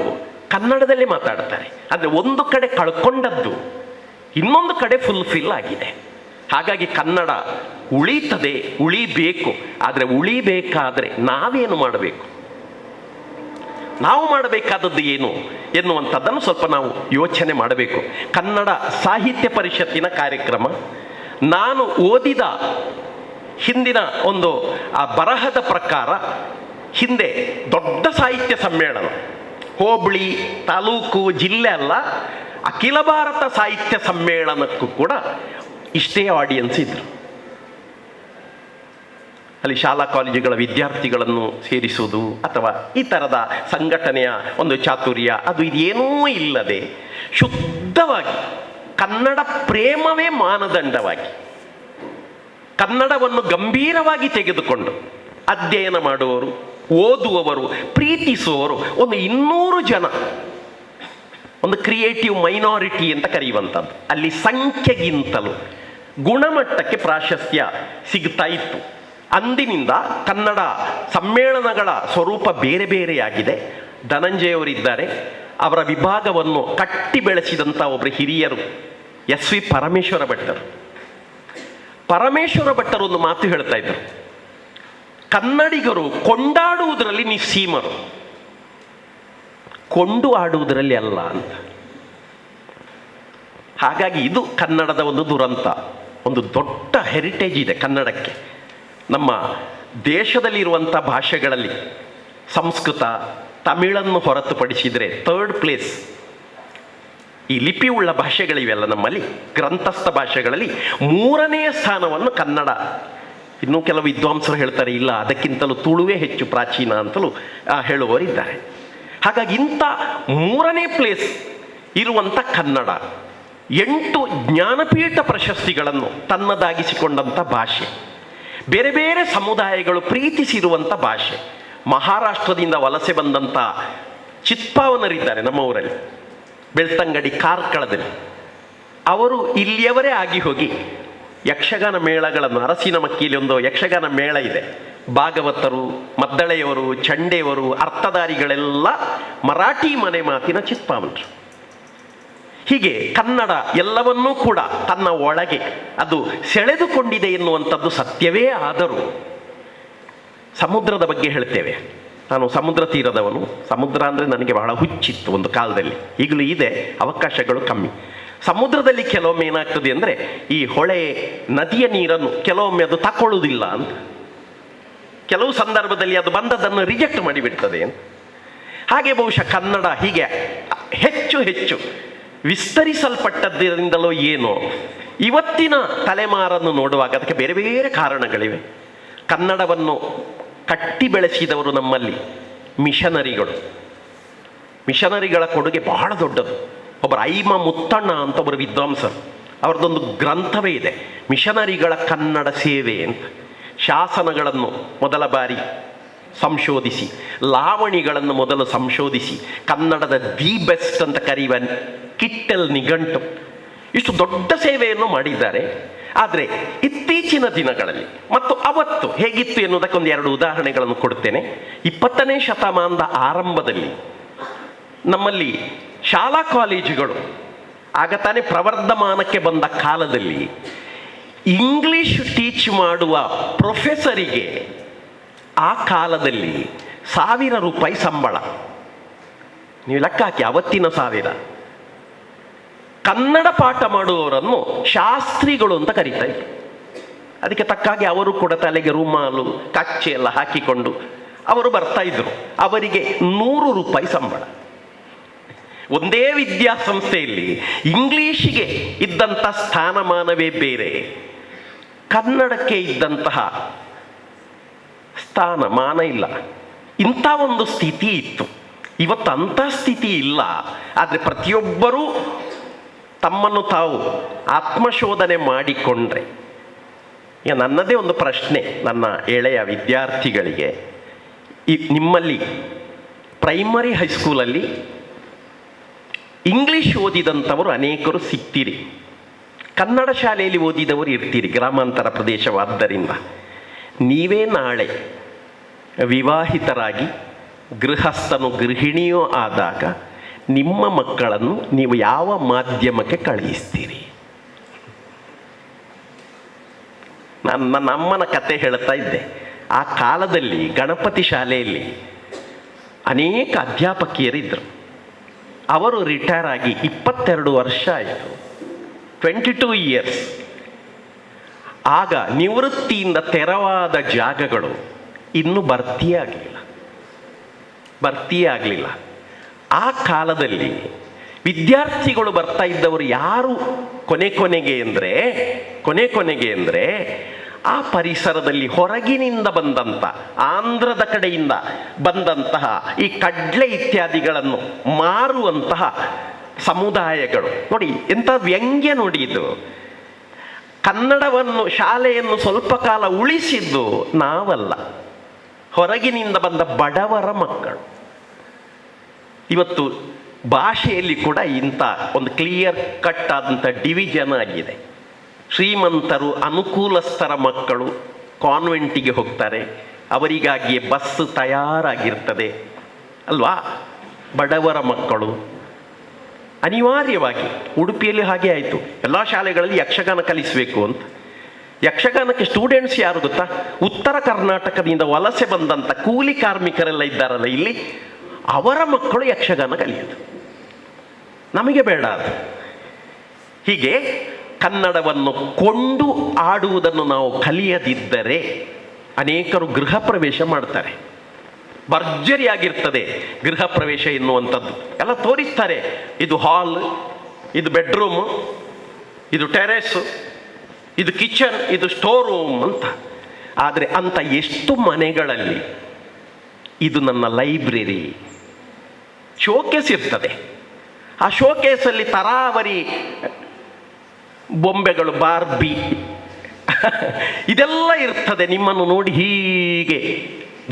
ಕನ್ನಡದಲ್ಲೇ ಮಾತಾಡ್ತಾರೆ. ಅಂದರೆ ಒಂದು ಕಡೆ ಕಳ್ಕೊಂಡದ್ದು ಇನ್ನೊಂದು ಕಡೆ ಫುಲ್ಫಿಲ್ ಆಗಿದೆ. ಹಾಗಾಗಿ ಕನ್ನಡ ಉಳೀತದೆ, ಉಳಿಬೇಕು. ಆದರೆ ಉಳಿಬೇಕಾದರೆ ನಾವೇನು ಮಾಡಬೇಕು, ನಾವು ಮಾಡಬೇಕಾದದ್ದು ಏನು ಎನ್ನುವಂಥದ್ದನ್ನು ಸ್ವಲ್ಪ ನಾವು ಯೋಚನೆ ಮಾಡಬೇಕು. ಕನ್ನಡ ಸಾಹಿತ್ಯ ಪರಿಷತ್ತಿನ ಕಾರ್ಯಕ್ರಮ, ನಾನು ಓದಿದ ಹಿಂದಿನ ಒಂದು ಆ ಬರಹದ ಪ್ರಕಾರ, ಹಿಂದೆ ದೊಡ್ಡ ಸಾಹಿತ್ಯ ಸಮ್ಮೇಳನ, ಹೋಬಳಿ, ತಾಲೂಕು, ಜಿಲ್ಲೆ ಅಲ್ಲ, ಅಖಿಲ ಭಾರತ ಸಾಹಿತ್ಯ ಸಮ್ಮೇಳನಕ್ಕೂ ಕೂಡ ಇಷ್ಟೇ ಆಡಿಯನ್ಸ್ ಇದ್ರು. ಅಲ್ಲಿ ಶಾಲಾ ಕಾಲೇಜುಗಳ ವಿದ್ಯಾರ್ಥಿಗಳನ್ನು ಸೇರಿಸುವುದು ಅಥವಾ ಈ ಥರದ ಸಂಘಟನೆಯ ಒಂದು ಚಾತುರ್ಯ ಅದು ಇದೇನೂ ಇಲ್ಲದೆ ಶುದ್ಧವಾಗಿ ಕನ್ನಡ ಪ್ರೇಮವೇ ಮಾನದಂಡವಾಗಿ ಕನ್ನಡವನ್ನು ಗಂಭೀರವಾಗಿ ತೆಗೆದುಕೊಂಡು ಅಧ್ಯಯನ ಮಾಡುವವರು, ಓದುವವರು, ಪ್ರೀತಿಸುವವರು ಒಂದು 200 ಜನ, ಒಂದು ಕ್ರಿಯೇಟಿವ್ ಮೈನಾರಿಟಿ ಅಂತ ಕರೆಯುವಂಥದ್ದು. ಅಲ್ಲಿ ಸಂಖ್ಯೆಗಿಂತಲೂ ಗುಣಮಟ್ಟಕ್ಕೆ ಪ್ರಾಶಸ್ತ್ಯ ಸಿಗ್ತಾ ಇತ್ತು. ಅಂದಿನಿಂದ ಕನ್ನಡ ಸಮ್ಮೇಳನಗಳ ಸ್ವರೂಪ ಬೇರೆ ಬೇರೆಯಾಗಿದೆ. ಧನಂಜಯವರಿದ್ದಾರೆ, ಅವರ ವಿಭಾಗವನ್ನು ಕಟ್ಟಿ ಬೆಳೆಸಿದಂಥ ಒಬ್ಬರು ಹಿರಿಯರು ಎಸ್ ವಿ ಪರಮೇಶ್ವರ ಭಟ್ಟರು. ಪರಮೇಶ್ವರ ಭಟ್ಟರು ಒಂದು ಮಾತು ಹೇಳ್ತಾ ಇದ್ದರು, ಕನ್ನಡಿಗರು ಕೊಂಡಾಡುವುದರಲ್ಲಿ ನಿಸ್ಸೀಮರು, ಕೊಂಡು ಆಡುವುದರಲ್ಲಿ ಅಲ್ಲ ಅಂತ. ಹಾಗಾಗಿ ಇದು ಕನ್ನಡದ ಒಂದು ದುರಂತ. ಒಂದು ದೊಡ್ಡ ಹೆರಿಟೇಜ್ ಇದೆ ಕನ್ನಡಕ್ಕೆ. ನಮ್ಮ ದೇಶದಲ್ಲಿರುವಂಥ ಭಾಷೆಗಳಲ್ಲಿ ಸಂಸ್ಕೃತ, ತಮಿಳನ್ನು ಹೊರತುಪಡಿಸಿದರೆ 3rd ಪ್ಲೇಸ್. ಈ ಲಿಪಿಯುಳ್ಳ ಭಾಷೆಗಳಿವೆಲ್ಲ ನಮ್ಮಲ್ಲಿ, ಗ್ರಂಥಸ್ಥ ಭಾಷೆಗಳಲ್ಲಿ 3ನೇ ಸ್ಥಾನವನ್ನು ಕನ್ನಡ. ಇನ್ನೂ ಕೆಲವು ವಿದ್ವಾಂಸರು ಹೇಳ್ತಾರೆ, ಇಲ್ಲ ಅದಕ್ಕಿಂತಲೂ ತುಳುವೇ ಹೆಚ್ಚು ಪ್ರಾಚೀನ ಅಂತಲೂ ಹೇಳುವವರಿದ್ದಾರೆ. ಹಾಗಾಗಿ ಇಂಥ 3ನೇ ಪ್ಲೇಸ್ ಇರುವಂಥ ಕನ್ನಡ 8 ಜ್ಞಾನಪೀಠ ಪ್ರಶಸ್ತಿಗಳನ್ನು ತನ್ನದಾಗಿಸಿಕೊಂಡಂಥ ಭಾಷೆ, ಬೇರೆ ಬೇರೆ ಸಮುದಾಯಗಳು ಪ್ರೀತಿಸಿರುವಂಥ ಭಾಷೆ. ಮಹಾರಾಷ್ಟ್ರದಿಂದ ವಲಸೆ ಬಂದಂಥ ಚಿತ್ಪಾವನರಿದ್ದಾರೆ ನಮ್ಮ ಊರಲ್ಲಿ, ಬೆಳ್ತಂಗಡಿ, ಕಾರ್ಕಳದಲ್ಲಿ. ಅವರು ಇಲ್ಲಿಯವರೇ ಆಗಿ ಹೋಗಿ ಯಕ್ಷಗಾನ ಮೇಳಗಳನ್ನು, ಅರಸಿನ ಮಕ್ಕಿಯಲ್ಲಿ ಒಂದು ಯಕ್ಷಗಾನ ಮೇಳ ಇದೆ, ಭಾಗವತರು, ಮದ್ದಳೆಯವರು, ಚಂಡೆಯವರು, ಅರ್ಥಧಾರಿಗಳೆಲ್ಲ ಮರಾಠಿ ಮನೆ ಮಾತಿನ ಚಿತ್ಪಾವನರು. ಹೀಗೆ ಕನ್ನಡ ಎಲ್ಲವನ್ನೂ ಕೂಡ ತನ್ನ ಒಳಗೆ ಅದು ಸೆಳೆದುಕೊಂಡಿದೆ ಎನ್ನುವಂಥದ್ದು ಸತ್ಯವೇ. ಆದರೂ ಸಮುದ್ರದ ಬಗ್ಗೆ ಹೇಳ್ತೇವೆ. ನಾನು ಸಮುದ್ರ ತೀರದವನು. ಸಮುದ್ರ ಅಂದರೆ ನನಗೆ ಬಹಳ ಹುಚ್ಚಿತ್ತು ಒಂದು ಕಾಲದಲ್ಲಿ, ಈಗಲೂ ಇದೆ, ಅವಕಾಶಗಳು ಕಮ್ಮಿ. ಸಮುದ್ರದಲ್ಲಿ ಕೆಲವೊಮ್ಮೆ ಏನಾಗ್ತದೆ ಅಂದರೆ, ಈ ಹೊಳೆ ನದಿಯ ನೀರನ್ನು ಕೆಲವೊಮ್ಮೆ ಅದು ತಕೊಳ್ಳುವುದಿಲ್ಲ ಅಂತ, ಕೆಲವು ಸಂದರ್ಭದಲ್ಲಿ ಅದು ಬಂದದನ್ನು ರಿಜೆಕ್ಟ್ ಮಾಡಿಬಿಡ್ತದೆ ಅಂತ. ಹಾಗೆ ಬಹುಶಃ ಕನ್ನಡ ಹೀಗೆ ಹೆಚ್ಚು ಹೆಚ್ಚು ವಿಸ್ತರಿಸಲ್ಪಟ್ಟದ್ದರಿಂದಲೋ ಏನೋ ಇವತ್ತಿನ ತಲೆಮಾರನ್ನು ನೋಡುವಾಗ ಅದಕ್ಕೆ ಬೇರೆ ಬೇರೆ ಕಾರಣಗಳಿವೆ. ಕನ್ನಡವನ್ನು ಕಟ್ಟಿ ಬೆಳೆಸಿದವರು ನಮ್ಮಲ್ಲಿ ಮಿಷನರಿಗಳು. ಮಿಷನರಿಗಳ ಕೊಡುಗೆ ಬಹಳ ದೊಡ್ಡದು. ಒಬ್ಬರು ಐಮ ಮುತ್ತಣ್ಣ ಅಂತ ಒಬ್ಬರು ವಿದ್ವಾಂಸರು, ಅವ್ರದ್ದೊಂದು ಗ್ರಂಥವೇ ಇದೆ, ಮಿಷನರಿಗಳ ಕನ್ನಡ ಸೇವೆ ಅಂತ. ಶಾಸನಗಳನ್ನು ಮೊದಲ ಬಾರಿ ಸಂಶೋಧಿಸಿ, ಲಾವಣಿಗಳನ್ನು ಮೊದಲು ಸಂಶೋಧಿಸಿ, ಕನ್ನಡದ ದಿ ಬೆಸ್ಟ್ ಅಂತ ಕರೆಯುವ ಕಿಟ್ಟೆಲ್ ನಿಘಂಟು, ಇಷ್ಟು ದೊಡ್ಡ ಸೇವೆಯನ್ನು ಮಾಡಿದ್ದಾರೆ. ಆದರೆ ಇತ್ತೀಚಿನ ದಿನಗಳಲ್ಲಿ ಮತ್ತು ಅವತ್ತು ಹೇಗಿತ್ತು ಎನ್ನುವುದಕ್ಕೊಂದು 2 ಉದಾಹರಣೆಗಳನ್ನು ಕೊಡ್ತೇನೆ. 20ನೇ ಶತಮಾನದ ಆರಂಭದಲ್ಲಿ ನಮ್ಮಲ್ಲಿ ಶಾಲಾ ಕಾಲೇಜುಗಳು ಆಗ ತಾನೇ ಪ್ರವರ್ಧಮಾನಕ್ಕೆ ಬಂದ ಕಾಲದಲ್ಲಿ ಇಂಗ್ಲಿಷ್ ಟೀಚ್ ಮಾಡುವ ಪ್ರೊಫೆಸರಿಗೆ ಆ ಕಾಲದಲ್ಲಿ 1000 ರೂಪಾಯಿ ಸಂಬಳ. ನೀವು ಲೆಕ್ಕ ಹಾಕಿ, ಅವತ್ತಿನ 1000. ಕನ್ನಡ ಪಾಠ ಮಾಡುವವರನ್ನು ಶಾಸ್ತ್ರಿಗಳು ಅಂತ ಕರೀತಾ ಇದ್ರು. ಅದಕ್ಕೆ ತಕ್ಕಾಗಿ ಅವರು ಕೂಡ ತಲೆಗೆ ರುಮಾಲು, ಕಚ್ಚೆ ಎಲ್ಲ ಹಾಕಿಕೊಂಡು ಅವರು ಬರ್ತಾ ಇದ್ರು. ಅವರಿಗೆ 100 ರೂಪಾಯಿ ಸಂಬಳ. ಒಂದೇ ವಿದ್ಯಾಸಂಸ್ಥೆಯಲ್ಲಿ ಇಂಗ್ಲೀಷಿಗೆ ಇದ್ದಂಥ ಸ್ಥಾನಮಾನವೇ ಬೇರೆ, ಕನ್ನಡಕ್ಕೆ ಇದ್ದಂತಹ ಸ್ಥಾನಮಾನ ಇಲ್ಲ. ಇಂಥ ಒಂದು ಸ್ಥಿತಿ ಇತ್ತು. ಇವತ್ತು ಅಂಥ ಸ್ಥಿತಿ ಇಲ್ಲ. ಆದರೆ ಪ್ರತಿಯೊಬ್ಬರೂ ತಮ್ಮನ್ನು ತಾವು ಆತ್ಮಶೋಧನೆ ಮಾಡಿಕೊಂಡ್ರೆ, ಈಗ ನನ್ನದೇ ಒಂದು ಪ್ರಶ್ನೆ ನನ್ನ ಎಳೆಯ ವಿದ್ಯಾರ್ಥಿಗಳಿಗೆ, ನಿಮ್ಮಲ್ಲಿ ಪ್ರೈಮರಿ ಹೈಸ್ಕೂಲಲ್ಲಿ ಇಂಗ್ಲೀಷ್ ಓದಿದಂಥವರು ಅನೇಕರು ಸಿಗ್ತೀರಿ, ಕನ್ನಡ ಶಾಲೆಯಲ್ಲಿ ಓದಿದವರು ಇರ್ತೀರಿ, ಗ್ರಾಮಾಂತರ ಪ್ರದೇಶವಾದ್ದರಿಂದ. ನೀವೇ ನಾಳೆ ವಿವಾಹಿತರಾಗಿ ಗೃಹಸ್ಥನು ಗೃಹಿಣಿಯೋ ಆದಾಗ ನಿಮ್ಮ ಮಕ್ಕಳನ್ನು ನೀವು ಯಾವ ಮಾಧ್ಯಮಕ್ಕೆ ಕಳುಹಿಸ್ತೀರಿ? ನನ್ನ ಅಮ್ಮನ ಕತೆ ಹೇಳ್ತಾ ಇದ್ದೆ. ಆ ಕಾಲದಲ್ಲಿ ಗಣಪತಿ ಶಾಲೆಯಲ್ಲಿ ಅನೇಕ ಅಧ್ಯಾಪಕಿಯರಿದ್ದರು. ಅವರು ರಿಟೈರ್ ಆಗಿ 22 ವರ್ಷ ಆಯಿತು, 22 ಇಯರ್ಸ್. ಆಗ ನಿವೃತ್ತಿಯಿಂದ ತೆರವಾದ ಜಾಗಗಳು ಇನ್ನೂ ಭರ್ತಿಯೇ ಆಗಲಿಲ್ಲ. ಆ ಕಾಲದಲ್ಲಿ ವಿದ್ಯಾರ್ಥಿಗಳು ಬರ್ತಾ ಇದ್ದವರು ಯಾರು ಕೊನೆಗೆ ಅಂದರೆ ಆ ಪರಿಸರದಲ್ಲಿ ಹೊರಗಿನಿಂದ ಬಂದಂಥ, ಆಂಧ್ರದ ಕಡೆಯಿಂದ ಬಂದಂತಹ ಈ ಕಡ್ಲೆ ಇತ್ಯಾದಿಗಳನ್ನು ಮಾರುವಂತಹ ಸಮುದಾಯಗಳು. ನೋಡಿ ಎಂಥ ವ್ಯಂಗ್ಯ ನೋಡಿ ಇದು. ಕನ್ನಡವನ್ನು, ಶಾಲೆಯನ್ನು ಸ್ವಲ್ಪ ಕಾಲ ಉಳಿಸಿದ್ದು ನಾವಲ್ಲ, ಹೊರಗಿನಿಂದ ಬಂದ ಬಡವರ ಮಕ್ಕಳು. ಇವತ್ತು ಭಾಷೆಯಲ್ಲಿ ಕೂಡ ಇಂಥ ಒಂದು ಕ್ಲಿಯರ್ ಕಟ್ ಆದಂಥ ಡಿವಿಷನ್ ಆಗಿದೆ. ಶ್ರೀಮಂತರು, ಅನುಕೂಲಸ್ಥರ ಮಕ್ಕಳು ಕಾನ್ವೆಂಟಿಗೆ ಹೋಗ್ತಾರೆ, ಅವರಿಗಾಗಿಯೇ ಬಸ್ ತಯಾರಾಗಿರ್ತದೆ ಅಲ್ವಾ. ಬಡವರ ಮಕ್ಕಳು ಅನಿವಾರ್ಯವಾಗಿ, ಉಡುಪಿಯಲ್ಲಿ ಹಾಗೆ ಆಯಿತು, ಎಲ್ಲ ಶಾಲೆಗಳಲ್ಲಿ ಯಕ್ಷಗಾನ ಕಲಿಸಬೇಕು ಅಂತ. ಯಕ್ಷಗಾನಕ್ಕೆ ಸ್ಟೂಡೆಂಟ್ಸ್ ಯಾರು ಗೊತ್ತಾ? ಉತ್ತರ ಕರ್ನಾಟಕದಿಂದ ವಲಸೆ ಬಂದಂಥ ಕೂಲಿ ಕಾರ್ಮಿಕರೆಲ್ಲ ಇದ್ದಾರಲ್ಲ ಇಲ್ಲಿ, ಅವರ ಮಕ್ಕಳು ಯಕ್ಷಗಾನ ಕಲಿಯೋದು. ನಮಗೆ ಬೇಡ ಅದು. ಹೀಗೆ ಕನ್ನಡವನ್ನು ಕೊಂಡು ಆಡುವುದನ್ನು ನಾವು ಕಲಿಯದಿದ್ದರೆ ಅನೇಕರು ಗೃಹ ಪ್ರವೇಶ ಮಾಡ್ತಾರೆ. ಭರ್ಜರಿಯಾಗಿರ್ತದೆ ಗೃಹ ಪ್ರವೇಶ ಎನ್ನುವಂಥದ್ದು. ಎಲ್ಲ ತೋರಿಸ್ತಾರೆ, ಇದು ಹಾಲ್, ಇದು ಬೆಡ್ರೂಮು, ಇದು ಟೆರೆಸ್ಸು, ಇದು ಕಿಚನ್, ಇದು ಸ್ಟೋರ್ ರೂಮ್ ಅಂತ. ಆದರೆ ಅಂಥ ಎಷ್ಟು ಮನೆಗಳಲ್ಲಿ ಇದು ನನ್ನ ಲೈಬ್ರರಿ, ಶೋಕೇಸ್ ಇರ್ತದೆ. ಆ ಶೋಕೇಸಲ್ಲಿ ತರಾವರಿ ಬೊಂಬೆಗಳು, ಬಾರ್ಬಿ ಇದೆಲ್ಲ ಇರ್ತದೆ. ನಿಮ್ಮನ್ನು ನೋಡಿ ಹೀಗೆ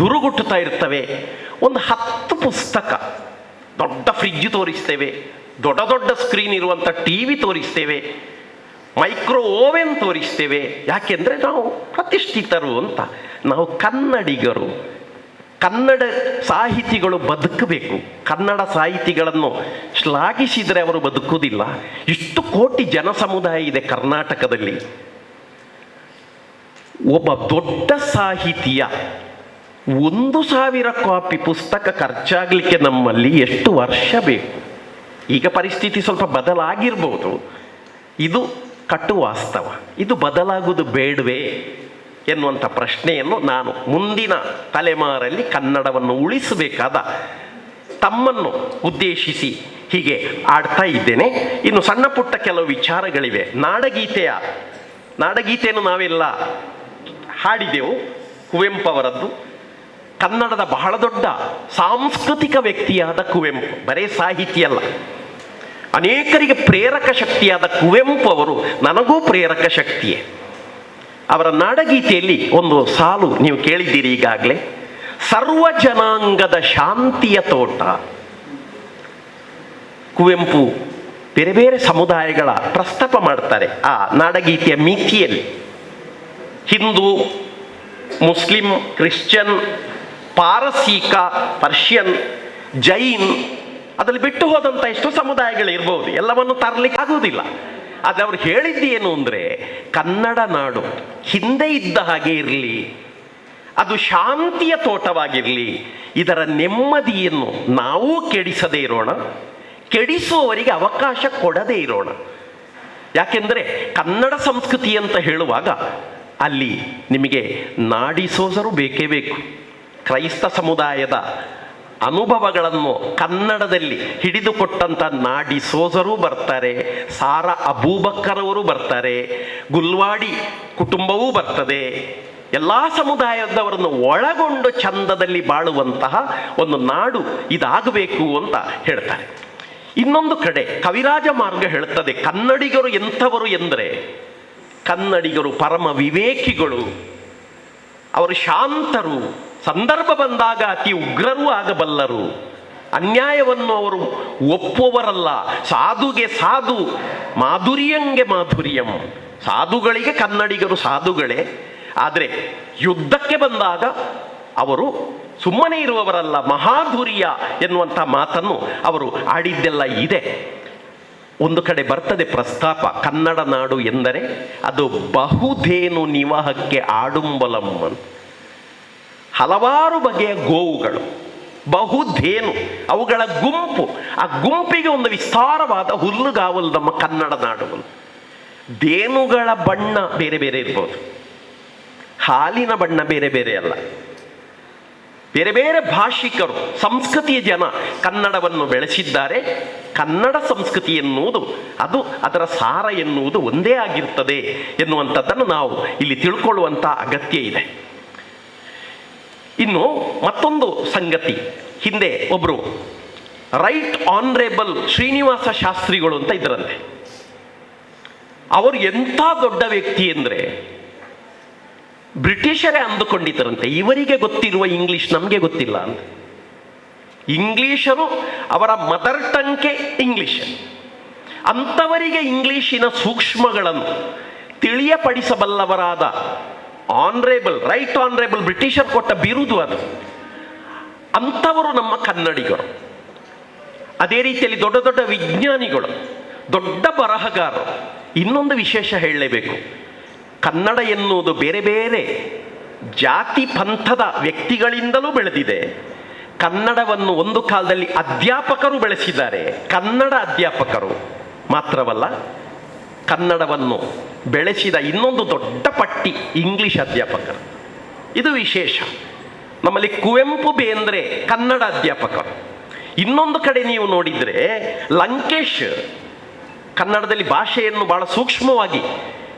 ದುರುಗುಟ್ಟುತ್ತಾ ಇರ್ತವೆ. ಒಂದು 10 ಪುಸ್ತಕ, ದೊಡ್ಡ ಫ್ರಿಡ್ಜ್ ತೋರಿಸ್ತೇವೆ, ದೊಡ್ಡ ದೊಡ್ಡ ಸ್ಕ್ರೀನ್ ಇರುವಂಥ TV ತೋರಿಸ್ತೇವೆ, ಮೈಕ್ರೋ ಓವೆನ್ ತೋರಿಸ್ತೇವೆ. ಯಾಕೆಂದರೆ ನಾವು ಪ್ರತಿಷ್ಠಿತರು ಅಂತ. ನಾವು ಕನ್ನಡಿಗರು, ಕನ್ನಡ ಸಾಹಿತಿಗಳು ಬದುಕಬೇಕು. ಕನ್ನಡ ಸಾಹಿತಿಗಳನ್ನು ಶ್ಲಾಘಿಸಿದರೆ ಅವರು ಬದುಕುವುದಿಲ್ಲ. ಇಷ್ಟು ಕೋಟಿ ಜನ ಸಮುದಾಯ ಇದೆ ಕರ್ನಾಟಕದಲ್ಲಿ. ಒಬ್ಬ ದೊಡ್ಡ ಸಾಹಿತಿಯ 1000 ಕಾಪಿ ಪುಸ್ತಕ ಖರ್ಚಾಗಲಿಕ್ಕೆ ನಮ್ಮಲ್ಲಿ ಎಷ್ಟು ವರ್ಷ ಬೇಕು? ಈಗ ಪರಿಸ್ಥಿತಿ ಸ್ವಲ್ಪ ಬದಲಾಗಿರ್ಬೋದು, ಇದು ಕಟ್ಟು ವಾಸ್ತವ. ಇದು ಬದಲಾಗುವುದು ಬೇಡವೇ ಎನ್ನುವಂಥ ಪ್ರಶ್ನೆಯನ್ನು ನಾನು ಮುಂದಿನ ತಲೆಮಾರಲ್ಲಿ ಕನ್ನಡವನ್ನು ಉಳಿಸಬೇಕಾದ ತಮ್ಮನ್ನು ಉದ್ದೇಶಿಸಿ ಹೀಗೆ ಆಡ್ತಾ ಇದ್ದೇನೆ. ಇನ್ನು ಸಣ್ಣ ಪುಟ್ಟ ಕೆಲವು ವಿಚಾರಗಳಿವೆ. ನಾಡಗೀತೆಯನ್ನು ನಾವೆಲ್ಲ ಹಾಡಿದೆವು, ಕುವೆಂಪು ಅವರದ್ದು. ಕನ್ನಡದ ಬಹಳ ದೊಡ್ಡ ಸಾಂಸ್ಕೃತಿಕ ವ್ಯಕ್ತಿಯಾದ ಕುವೆಂಪು, ಬರೇ ಸಾಹಿತಿ ಅಲ್ಲ, ಅನೇಕರಿಗೆ ಪ್ರೇರಕ ಶಕ್ತಿಯಾದ ಕುವೆಂಪು ಅವರು ನನಗೂ ಪ್ರೇರಕ ಶಕ್ತಿಯೇ. ಅವರ ನಾಡಗೀತೆಯಲ್ಲಿ ಒಂದು ಸಾಲು ನೀವು ಕೇಳಿದ್ದೀರಿ ಈಗಾಗಲೇ, ಸರ್ವ ಜನಾಂಗದ ಶಾಂತಿಯ ತೋಟ. ಕುವೆಂಪು ಬೇರೆ ಬೇರೆ ಸಮುದಾಯಗಳ ಪ್ರಸ್ತಾಪ ಮಾಡ್ತಾರೆ ಆ ನಾಡಗೀತೆಯ ಮಿತಿಯಲ್ಲಿ. ಹಿಂದೂ, ಮುಸ್ಲಿಂ, ಕ್ರಿಶ್ಚಿಯನ್, ಪಾರಸೀಕ, ಪರ್ಷಿಯನ್, ಜೈನ್, ಅದರಲ್ಲಿ ಬಿಟ್ಟು ಹೋದಂಥ ಎಷ್ಟು ಸಮುದಾಯಗಳಿರ್ಬೋದು, ಎಲ್ಲವನ್ನು ತರಲಿಕ್ಕೆ ಆಗುವುದಿಲ್ಲ. ಆದರೆ ಅವ್ರು ಹೇಳಿದ್ದು ಏನು ಅಂದರೆ, ಕನ್ನಡ ನಾಡು ಹಿಂದೆ ಇದ್ದ ಹಾಗೆ ಇರಲಿ, ಅದು ಶಾಂತಿಯ ತೋಟವಾಗಿರಲಿ, ಇದರ ನೆಮ್ಮದಿಯನ್ನು ನಾವು ಕೆಡಿಸದೇ ಇರೋಣ, ಕೆಡಿಸುವವರಿಗೆ ಅವಕಾಶ ಕೊಡದೇ ಇರೋಣ. ಯಾಕೆಂದರೆ ಕನ್ನಡ ಸಂಸ್ಕೃತಿ ಅಂತ ಹೇಳುವಾಗ ಅಲ್ಲಿ ನಿಮಗೆ ನಾಡಿಸೋಸರು ಬೇಕೇ ಬೇಕು. ಕ್ರೈಸ್ತ ಸಮುದಾಯದ ಅನುಭವಗಳನ್ನು ಕನ್ನಡದಲ್ಲಿ ಹಿಡಿದುಕೊಟ್ಟಂಥ ನಾಡಿ ಸೋಜರೂ ಬರ್ತಾರೆ, ಸಾರಾ ಅಬೂಬಕ್ಕರ್ ಅವರು ಬರ್ತಾರೆ, ಗುಲ್ವಾಡಿ ಕುಟುಂಬವೂ ಬರ್ತದೆ. ಎಲ್ಲ ಸಮುದಾಯದವರನ್ನು ಒಳಗೊಂಡು ಚಂದದಲ್ಲಿ ಬಾಳುವಂತಹ ಒಂದು ನಾಡು ಇದಾಗಬೇಕು ಅಂತ ಹೇಳ್ತಾರೆ. ಇನ್ನೊಂದು ಕಡೆ ಕವಿರಾಜ ಮಾರ್ಗ ಹೇಳ್ತದೆ, ಕನ್ನಡಿಗರು ಎಂಥವರು ಎಂದರೆ ಕನ್ನಡಿಗರು ಪರಮ ವಿವೇಕಿಗಳು, ಅವರು ಶಾಂತರು, ಸಂದರ್ಭ ಬಂದಾಗ ಅತಿ ಉಗ್ರರೂ ಆಗಬಲ್ಲರು, ಅನ್ಯಾಯವನ್ನು ಅವರು ಒಪ್ಪುವವರಲ್ಲ, ಸಾಧುಗೆ ಸಾಧು ಮಾಧುರ್ಯಂಗೆ ಮಾಧುರ್ಯಂ. ಸಾಧುಗಳಿಗೆ ಕನ್ನಡಿಗರು ಸಾಧುಗಳೇ, ಆದರೆ ಯುದ್ಧಕ್ಕೆ ಬಂದಾಗ ಅವರು ಸುಮ್ಮನೆ ಇರುವವರಲ್ಲ, ಮಹಾಧುರ್ಯ ಎನ್ನುವಂಥ ಮಾತನ್ನು ಅವರು ಆಡಿದ್ದೆಲ್ಲ ಇದೆ. ಒಂದು ಕಡೆ ಬರ್ತದೆ ಪ್ರಸ್ತಾಪ, ಕನ್ನಡ ನಾಡು ಎಂದರೆ ಅದು ಬಹುಧೇನು ನಿವಾಹಕ್ಕೆ ಆಡುಂಬಲಂ ಅಂತ. ಹಲವಾರು ಬಗೆಯ ಗೋವುಗಳು, ಬಹುಧೇನು, ಅವುಗಳ ಗುಂಪು, ಆ ಗುಂಪಿಗೆ ಒಂದು ವಿಸ್ತಾರವಾದ ಹುಲ್ಲುಗಾವಲು ನಮ್ಮ ಕನ್ನಡ ನಾಡು ಅಂತ. ದೇನುಗಳ ಬಣ್ಣ ಬೇರೆ ಬೇರೆ ಇರ್ಬೋದು, ಹಾಲಿನ ಬಣ್ಣ ಬೇರೆ ಬೇರೆ ಅಲ್ಲ. ಬೇರೆ ಬೇರೆ ಭಾಷಿಕರು, ಸಂಸ್ಕೃತಿಯ ಜನ ಕನ್ನಡವನ್ನು ಬೆಳೆಸಿದ್ದಾರೆ. ಕನ್ನಡ ಸಂಸ್ಕೃತಿ ಎನ್ನುವುದು ಅದು, ಅದರ ಸಾರ ಎನ್ನುವುದು ಒಂದೇ ಆಗಿರ್ತದೆ ಎನ್ನುವಂಥದ್ದನ್ನು ನಾವು ಇಲ್ಲಿ ತಿಳ್ಕೊಳ್ಳುವಂಥ ಅಗತ್ಯ ಇದೆ. ಇನ್ನು ಮತ್ತೊಂದು ಸಂಗತಿ, ಹಿಂದೆ ಒಬ್ಬರು ರೈಟ್ ಆನರೇಬಲ್ ಶ್ರೀನಿವಾಸ ಶಾಸ್ತ್ರಿಗಳು ಅಂತ ಇದ್ದರಂತೆ. ಅವರು ಎಂಥ ದೊಡ್ಡ ವ್ಯಕ್ತಿ ಅಂದರೆ ಬ್ರಿಟಿಷರೇ ಅಂದುಕೊಂಡಿದ್ದರಂತೆ ಇವರಿಗೆ ಗೊತ್ತಿರುವ ಇಂಗ್ಲಿಷ್ ನಮಗೆ ಗೊತ್ತಿಲ್ಲ ಅಂತ. ಇಂಗ್ಲಿಷರು ಅವರ ಮದರ್ ಟಂಗೆ ಇಂಗ್ಲಿಷ್, ಅಂಥವರಿಗೆ ಇಂಗ್ಲಿಶಿನ ಸೂಕ್ಷ್ಮಗಳನ್ನು ತಿಳಿಯಪಡಿಸಬಲ್ಲವರಾದ ಆನರೇಬಲ್, ರೈಟ್ ಆನರೇಬಲ್ ಬ್ರಿಟಿಷರ್ ಕೊಟ್ಟ ಬಿರುದು ಅದು. ಅಂಥವರು ನಮ್ಮ ಕನ್ನಡಿಗರು. ಅದೇ ರೀತಿಯಲ್ಲಿ ದೊಡ್ಡ ದೊಡ್ಡ ವಿಜ್ಞಾನಿಗಳು, ದೊಡ್ಡ ಬರಹಗಾರರು. ಇನ್ನೊಂದು ವಿಶೇಷ ಹೇಳಲೇಬೇಕು, ಕನ್ನಡ ಎನ್ನುವುದು ಬೇರೆ ಬೇರೆ ಜಾತಿ ಪಂಥದ ವ್ಯಕ್ತಿಗಳಿಂದಲೂ ಬೆಳೆದಿದೆ. ಕನ್ನಡವನ್ನು ಒಂದು ಕಾಲದಲ್ಲಿ ಅಧ್ಯಾಪಕರು ಬೆಳೆಸಿದ್ದಾರೆ. ಕನ್ನಡ ಅಧ್ಯಾಪಕರು ಮಾತ್ರವಲ್ಲ, ಕನ್ನಡವನ್ನು ಬೆಳೆಸಿದ ಇನ್ನೊಂದು ದೊಡ್ಡ ಪಟ್ಟಿ ಇಂಗ್ಲಿಷ್ ಅಧ್ಯಾಪಕರು. ಇದು ವಿಶೇಷ. ನಮ್ಮಲ್ಲಿ ಕುವೆಂಪು, ಬೇಂದ್ರೆ ಕನ್ನಡ ಅಧ್ಯಾಪಕರು. ಇನ್ನೊಂದು ಕಡೆ ನೀವು ನೋಡಿದರೆ ಲಂಕೇಶ್ ಕನ್ನಡದಲ್ಲಿ ಭಾಷೆಯನ್ನು ಬಹಳ ಸೂಕ್ಷ್ಮವಾಗಿ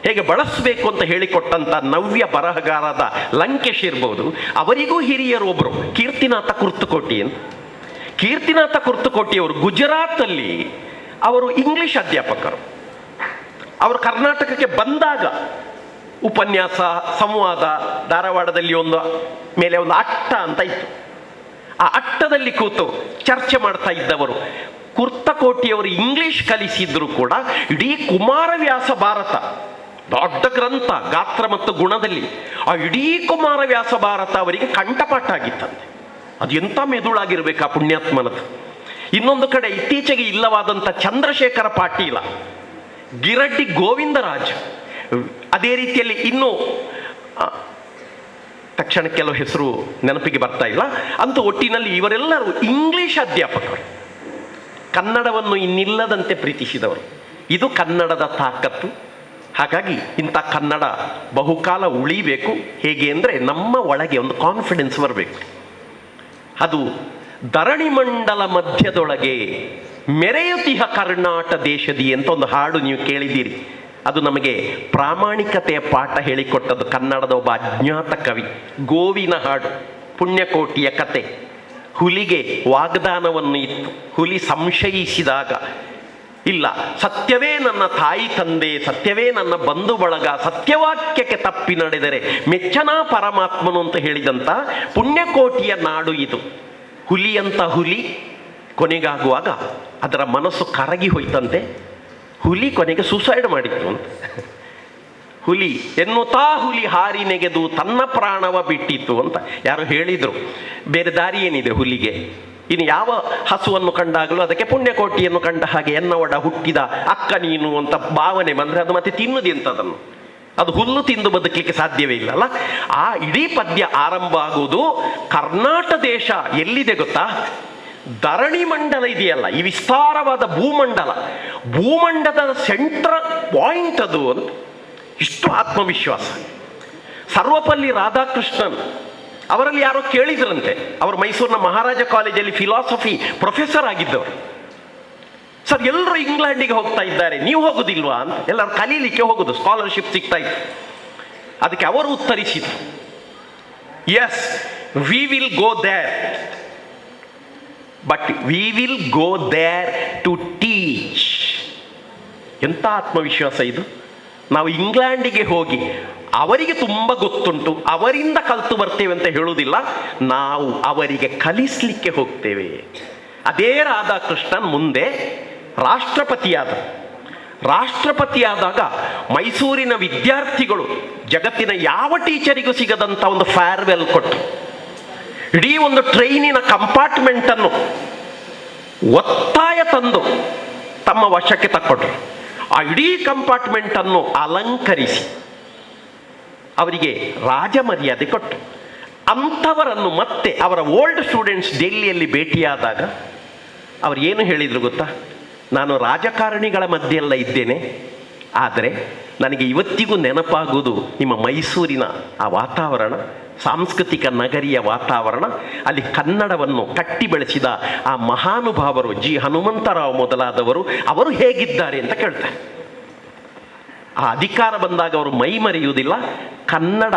ಹೇಗೆ ಬಳಸಬೇಕು ಅಂತ ಹೇಳಿಕೊಟ್ಟಂಥ ನವ್ಯ ಬರಹಗಾರದ ಲಂಕೇಶ್ ಇರ್ಬೋದು. ಅವರಿಗೂ ಹಿರಿಯರು ಒಬ್ಬರು ಕೀರ್ತಿನಾಥ ಕುರ್ತಕೋಟಿ ಅಂತ. ಕೀರ್ತಿನಾಥ ಕುರ್ತಕೋಟಿಯವರು ಗುಜರಾತಲ್ಲಿ ಅವರು ಇಂಗ್ಲಿಷ್ ಅಧ್ಯಾಪಕರು. ಅವರು ಕರ್ನಾಟಕಕ್ಕೆ ಬಂದಾಗ ಉಪನ್ಯಾಸ, ಸಂವಾದ, ಧಾರವಾಡದಲ್ಲಿ ಒಂದು ಮೇಲೆ ಒಂದು ಅಟ್ಟ ಅಂತ ಇತ್ತು. ಆ ಅಟ್ಟದಲ್ಲಿ ಕೂತು ಚರ್ಚೆ ಮಾಡ್ತಾ ಇದ್ದವರು. ಕುರ್ತಕೋಟಿಯವರು ಇಂಗ್ಲಿಷ್ ಕಲಿಸಿದ್ರು ಕೂಡ ಇಡೀ ಕುಮಾರವ್ಯಾಸ ಭಾರತ, ದೊಡ್ಡ ಗ್ರಂಥ ಗಾತ್ರ ಮತ್ತು ಗುಣದಲ್ಲಿ, ಆ ಇಡೀ ಕುಮಾರವ್ಯಾಸ ಭಾರತ ಅವರಿಗೆ ಕಂಠಪಾಠ ಆಗಿತ್ತಂತೆ. ಅದು ಎಂಥ ಮೆದುಳಾಗಿರ್ಬೇಕು ಆ ಪುಣ್ಯಾತ್ಮನದು. ಇನ್ನೊಂದು ಕಡೆ ಇತ್ತೀಚೆಗೆ ಇಲ್ಲವಾದಂಥ ಚಂದ್ರಶೇಖರ ಪಾಟೀಲ, ಗಿರಡ್ಡಿ ಗೋವಿಂದರಾಜ್, ಅದೇ ರೀತಿಯಲ್ಲಿ ಇನ್ನೂ ತಕ್ಷಣ ಕೆಲವು ಹೆಸರು ನೆನಪಿಗೆ ಬರ್ತಾ ಇಲ್ಲ. ಅಂತೂ ಒಟ್ಟಿನಲ್ಲಿ ಇವರೆಲ್ಲರೂ ಇಂಗ್ಲಿಷ್ ಅಧ್ಯಾಪಕರು, ಕನ್ನಡವನ್ನು ಇನ್ನಿಲ್ಲದಂತೆ ಪ್ರೀತಿಸಿದವರು. ಇದು ಕನ್ನಡದ ತಾಕತ್ತು. ಹಾಗಾಗಿ ಇಂಥ ಕನ್ನಡ ಬಹುಕಾಲ ಉಳಿಬೇಕು. ಹೇಗೆ ಅಂದರೆ ನಮ್ಮ ಒಳಗೆ ಒಂದು ಕಾನ್ಫಿಡೆನ್ಸ್ ಬರಬೇಕು. ಅದು ಧರಣಿ ಮಂಡಲ ಮಧ್ಯದೊಳಗೆ ಮೆರೆಯುತಿಹ ಕರ್ನಾಟ ದೇಶದಿ ಅಂತ ಒಂದು ಹಾಡು ನೀವು ಕೇಳಿದ್ದೀರಿ. ಅದು ನಮಗೆ ಪ್ರಾಮಾಣಿಕತೆಯ ಪಾಠ ಹೇಳಿಕೊಟ್ಟದ್ದು ಕನ್ನಡದ ಒಬ್ಬ ಅಜ್ಞಾತ ಕವಿ. ಗೋವಿನ ಹಾಡು, ಪುಣ್ಯಕೋಟಿಯ ಕತೆ. ಹುಲಿಗೆ ವಾಗ್ದಾನವನ್ನು ಇತ್ತು. ಹುಲಿ ಸಂಶಯಿಸಿದಾಗ, ಇಲ್ಲ, ಸತ್ಯವೇ ನನ್ನ ತಾಯಿ ತಂದೆ, ಸತ್ಯವೇ ನನ್ನ ಬಂಧು ಬಳಗ, ಸತ್ಯವಾಕ್ಯಕ್ಕೆ ತಪ್ಪಿ ನಡೆದರೆ ಮೆಚ್ಚನಾ ಪರಮಾತ್ಮನು ಅಂತ ಹೇಳಿದಂಥ ಪುಣ್ಯಕೋಟಿಯ ನಾಡು ಇದು. ಹುಲಿಯಂತ ಹುಲಿ ಕೊನೆಗಾಗುವಾಗ ಅದರ ಮನಸ್ಸು ಕರಗಿ ಹೋಯ್ತಂತೆ. ಹುಲಿ ಕೊನೆಗೆ ಸೂಸೈಡ್ ಮಾಡಿತ್ತು ಅಂತ. ಹುಲಿ ಎನ್ನುತ್ತಾ ಹುಲಿ ಹಾರಿ ನೆಗೆದು ತನ್ನ ಪ್ರಾಣವ ಬಿಟ್ಟಿತ್ತು ಅಂತ ಯಾರು ಹೇಳಿದರು. ಬೇರೆ ದಾರಿ ಏನಿದೆ ಹುಲಿಗೆ? ಇನ್ನು ಯಾವ ಹಸುವನ್ನು ಕಂಡಾಗಲೂ ಅದಕ್ಕೆ ಪುಣ್ಯಕೋಟಿಯನ್ನು ಕಂಡ ಹಾಗೆ ಎನ್ನ ಒಡ ಹುಟ್ಟಿದ ಅಕ್ಕ ನೀನು ಅಂತ ಭಾವನೆ ಬಂದರೆ ಅದು ಮತ್ತೆ ತಿನ್ನುದು ಎಂಥದನ್ನು? ಅದು ಹುಲ್ಲು ತಿಂದು ಬದುಕಲಿಕ್ಕೆ ಸಾಧ್ಯವೇ ಇಲ್ಲ ಅಲ್ಲ. ಆ ಇಡೀ ಪದ್ಯ ಆರಂಭ ಆಗುವುದು ಕರ್ನಾಟ ದೇಶ ಎಲ್ಲಿದೆ ಗೊತ್ತಾ? ಧರಣಿ ಮಂಡಲ ಇದೆಯಲ್ಲ, ಈ ವಿಸ್ತಾರವಾದ ಭೂಮಂಡಲದ ಸೆಂಟ್ರಲ್ ಪಾಯಿಂಟ್ ಅದು ಅಂತ. ಇಷ್ಟು ಆತ್ಮವಿಶ್ವಾಸ. ಸರ್ವಪಲ್ಲಿ ರಾಧಾಕೃಷ್ಣನ್ ಅವರಲ್ಲಿ ಯಾರೋ ಕೇಳಿದ್ರಂತೆ, ಅವರು ಮೈಸೂರಿನ ಮಹಾರಾಜ ಕಾಲೇಜಲ್ಲಿ ಫಿಲಾಸಫಿ ಪ್ರೊಫೆಸರ್ ಆಗಿದ್ದವರು. ಸರ್, ಎಲ್ಲರೂ ಇಂಗ್ಲೆಂಡಿಗೆ ಹೋಗ್ತಾ ಇದ್ದಾರೆ, ನೀವು ಹೋಗುದಿಲ್ವಾ ಅಂತ. ಎಲ್ಲರೂ ಕಲೀಲಿಕ್ಕೆ ಹೋಗುದು, ಸ್ಕಾಲರ್ಶಿಪ್ ಸಿಗ್ತಾ ಇತ್ತು. ಅದಕ್ಕೆ ಅವರು ಉತ್ತರಿಸಿದ್ರು, yes we will go there, but we will go there to teach. ಎಂಥ ಆತ್ಮವಿಶ್ವಾಸ ಇದು! ನಾವು ಇಂಗ್ಲೆಂಡಿಗೆ ಹೋಗಿ ಅವರಿಗೆ ತುಂಬ ಗೊತ್ತುಂಟು, ಅವರಿಂದ ಕಲಿತು ಬರ್ತೇವೆ ಅಂತ ಹೇಳುವುದಿಲ್ಲ, ನಾವು ಅವರಿಗೆ ಕಲಿಸಲಿಕ್ಕೆ ಹೋಗ್ತೇವೆ. ಅದೇ ರಾಧಾಕೃಷ್ಣನ್ ಮುಂದೆ ರಾಷ್ಟ್ರಪತಿಯಾದಾಗ ಮೈಸೂರಿನ ವಿದ್ಯಾರ್ಥಿಗಳು ಜಗತ್ತಿನ ಯಾವ ಟೀಚರಿಗೂ ಸಿಗದಂಥ ಒಂದು ಫೇರ್ವೆಲ್ ಕೊಟ್ಟು ಇಡೀ ಒಂದು ಟ್ರೈನಿನ ಕಂಪಾರ್ಟ್ಮೆಂಟನ್ನು ಒತ್ತಾಯ ತಂದು ತಮ್ಮ ವಶಕ್ಕೆ ತಕ್ಕೊಂಡ್ರು. ಆ ಇಡೀ ಕಂಪಾರ್ಟ್ಮೆಂಟನ್ನು ಅಲಂಕರಿಸಿ ಅವರಿಗೆ ರಾಜ ಮರ್ಯಾದೆ ಕೊಟ್ಟು, ಅಂಥವರನ್ನು ಮತ್ತೆ ಅವರ ಓಲ್ಡ್ ಸ್ಟೂಡೆಂಟ್ಸ್ ಡೆಲ್ಲಿಯಲ್ಲಿ ಭೇಟಿಯಾದಾಗ ಅವರು ಏನು ಹೇಳಿದರು ಗೊತ್ತಾ? ನಾನು ರಾಜಕಾರಣಿಗಳ ಮಧ್ಯೆಲ್ಲ ಇದ್ದೇನೆ, ಆದರೆ ನನಗೆ ಇವತ್ತಿಗೂ ನೆನಪಾಗುವುದು ನಿಮ್ಮ ಮೈಸೂರಿನ ಆ ವಾತಾವರಣ, ಸಾಂಸ್ಕೃತಿಕ ನಗರಿಯ ವಾತಾವರಣ, ಅಲ್ಲಿ ಕನ್ನಡವನ್ನು ಕಟ್ಟಿ ಬೆಳೆಸಿದ ಆ ಮಹಾನುಭಾವರು ಜಿ ಹನುಮಂತರಾವ್ ಮೊದಲಾದವರು, ಅವರು ಹೇಗಿದ್ದಾರೆ ಅಂತ ಕೇಳ್ತಾರೆ. ಆ ಅಧಿಕಾರ ಬಂದಾಗ ಅವರು ಮೈ ಮರೆಯುವುದಿಲ್ಲ, ಕನ್ನಡ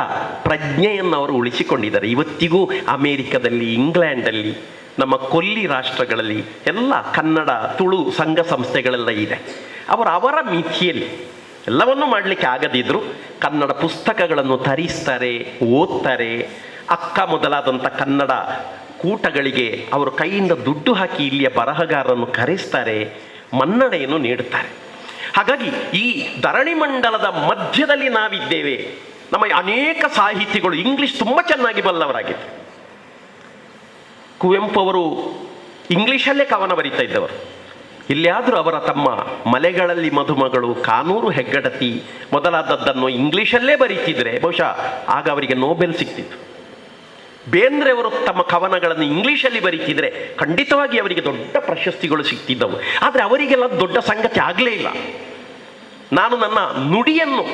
ಪ್ರಜ್ಞೆಯನ್ನು ಅವರು ಉಳಿಸಿಕೊಂಡಿದ್ದಾರೆ. ಇವತ್ತಿಗೂ ಅಮೇರಿಕದಲ್ಲಿ, ಇಂಗ್ಲೆಂಡಲ್ಲಿ, ನಮ್ಮ ಕೊಲ್ಲಿ ರಾಷ್ಟ್ರಗಳಲ್ಲಿ ಎಲ್ಲ ಕನ್ನಡ ತುಳು ಸಂಘ ಸಂಸ್ಥೆಗಳೆಲ್ಲ ಇದೆ. ಅವರ ಮಿತಿಯಲ್ಲಿ ಎಲ್ಲವನ್ನೂ ಮಾಡಲಿಕ್ಕೆ ಆಗದಿದ್ದರೂ ಕನ್ನಡ ಪುಸ್ತಕಗಳನ್ನು ತರಿಸ್ತಾರೆ, ಓದ್ತಾರೆ. ಅಕ್ಕ ಮೊದಲಾದಂಥ ಕನ್ನಡ ಕೂಟಗಳಿಗೆ ಅವರು ಕೈಯಿಂದ ದುಡ್ಡು ಹಾಕಿ ಇಲ್ಲಿಯ ಬರಹಗಾರರನ್ನು ಕರೆಸ್ತಾರೆ, ಮನ್ನಣೆಯನ್ನು ನೀಡುತ್ತಾರೆ. ಹಾಗಾಗಿ ಈ ಧರಣಿ ಮಂಡಲದ ಮಧ್ಯದಲ್ಲಿ ನಾವಿದ್ದೇವೆ. ನಮ್ಮ ಅನೇಕ ಸಾಹಿತಿಗಳು ಇಂಗ್ಲಿಷ್ ತುಂಬ ಚೆನ್ನಾಗಿ ಬಲ್ಲವರಾಗಿದ್ದರು. ಕುವೆಂಪು ಅವರು ಇಂಗ್ಲೀಷಲ್ಲೇ ಕವನ ಬರೀತಾ ಇದ್ದವರು. ಇಲ್ಲಿಯಾದರೂ ಅವರ ತಮ್ಮ ಮಲೆಗಳಲ್ಲಿ ಮಧುಮಗಳು, ಕಾನೂರು ಹೆಗ್ಗಡತಿ ಮೊದಲಾದದ್ದನ್ನು ಇಂಗ್ಲೀಷಲ್ಲೇ ಬರೀತಿದ್ರೆ ಬಹುಶಃ ಆಗ ಅವರಿಗೆ ನೋಬೆಲ್ ಸಿಗ್ತಿತ್ತು. ಬೇಂದ್ರೆಯವರು ತಮ್ಮ ಕವನಗಳನ್ನು ಇಂಗ್ಲೀಷಲ್ಲಿ ಬರೀತಿದ್ರೆ ಖಂಡಿತವಾಗಿ ಅವರಿಗೆ ದೊಡ್ಡ ಪ್ರಶಸ್ತಿಗಳು ಸಿಗ್ತಿದ್ದವು. ಆದರೆ ಅವರಿಗೆಲ್ಲ ದೊಡ್ಡ ಸಂಗತಿ ಆಗಲೇ ಇಲ್ಲ. ನಾನು ನನ್ನ ನುಡಿಯನ್ನು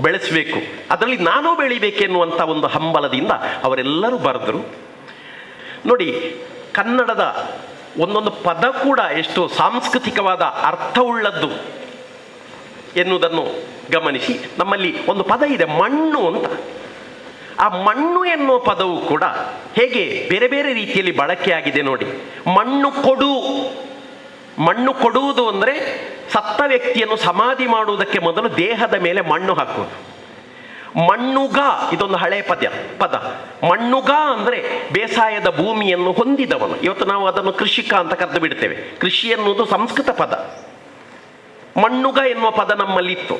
ಬೆಳೆಸಬೇಕು, ಅದರಲ್ಲಿ ನಾನೂ ಬೆಳಿಬೇಕೆನ್ನುವಂಥ ಒಂದು ಹಂಬಲದಿಂದ ಅವರೆಲ್ಲರೂ ಬರೆದರು. ನೋಡಿ, ಕನ್ನಡದ ಒಂದೊಂದು ಪದ ಕೂಡ ಎಷ್ಟು ಸಾಂಸ್ಕೃತಿಕವಾದ ಅರ್ಥವುಳ್ಳದ್ದು ಎನ್ನುವುದನ್ನು ಗಮನಿಸಿ. ನಮ್ಮಲ್ಲಿ ಒಂದು ಪದ ಇದೆ, ಮಣ್ಣು ಅಂತ. ಆ ಮಣ್ಣು ಎನ್ನುವ ಪದವು ಕೂಡ ಹೇಗೆ ಬೇರೆ ಬೇರೆ ರೀತಿಯಲ್ಲಿ ಬಳಕೆಯಾಗಿದೆ ನೋಡಿ. ಮಣ್ಣು ಕೊಡುವುದು ಅಂದರೆ ಸತ್ತ ವ್ಯಕ್ತಿಯನ್ನು ಸಮಾಧಿ ಮಾಡುವುದಕ್ಕೆ ಮೊದಲು ದೇಹದ ಮೇಲೆ ಮಣ್ಣು ಹಾಕುವುದು. ಮಣ್ಣುಗ ಇದೊಂದು ಹಳೆಯ ಪದ. ಮಣ್ಣುಗ ಅಂದರೆ ಬೇಸಾಯದ ಭೂಮಿಯನ್ನು ಹೊಂದಿದವನು. ಇವತ್ತು ನಾವು ಅದನ್ನು ಕೃಷಿಕ ಅಂತ ಕರೆದು ಬಿಡ್ತೇವೆ. ಕೃಷಿ ಎನ್ನುವುದು ಸಂಸ್ಕೃತ ಪದ. ಮಣ್ಣುಗ ಎನ್ನುವ ಪದ ನಮ್ಮಲ್ಲಿತ್ತು.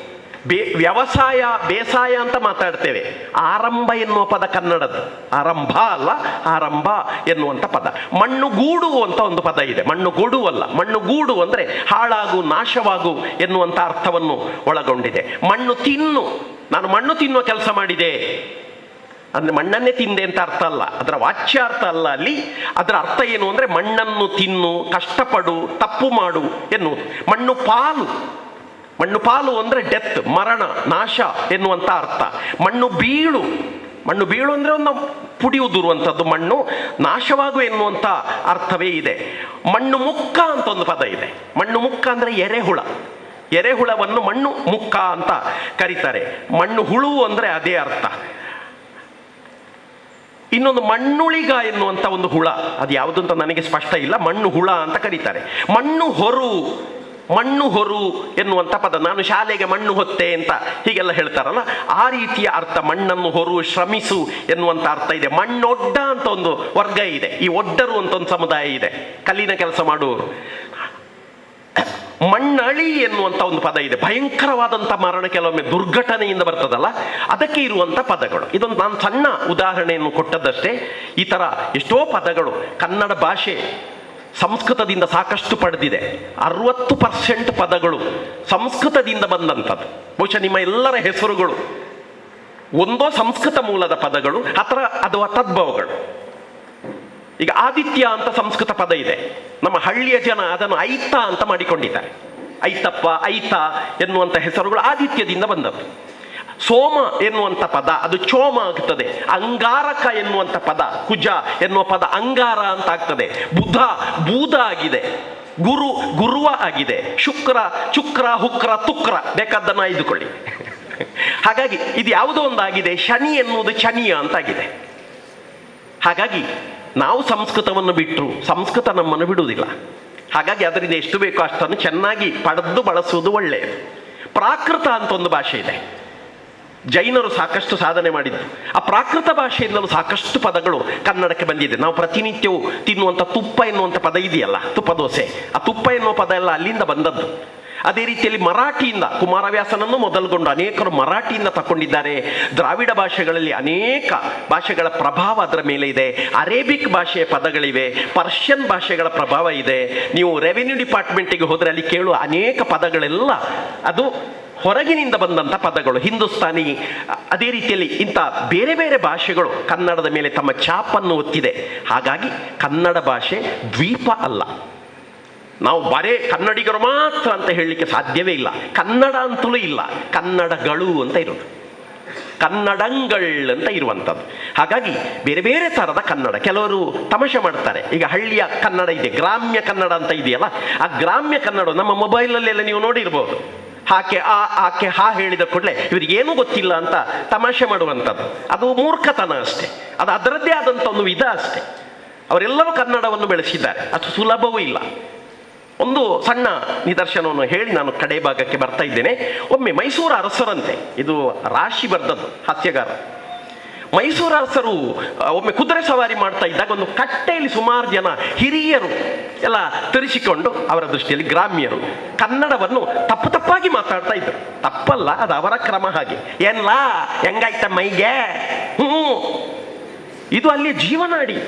ವ್ಯವಸಾಯ, ಬೇಸಾಯ ಅಂತ ಮಾತಾಡ್ತೇವೆ. ಆರಂಭ ಎನ್ನುವ ಪದ ಕನ್ನಡದ್ದು. ಆರಂಭ ಅಲ್ಲ, ಆರಂಭ ಎನ್ನುವಂಥ ಪದ. ಮಣ್ಣುಗೂಡು ಅಂತ ಒಂದು ಪದ ಇದೆ. ಮಣ್ಣುಗೂಡು ಅಲ್ಲ, ಮಣ್ಣುಗೂಡು ಅಂದರೆ ಹಾಳಾಗು, ನಾಶವಾಗು ಎನ್ನುವಂಥ ಅರ್ಥವನ್ನು ಒಳಗೊಂಡಿದೆ. ಮಣ್ಣು ತಿನ್ನು, ನಾನು ಮಣ್ಣು ತಿನ್ನುವ ಕೆಲಸ ಮಾಡಿದೆ ಅಂದರೆ ಮಣ್ಣನ್ನೇ ತಿಂದೆ ಅಂತ ಅರ್ಥ ಅಲ್ಲ, ಅದರ ವಾಚ್ಯಾರ್ಥ ಅಲ್ಲ. ಅಲ್ಲಿ ಅದರ ಅರ್ಥ ಏನು ಅಂದರೆ ಮಣ್ಣನ್ನು ತಿನ್ನು, ಕಷ್ಟಪಡು, ತಪ್ಪು ಮಾಡು ಎನ್ನುವುದು. ಮಣ್ಣು ಪಾಲು ಅಂದರೆ ಡೆತ್, ಮರಣ, ನಾಶ ಎನ್ನುವಂಥ ಅರ್ಥ. ಮಣ್ಣು ಬೀಳು ಅಂದರೆ ಒಂದು ಪುಡಿ ಉದುರುವಂಥದ್ದು. ಮಣ್ಣು ನಾಶವಾಗು ಎನ್ನುವಂಥ ಅರ್ಥವೇ ಇದೆ. ಮಣ್ಣು ಮುಕ್ಕ ಅಂತ ಒಂದು ಪದ ಇದೆ. ಮಣ್ಣು ಮುಕ್ಕ ಅಂದರೆ ಎರೆಹುಳವನ್ನು ಮಣ್ಣು ಮುಕ್ಕ ಅಂತ ಕರೀತಾರೆ. ಮಣ್ಣು ಹುಳು ಅಂದರೆ ಅದೇ ಅರ್ಥ. ಇನ್ನೊಂದು ಮಣ್ಣುಳಿಗ ಎನ್ನುವಂಥ ಒಂದು ಹುಳ, ಅದು ಯಾವುದು ಅಂತ ನನಗೆ ಸ್ಪಷ್ಟ ಇಲ್ಲ, ಮಣ್ಣು ಹುಳ ಅಂತ ಕರೀತಾರೆ. ಮಣ್ಣು ಹೊರು ಎನ್ನುವಂಥ ಪದ. ನಾನು ಶಾಲೆಗೆ ಮಣ್ಣು ಹೊತ್ತೆ ಅಂತ ಹೀಗೆಲ್ಲ ಹೇಳ್ತಾರಲ್ಲ, ಆ ರೀತಿಯ ಅರ್ಥ. ಮಣ್ಣನ್ನು ಹೊರು, ಶ್ರಮಿಸು ಎನ್ನುವಂಥ ಅರ್ಥ ಇದೆ. ಮಣ್ಣೊಡ್ಡ ಅಂತ ಒಂದು ವರ್ಗ ಇದೆ. ಈ ಒಡ್ಡರು ಅಂತ ಒಂದು ಸಮುದಾಯ ಇದೆ, ಕಲ್ಲಿನ ಕೆಲಸ ಮಾಡುವವರು. ಮಣ್ಣಳಿ ಎನ್ನುವಂಥ ಒಂದು ಪದ ಇದೆ. ಭಯಂಕರವಾದಂಥ ಮರಣ ಕೆಲವೊಮ್ಮೆ ದುರ್ಘಟನೆಯಿಂದ ಬರ್ತದಲ್ಲ, ಅದಕ್ಕೆ ಇರುವಂಥ ಪದಗಳು. ಇದೊಂದು ನಾನು ಸಣ್ಣ ಉದಾಹರಣೆಯನ್ನು ಕೊಟ್ಟದ್ದಷ್ಟೇ. ಈ ಥರ ಎಷ್ಟೋ ಪದಗಳು ಕನ್ನಡ ಭಾಷೆ ಸಂಸ್ಕೃತದಿಂದ ಸಾಕಷ್ಟು ಪಡೆದಿದೆ. 60% ಪದಗಳು ಸಂಸ್ಕೃತದಿಂದ ಬಂದಂಥದ್ದು. ಬಹುಶಃ ನಿಮ್ಮ ಎಲ್ಲರ ಹೆಸರುಗಳು ಒಂದೋ ಸಂಸ್ಕೃತ ಮೂಲದ ಪದಗಳು ಅಥವಾ ತದ್ಭವಗಳು. ಈಗ ಆದಿತ್ಯ ಅಂತ ಸಂಸ್ಕೃತ ಪದ ಇದೆ. ನಮ್ಮ ಹಳ್ಳಿಯ ಜನ ಅದನ್ನು ಐತ ಅಂತ ಮಾಡಿಕೊಂಡಿದ್ದಾರೆ. ಐತಪ್ಪ, ಐತ ಎನ್ನುವಂಥ ಹೆಸರುಗಳು ಆದಿತ್ಯದಿಂದ ಬಂದದ್ದು. ಸೋಮ ಎನ್ನುವಂಥ ಪದ ಅದು ಚೋಮ ಆಗ್ತದೆ. ಅಂಗಾರಕ ಎನ್ನುವಂಥ ಪದ, ಕುಜ ಎನ್ನುವ ಪದ ಅಂಗಾರ ಅಂತ ಆಗ್ತದೆ. ಬುಧ ಬೂದ ಆಗಿದೆ. ಗುರು ಗುರುವ ಆಗಿದೆ. ಶುಕ್ರ ಚುಕ್ರ ಹುಕ್ರ ತುಕ್ರ, ಬೇಕಾದ್ದನ್ನು ಆಯ್ದುಕೊಳ್ಳಿ. ಹಾಗಾಗಿ ಇದು ಯಾವುದೋ ಒಂದಾಗಿದೆ. ಶನಿ ಎನ್ನುವುದು ಚನಿಯ ಅಂತಾಗಿದೆ. ಹಾಗಾಗಿ ನಾವು ಸಂಸ್ಕೃತವನ್ನು ಬಿಟ್ಟರು ಸಂಸ್ಕೃತ ನಮ್ಮನ್ನು ಬಿಡುವುದಿಲ್ಲ. ಹಾಗಾಗಿ ಅದರಿಂದ ಎಷ್ಟು ಬೇಕೋ ಅಷ್ಟನ್ನು ಚೆನ್ನಾಗಿ ಪಡೆದು ಬಳಸುವುದು ಒಳ್ಳೆಯದು. ಪ್ರಾಕೃತ ಅಂತ ಒಂದು ಭಾಷೆ ಇದೆ. ಜೈನರು ಸಾಕಷ್ಟು ಸಾಧನೆ ಮಾಡಿದ್ರು. ಆ ಪ್ರಾಕೃತ ಭಾಷೆಯಿಂದಲೂ ಸಾಕಷ್ಟು ಪದಗಳು ಕನ್ನಡಕ್ಕೆ ಬಂದಿದೆ. ನಾವು ಪ್ರತಿನಿತ್ಯವೂ ತಿನ್ನುವಂಥ ತುಪ್ಪ ಎನ್ನುವಂಥ ಪದ ಇದೆಯಲ್ಲ, ತುಪ್ಪ ದೋಸೆ, ಆ ತುಪ್ಪ ಎನ್ನುವ ಪದ ಎಲ್ಲ ಅಲ್ಲಿಂದ ಬಂದದ್ದು. ಅದೇ ರೀತಿಯಲ್ಲಿ ಮರಾಠಿಯಿಂದ ಕುಮಾರವ್ಯಾಸನನ್ನು ಮೊದಲುಗೊಂಡು ಅನೇಕರು ಮರಾಠಿಯಿಂದ ತಗೊಂಡಿದ್ದಾರೆ. ದ್ರಾವಿಡ ಭಾಷೆಗಳಲ್ಲಿ ಅನೇಕ ಭಾಷೆಗಳ ಪ್ರಭಾವ ಅದರ ಮೇಲೆ ಇದೆ. ಅರೇಬಿಕ್ ಭಾಷೆಯ ಪದಗಳಿವೆ, ಪರ್ಷಿಯನ್ ಭಾಷೆಗಳ ಪ್ರಭಾವ ಇದೆ. ನೀವು ರೆವಿನ್ಯೂ ಡಿಪಾರ್ಟ್ಮೆಂಟಿಗೆ ಹೋದರೆ ಅಲ್ಲಿ ಕೇಳುವ ಅನೇಕ ಪದಗಳೆಲ್ಲ ಅದು ಹೊರಗಿನಿಂದ ಬಂದಂಥ ಪದಗಳು, ಹಿಂದೂಸ್ತಾನಿ. ಅದೇ ರೀತಿಯಲ್ಲಿ ಇಂಥ ಬೇರೆ ಬೇರೆ ಭಾಷೆಗಳು ಕನ್ನಡದ ಮೇಲೆ ತಮ್ಮ ಛಾಪನ್ನು ಒತ್ತಿದೆ. ಹಾಗಾಗಿ ಕನ್ನಡ ಭಾಷೆ ದ್ವೀಪ ಅಲ್ಲ. ನಾವು ಬರೇ ಕನ್ನಡಿಗರು ಮಾತ್ರ ಅಂತ ಹೇಳಲಿಕ್ಕೆ ಸಾಧ್ಯವೇ ಇಲ್ಲ. ಕನ್ನಡ ಅಂತಲೂ ಇಲ್ಲ, ಕನ್ನಡಗಳು ಅಂತ ಇರೋದು, ಕನ್ನಡಂಗಳ್ ಅಂತ ಇರುವಂಥದ್ದು. ಹಾಗಾಗಿ ಬೇರೆ ಬೇರೆ ಥರದ ಕನ್ನಡ. ಕೆಲವರು ತಮಾಷೆ ಮಾಡ್ತಾರೆ, ಈಗ ಹಳ್ಳಿಯ ಕನ್ನಡ ಇದೆ, ಗ್ರಾಮ್ಯ ಕನ್ನಡ ಅಂತ ಇದೆಯಲ್ಲ, ಆ ಗ್ರಾಮ್ಯ ಕನ್ನಡ ನಮ್ಮ ಮೊಬೈಲಲ್ಲೆಲ್ಲ ನೀವು ನೋಡಿರ್ಬೋದು. ಆಕೆ ಹಾ ಹೇಳಿದ ಕೂಡಲೇ ಇವರಿಗೇನೂ ಗೊತ್ತಿಲ್ಲ ಅಂತ ತಮಾಷೆ ಮಾಡುವಂಥದ್ದು. ಅದು ಮೂರ್ಖತನ ಅಷ್ಟೇ. ಅದು ಅದರದ್ದೇ ಆದಂಥ ಒಂದು ವಿಧ ಅಷ್ಟೇ. ಅವರೆಲ್ಲರೂ ಕನ್ನಡವನ್ನು ಬೆಳೆಸಿದ್ದಾರೆ, ಅದು ಸುಲಭವೂ ಇಲ್ಲ. ಒಂದು ಸಣ್ಣ ನಿದರ್ಶನವನ್ನು ಹೇಳಿ ನಾನು ಕಡೆ ಭಾಗಕ್ಕೆ ಬರ್ತಾ ಇದ್ದೇನೆ. ಒಮ್ಮೆ ಮೈಸೂರು ಅರಸರಂತೆ, ಇದು ರಾಶಿ ಬರೆದದ್ದು ಹಾಸ್ಯಗಾರ. ಮೈಸೂರು ಅರಸರು ಒಮ್ಮೆ ಕುದುರೆ ಸವಾರಿ ಮಾಡ್ತಾ ಇದ್ದಾಗ ಒಂದು ಕಟ್ಟೆಯಲ್ಲಿ ಸುಮಾರು ಜನ ಹಿರಿಯರು ಎಲ್ಲ ತರಿಸಿಕೊಂಡು, ಅವರ ದೃಷ್ಟಿಯಲ್ಲಿ ಗ್ರಾಮ್ಯರು, ಕನ್ನಡವನ್ನು ತಪ್ಪು ತಪ್ಪಾಗಿ ಮಾತಾಡ್ತಾ ಇದ್ರು. ತಪ್ಪಲ್ಲ, ಅದು ಅವರ ಕ್ರಮ. ಹಾಗೆ ಏನ್ಲ ಹೆಂಗಾಯ್ತ ಮೈಗೆ, ಇದು ಅಲ್ಲಿ ಜೀವನಾಡಿ.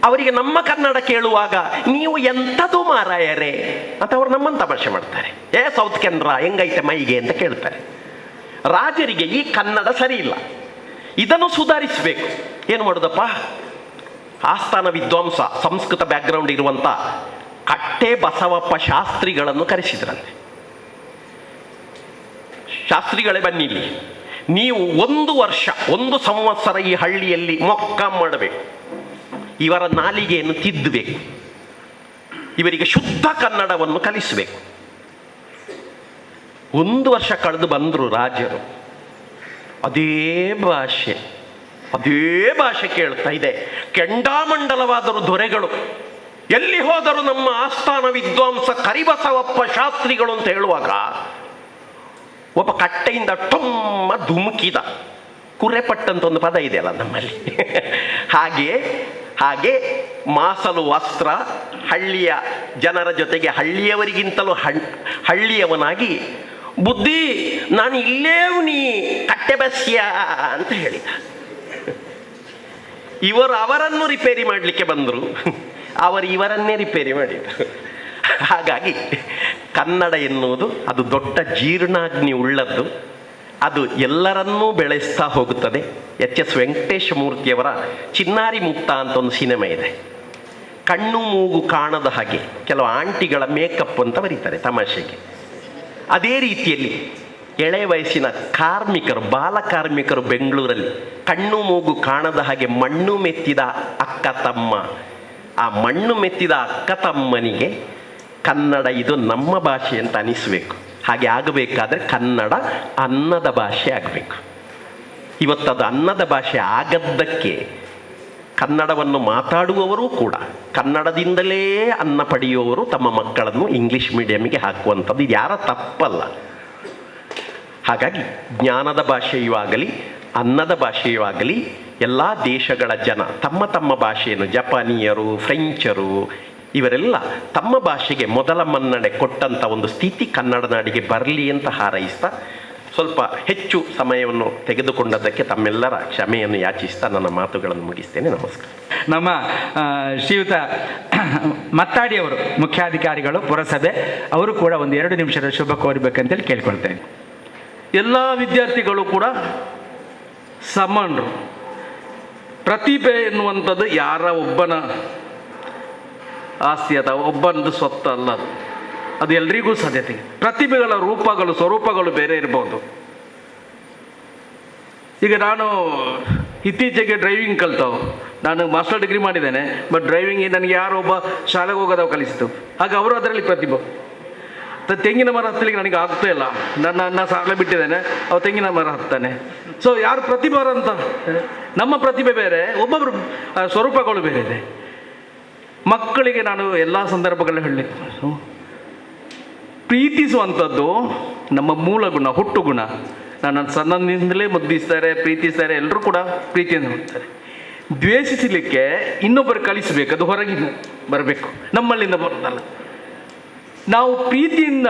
ಅವರಿಗೆ ನಮ್ಮ ಕನ್ನಡ ಕೇಳುವಾಗ ನೀವು ಎಂಥದ್ದು ಮಾರಾಯರೇ ಅಂತ ಅವರು ನಮ್ಮನ್ನು ತಮಾಷೆ ಮಾಡ್ತಾರೆ. ಸೌತ್ ಕೆನರಾ ಹೆಂಗೈತೆ ಮೈಗೆ ಅಂತ ಕೇಳ್ತಾರೆ. ರಾಜರಿಗೆ ಈ ಕನ್ನಡ ಸರಿ ಇಲ್ಲ, ಇದನ್ನು ಸುಧಾರಿಸಬೇಕು. ಏನು ಮಾಡೋದಪ್ಪ? ಆಸ್ಥಾನ ವಿದ್ವಾಂಸ, ಸಂಸ್ಕೃತ ಬ್ಯಾಕ್ಗ್ರೌಂಡ್ ಇರುವಂಥ ಕಟ್ಟೆ ಬಸವಪ್ಪ ಶಾಸ್ತ್ರಿಗಳನ್ನು ಕರೆಸಿದ್ರಂತೆ. ಶಾಸ್ತ್ರಿಗಳೇ ಬನ್ನಿ ಇಲ್ಲಿ, ನೀವು 1 ವರ್ಷ 1 ಸಂವತ್ಸರ ಈ ಹಳ್ಳಿಯಲ್ಲಿ ಮೊಕ್ಕ ಮಾಡಬೇಕು. ಇವರ ನಾಲಿಗೆಯನ್ನು ತಿದ್ದಬೇಕು, ಇವರಿಗೆ ಶುದ್ಧ ಕನ್ನಡವನ್ನು ಕಲಿಸಬೇಕು. 1 ವರ್ಷ ಕಳೆದು ಬಂದರು ರಾಜರು. ಅದೇ ಭಾಷೆ ಕೇಳ್ತಾ ಇದೆ. ಕೆಂಡಾಮಂಡಲವಾದರು ದೊರೆಗಳು. ಎಲ್ಲಿ ಹೋದರು ನಮ್ಮ ಆಸ್ಥಾನ ವಿದ್ವಾಂಸ ಕರಿಬಸವಪ್ಪ ಶಾಸ್ತ್ರಿಗಳು ಅಂತ ಹೇಳುವಾಗ ಒಬ್ಬ ಕಟ್ಟೆಯಿಂದ ಟೊಮ್ಮ ಧುಮುಕಿದ. ಕುರೆಪಟ್ಟಂತ ಒಂದು ಪದ ಇದೆಯಲ್ಲ ನಮ್ಮಲ್ಲಿ. ಹಾಗೆ ಮಾಸಲು ವಸ್ತ್ರ, ಹಳ್ಳಿಯ ಜನರ ಜೊತೆಗೆ ಹಳ್ಳಿಯವರಿಗಿಂತಲೂ ಹಳ್ಳಿಯವನಾಗಿ, ಬುದ್ಧಿ ನಾನು ಇಲ್ಲೇ ನೀ ಕಟ್ಟೆ ಬಸ್ಯ ಅಂತ ಹೇಳಿದ. ಇವರು ಅವರನ್ನು ರಿಪೇರಿ ಮಾಡಲಿಕ್ಕೆ ಬಂದರು, ಅವರು ಇವರನ್ನೇ ರಿಪೇರಿ ಮಾಡಿದರು. ಹಾಗಾಗಿ ಕನ್ನಡ ಎನ್ನುವುದು ಅದು ದೊಡ್ಡ ಜೀರ್ಣಾಗ್ನಿ ಉಳ್ಳದ್ದು. ಅದು ಎಲ್ಲರನ್ನೂ ಬೆಳೆಸ್ತಾ ಹೋಗುತ್ತದೆ. ಎಚ್.ಎಸ್. ವೆಂಕಟೇಶ ಮೂರ್ತಿಯವರ ಚಿನ್ನಾರಿ ಮುಕ್ತ ಅಂತ ಒಂದು ಸಿನಿಮಾ ಇದೆ. ಕಣ್ಣು ಮೂಗು ಕಾಣದ ಹಾಗೆ ಕೆಲವು ಆಂಟಿಗಳ ಮೇಕಪ್ ಅಂತ ಬರೀತಾರೆ ತಮಾಷೆಗೆ. ಅದೇ ರೀತಿಯಲ್ಲಿ ಎಳೆ ವಯಸ್ಸಿನ ಕಾರ್ಮಿಕರು, ಬಾಲ ಕಾರ್ಮಿಕರು ಬೆಂಗಳೂರಲ್ಲಿ ಕಣ್ಣು ಮೂಗು ಕಾಣದ ಹಾಗೆ ಮಣ್ಣು ಮೆತ್ತಿದ ಅಕ್ಕ ತಮ್ಮ. ಆ ಮಣ್ಣು ಮೆತ್ತಿದ ಅಕ್ಕ ತಮ್ಮನಿಗೆ ಕನ್ನಡ ಇದು ನಮ್ಮ ಭಾಷೆ ಅಂತ ಅನಿಸಬೇಕು. ಹಾಗೆ ಆಗಬೇಕಾದ್ರೆ ಕನ್ನಡ ಅನ್ನದ ಭಾಷೆ ಆಗಬೇಕು. ಇವತ್ತದು ಅನ್ನದ ಭಾಷೆ ಆಗದ್ದಕ್ಕೆ ಕನ್ನಡವನ್ನು ಮಾತಾಡುವವರೂ ಕೂಡ ಕನ್ನಡದಿಂದಲೇ ಅನ್ನ ಪಡೆಯುವವರು ತಮ್ಮ ಮಕ್ಕಳನ್ನು ಇಂಗ್ಲೀಷ್ ಮೀಡಿಯಮ್ಗೆ ಹಾಕುವಂಥದ್ದು ಇದು ಯಾರ ತಪ್ಪಲ್ಲ. ಹಾಗಾಗಿ ಜ್ಞಾನದ ಭಾಷೆಯೂ ಆಗಲಿ ಅನ್ನದ ಭಾಷೆಯೂ ಆಗಲಿ ಎಲ್ಲ ದೇಶಗಳ ಜನ ತಮ್ಮ ತಮ್ಮ ಭಾಷೆಯನ್ನು, ಜಪಾನಿಯರು, ಫ್ರೆಂಚರು, ಇವರೆಲ್ಲ ತಮ್ಮ ಭಾಷೆಗೆ ಮೊದಲ ಮನ್ನಣೆ ಕೊಟ್ಟಂಥ ಒಂದು ಸ್ಥಿತಿ ಕನ್ನಡ ನಾಡಿಗೆ ಬರಲಿ ಅಂತ ಹಾರೈಸ್ತಾ ಸ್ವಲ್ಪ ಹೆಚ್ಚು ಸಮಯವನ್ನು ತೆಗೆದುಕೊಂಡದ್ದಕ್ಕೆ ತಮ್ಮೆಲ್ಲರ ಕ್ಷಮೆಯನ್ನು ಯಾಚಿಸ್ತಾ ನನ್ನ ಮಾತುಗಳನ್ನು ಮುಗಿಸ್ತೇನೆ. ನಮಸ್ಕಾರ. ನಮ್ಮ ಶ್ರೀಯುತ ಮತ್ತಾಡಿಯವರು ಮುಖ್ಯಾಧಿಕಾರಿಗಳು ಪುರಸಭೆ, ಅವರು ಕೂಡ ಒಂದು 2 ನಿಮಿಷದ ಶುಭ ಕೋರಬೇಕಂತೇಳಿ ಕೇಳ್ಕೊಳ್ತೇನೆ. ಎಲ್ಲ ವಿದ್ಯಾರ್ಥಿಗಳು ಕೂಡ ಸಮಾನರು. ಪ್ರತಿಭೆ ಎನ್ನುವಂಥದ್ದು ಯಾರ ಒಬ್ಬನ ಆಸ್ತಿ ಅಥವಾ ಒಬ್ಬನದು ಸ್ವತ್ತು ಅಲ್ಲ, ಅದು ಎಲ್ರಿಗೂ ಸಾಧ್ಯತೆ. ಪ್ರತಿಭೆಗಳ ರೂಪಗಳು ಸ್ವರೂಪಗಳು ಬೇರೆ ಇರ್ಬೋದು. ಈಗ ನಾನು ಇತ್ತೀಚೆಗೆ ಡ್ರೈವಿಂಗ್ ಕಲ್ತವು. ನಾನು ಮಾಸ್ಟರ್ ಡಿಗ್ರಿ ಮಾಡಿದ್ದೇನೆ, ಬಟ್ ಡ್ರೈವಿಂಗ್ ನನಗೆ ಯಾರೋ ಒಬ್ಬ ಶಾಲೆಗೆ ಹೋಗೋದವು ಕಲಿಸಿತು. ಆಗ ಅವರು ಅದರಲ್ಲಿ ಪ್ರತಿಭೆ. ತೆಂಗಿನ ಮರ ಹತ್ತಲಿಕ್ಕೆ ನನಗೆ ಆಗ್ತಾ ಇಲ್ಲ, ನನ್ನ ಸಾಲ ಬಿಟ್ಟಿದ್ದೇನೆ, ಅವು ತೆಂಗಿನ ಮರ ಹತ್ತಾನೆ. ಸೊ ಯಾರು ಪ್ರತಿಭೆ ಅಂತ, ನಮ್ಮ ಪ್ರತಿಭೆ ಬೇರೆ, ಒಬ್ಬೊಬ್ಬರು ಸ್ವರೂಪಗಳು ಬೇರೆ ಇದೆ. ಮಕ್ಕಳಿಗೆ ನಾನು ಎಲ್ಲ ಸಂದರ್ಭಗಳಲ್ಲಿ ಹೇಳಲಿಕ್ಕೆ, ಪ್ರೀತಿಸುವಂಥದ್ದು ನಮ್ಮ ಮೂಲ ಗುಣ, ಹುಟ್ಟು ಗುಣ. ನನ್ನ ಸಣ್ಣದಿಂದಲೇ ಮುದ್ದಿಸ್ತಾರೆ, ಪ್ರೀತಿಸ್ತಾರೆ, ಎಲ್ಲರೂ ಕೂಡ ಪ್ರೀತಿಯನ್ನು ಮಾಡ್ತಾರೆ. ದ್ವೇಷಿಸಲಿಕ್ಕೆ ಇನ್ನೊಬ್ಬರು ಕಲಿಸಬೇಕು, ಅದು ಹೊರಗಿಂದ ಬರಬೇಕು, ನಮ್ಮಲ್ಲಿಂದ ಬರೋದಲ್ಲ. ನಾವು ಪ್ರೀತಿಯಿಂದ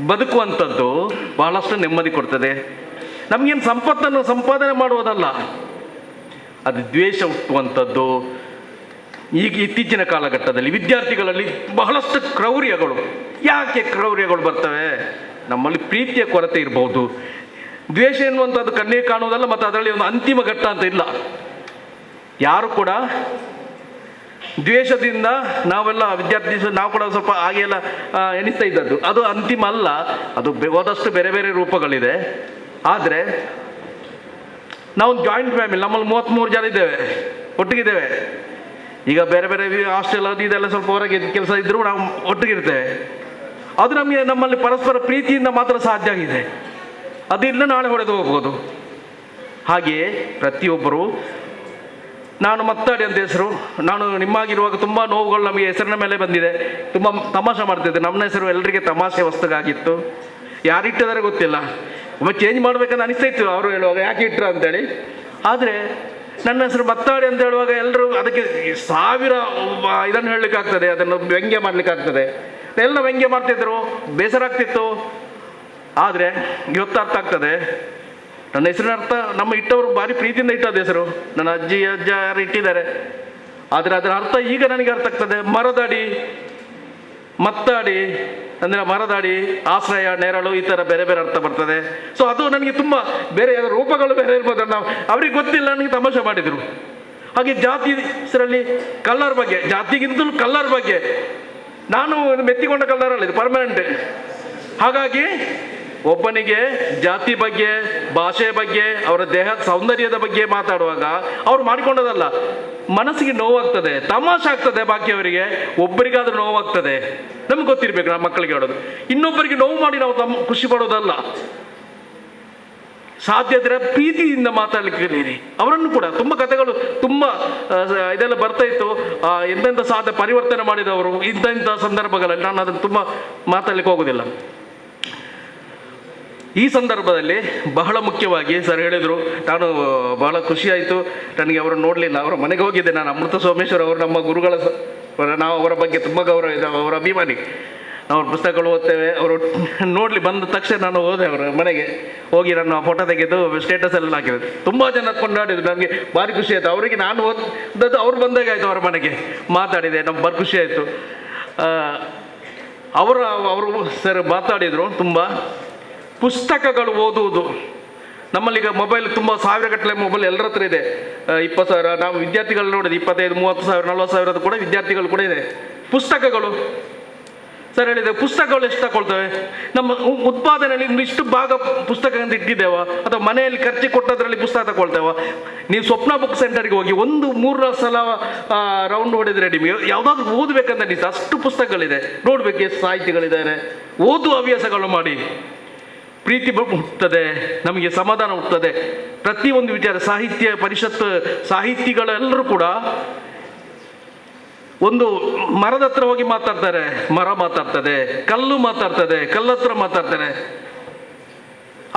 ಬದುಕುವಂಥದ್ದು ಬಹಳಷ್ಟು ನೆಮ್ಮದಿ ಕೊಡ್ತದೆ. ನಮಗೇನು ಸಂಪತ್ತನ್ನು ಸಂಪಾದನೆ ಮಾಡುವುದಲ್ಲ, ಅದು ದ್ವೇಷ ಹುಟ್ಟುವಂಥದ್ದು. ಈಗ ಇತ್ತೀಚಿನ ಕಾಲಘಟ್ಟದಲ್ಲಿ ವಿದ್ಯಾರ್ಥಿಗಳಲ್ಲಿ ಬಹಳಷ್ಟು ಕ್ರೌರ್ಯಗಳು. ಯಾಕೆ ಕ್ರೌರ್ಯಗಳು ಬರ್ತವೆ? ನಮ್ಮಲ್ಲಿ ಪ್ರೀತಿಯ ಕೊರತೆ ಇರ್ಬೋದು. ದ್ವೇಷ ಎನ್ನುವಂಥದ್ದು ಕಣ್ಣಿಗೆ ಕಾಣುವುದಲ್ಲ, ಮತ್ತು ಅದರಲ್ಲಿ ಒಂದು ಅಂತಿಮ ಘಟ್ಟ ಅಂತ ಇಲ್ಲ. ಯಾರು ಕೂಡ ದ್ವೇಷದಿಂದ ನಾವೆಲ್ಲ ವಿದ್ಯಾರ್ಥಿ, ನಾವು ಕೂಡ ಸ್ವಲ್ಪ ಹಾಗೆಲ್ಲ ಎಣಿಸ್ತಾ ಇದ್ದದ್ದು, ಅದು ಅಂತಿಮ ಅಲ್ಲ. ಅದು ಹೋದಷ್ಟು ಬೇರೆ ಬೇರೆ ರೂಪಗಳಿದೆ. ಆದರೆ ನಾವು ಜಾಯಿಂಟ್ ಫ್ಯಾಮಿಲಿ, ನಮ್ಮಲ್ಲಿ 33 ಜನ ಇದ್ದೇವೆ, ಒಟ್ಟಿಗಿದ್ದೇವೆ. ಈಗ ಬೇರೆ ಬೇರೆ ಹಾಸ್ಟೆಲ್ ಅದು ಇದೆಲ್ಲ ಸ್ವಲ್ಪ ಹೊರಗೆ ಕೆಲಸ ಇದ್ದರೂ ನಾವು ಒಟ್ಟಿಗಿರ್ತೇವೆ. ಅದು ನಮಗೆ ನಮ್ಮಲ್ಲಿ ಪರಸ್ಪರ ಪ್ರೀತಿಯಿಂದ ಮಾತ್ರ ಸಾಧ್ಯ ಆಗಿದೆ. ಅದಿಲ್ಲ ನಾಳೆ ಹೊಡೆದು ಹೋಗ್ಬೋದು. ಹಾಗೆಯೇ ಪ್ರತಿಯೊಬ್ಬರು, ನಾನು ಮತ್ತಾಡಿ ಅಂತ ಹೆಸರು, ನಾನು ನಿಮ್ಮಾಗಿರುವಾಗ ತುಂಬ ನೋವುಗಳು ನಮಗೆ ಹೆಸರಿನ ಮೇಲೆ ಬಂದಿದೆ. ತುಂಬ ತಮಾಷೆ ಮಾಡ್ತಿದ್ದೆ, ನಮ್ಮ ಹೆಸರು ಎಲ್ಲರಿಗೆ ತಮಾಷೆ ವಸ್ತುಗಾಗಿತ್ತು. ಯಾರಿಟ್ಟಿದ್ದಾರೆ ಗೊತ್ತಿಲ್ಲ. ಒಮ್ಮೆ ಚೇಂಜ್ ಮಾಡ್ಬೇಕಂತ ಅನಿಸ್ತಾ ಇತ್ತು ಅವರು ಹೇಳುವಾಗ, ಯಾಕೆ ಇಟ್ಟರು ಅಂತೇಳಿ. ಆದರೆ ನನ್ನ ಹೆಸರು ಮತ್ತಾಡಿ ಅಂತ ಹೇಳುವಾಗ ಎಲ್ಲರೂ ಅದಕ್ಕೆ 1000 ಇದನ್ನು ಹೇಳಲಿಕ್ಕಾಗ್ತದೆ, ಅದನ್ನು ವ್ಯಂಗ್ಯ ಮಾಡಲಿಕ್ಕಾಗ್ತದೆ. ಎಲ್ಲ ವ್ಯಂಗ್ಯ ಮಾಡ್ತಿದ್ರು, ಬೇಸರ ಆಗ್ತಿತ್ತು. ಆದರೆ ಇವತ್ತು ಅರ್ಥ ಆಗ್ತದೆ. ನನ್ನ ಹೆಸರಿನ ಅರ್ಥ ನಮ್ಮ ಇಟ್ಟವರು ಭಾರಿ ಪ್ರೀತಿಯಿಂದ ಇಟ್ಟದ ಹೆಸರು, ನನ್ನ ಅಜ್ಜ ಯಾರು ಇಟ್ಟಿದ್ದಾರೆ. ಆದರೆ ಅದರ ಅರ್ಥ ಈಗ ನನಗೆ ಅರ್ಥ ಆಗ್ತದೆ. ಮರದಡಿ, ಮತ್ತಾಡಿ ಅಂದರೆ ಮರದಾಡಿ, ಆಶ್ರಯ, ನೆರಳು, ಈ ಥರ ಬೇರೆ ಬೇರೆ ಅರ್ಥ ಬರ್ತದೆ. ಸೊ ಅದು ನನಗೆ ತುಂಬ ಬೇರೆ ರೂಪಗಳು ಬೇರೆ ಇರ್ಬೋದು. ನಾವು ಅವ್ರಿಗೆ ಗೊತ್ತಿಲ್ಲ, ನನಗೆ ತಮಾಷೆ ಮಾಡಿದರು. ಹಾಗೆ ಜಾತಿ ಹೆಸರಲ್ಲಿ ಕಲ್ಲರ್ ಬಗ್ಗೆ, ಜಾತಿಗಿಂತಲೂ ಕಲ್ಲರ್ ಬಗ್ಗೆ ನಾನು ಮೆತ್ತಿಕೊಂಡ ಕಲ್ಲರಲ್ಲಿ ಇದು ಪರ್ಮನೆಂಟ್. ಹಾಗಾಗಿ ಒಬ್ಬನಿಗೆ ಜಾತಿ ಬಗ್ಗೆ, ಭಾಷೆ ಬಗ್ಗೆ, ಅವರ ದೇಹದ ಸೌಂದರ್ಯದ ಬಗ್ಗೆ ಮಾತಾಡುವಾಗ ಅವ್ರು ಮಾಡಿಕೊಂಡದಲ್ಲ, ಮನಸ್ಸಿಗೆ ನೋವಾಗ್ತದೆ, ತಮಾಷೆ ಆಗ್ತದೆ. ಬಾಕಿಯವರಿಗೆ ಒಬ್ಬರಿಗಾದ್ರೂ ನೋವಾಗ್ತದೆ. ನಮ್ಗೆ ಗೊತ್ತಿರಬೇಕು, ನಮ್ಮ ಮಕ್ಕಳಿಗೆ ಹೇಳೋದು. ಇನ್ನೊಬ್ಬರಿಗೆ ನೋವು ಮಾಡಿ ನಾವು ಖುಷಿ ಪಡೋದಲ್ಲ. ಸಾಧ್ಯ ಇದ್ರೆ ಪ್ರೀತಿಯಿಂದ ಮಾತಾಡ್ಲಿಕ್ಕೆ ಕಲೀರಿ. ಅವರನ್ನು ಕೂಡ ತುಂಬ ಕಥೆಗಳು, ತುಂಬ ಇದೆಲ್ಲ ಬರ್ತಾ ಇತ್ತು. ಎಂತೆಂಥ ಸಾಧ್ಯ ಪರಿವರ್ತನೆ ಮಾಡಿದವರು ಇಂಥ ಸಂದರ್ಭಗಳಲ್ಲಿ. ನಾನು ಅದನ್ನು ತುಂಬ ಮಾತಾಡ್ಲಿಕ್ಕೆ ಹೋಗೋದಿಲ್ಲ. ಈ ಸಂದರ್ಭದಲ್ಲಿ ಬಹಳ ಮುಖ್ಯವಾಗಿ ಸರ್ ಹೇಳಿದರು, ನಾನು ಬಹಳ ಖುಷಿಯಾಯಿತು. ನನಗೆ ಅವರು ನೋಡಲಿಲ್ಲ, ಅವರ ಮನೆಗೆ ಹೋಗಿದ್ದೆ ನಾನು. ಅಮೃತ ಸೋಮೇಶ್ವರ್ ಅವರು ನಮ್ಮ ಗುರುಗಳ, ನಾವು ಅವರ ಬಗ್ಗೆ ತುಂಬ ಗೌರವ ಇದೆ, ಅವರ ಅಭಿಮಾನಿ. ಅವ್ರ ಪುಸ್ತಕಗಳು ಓದ್ತೇವೆ. ಅವರು ಬಂದ ತಕ್ಷಣ ನಾನು ಹೋದೆ ಅವರ ಮನೆಗೆ ಹೋಗಿ, ನನ್ನ ಫೋಟೋ ತೆಗೆದು ಸ್ಟೇಟಸ್ ಎಲ್ಲ ಹಾಕಿದ್ರು. ತುಂಬ ಜನ ಕೊಂಡಾಡಿದ್ರು, ನನಗೆ ಭಾರಿ ಖುಷಿ ಆಯಿತು. ಅವರಿಗೆ ನಾನು ಓದದ್ದು ಅವ್ರು ಬಂದಾಗ ಆಯಿತು, ಅವರ ಮನೆಗೆ ಮಾತಾಡಿದೆ, ನಮ್ಗೆ ಭಾರಿ ಖುಷಿ ಆಯಿತು. ಅವರು ಸರ್ ಮಾತಾಡಿದರು. ತುಂಬ ಪುಸ್ತಕಗಳು ಓದುವುದು, ನಮ್ಮಲ್ಲೀಗ ಮೊಬೈಲ್ ತುಂಬ 1000 ಗಟ್ಟಲೆ ಮೊಬೈಲ್ ಎಲ್ಲರ ಹತ್ರ ಇದೆ. 20,000 ನಾವು ವಿದ್ಯಾರ್ಥಿಗಳು ನೋಡಿದೆ, 25,000, 30,000, 40,000 ಕೂಡ ವಿದ್ಯಾರ್ಥಿಗಳು ಕೂಡ ಇದೆ. ಪುಸ್ತಕಗಳು ಸರ್ ಹೇಳಿದೆ, ಪುಸ್ತಕಗಳು ಎಷ್ಟು ತಗೊಳ್ತವೆ? ನಮ್ಮ ಉತ್ಪಾದನೆಯಲ್ಲಿ ಇಷ್ಟು ಭಾಗ ಪುಸ್ತಕ ಅಂತ ಇಟ್ಟಿದ್ದೇವ, ಅಥವಾ ಮನೆಯಲ್ಲಿ ಖರ್ಚು ಕೊಟ್ಟದ್ರಲ್ಲಿ ಪುಸ್ತಕ ತಗೊಳ್ತೇವ? ನೀವು ಸ್ವಪ್ನ ಬುಕ್ ಸೆಂಟರ್ಗೆ ಹೋಗಿ 1-3 ಸಲ ರೌಂಡ್ ಹೊಡೆದ್ರೆ ನಿಮಗೆ ಯಾವುದಾದ್ರೂ ಓದಬೇಕಂತ ಅನಿಸ್ತು. ಅಷ್ಟು ಪುಸ್ತಕಗಳಿದೆ, ನೋಡ್ಬೇಕು ಎಷ್ಟು ಸಾಹಿತಿಗಳಿದ್ದಾರೆ. ಓದುವ ಹವ್ಯಾಸಗಳು ಮಾಡಿ. ಪ್ರೀತಿ ಹುಟ್ಟುತ್ತದೆ, ನಮಗೆ ಸಮಾಧಾನ ಹುಟ್ಟುತ್ತದೆ. ಪ್ರತಿಯೊಂದು ವಿಚಾರ, ಸಾಹಿತ್ಯ ಪರಿಷತ್ ಸಾಹಿತಿಗಳೆಲ್ಲರೂ ಕೂಡ ಒಂದು ಮರದ ಹತ್ರ ಹೋಗಿ ಮಾತಾಡ್ತಾರೆ, ಮರ ಮಾತಾಡ್ತದೆ, ಕಲ್ಲು ಮಾತಾಡ್ತದೆ, ಕಲ್ಲತ್ರ ಮಾತಾಡ್ತಾರೆ,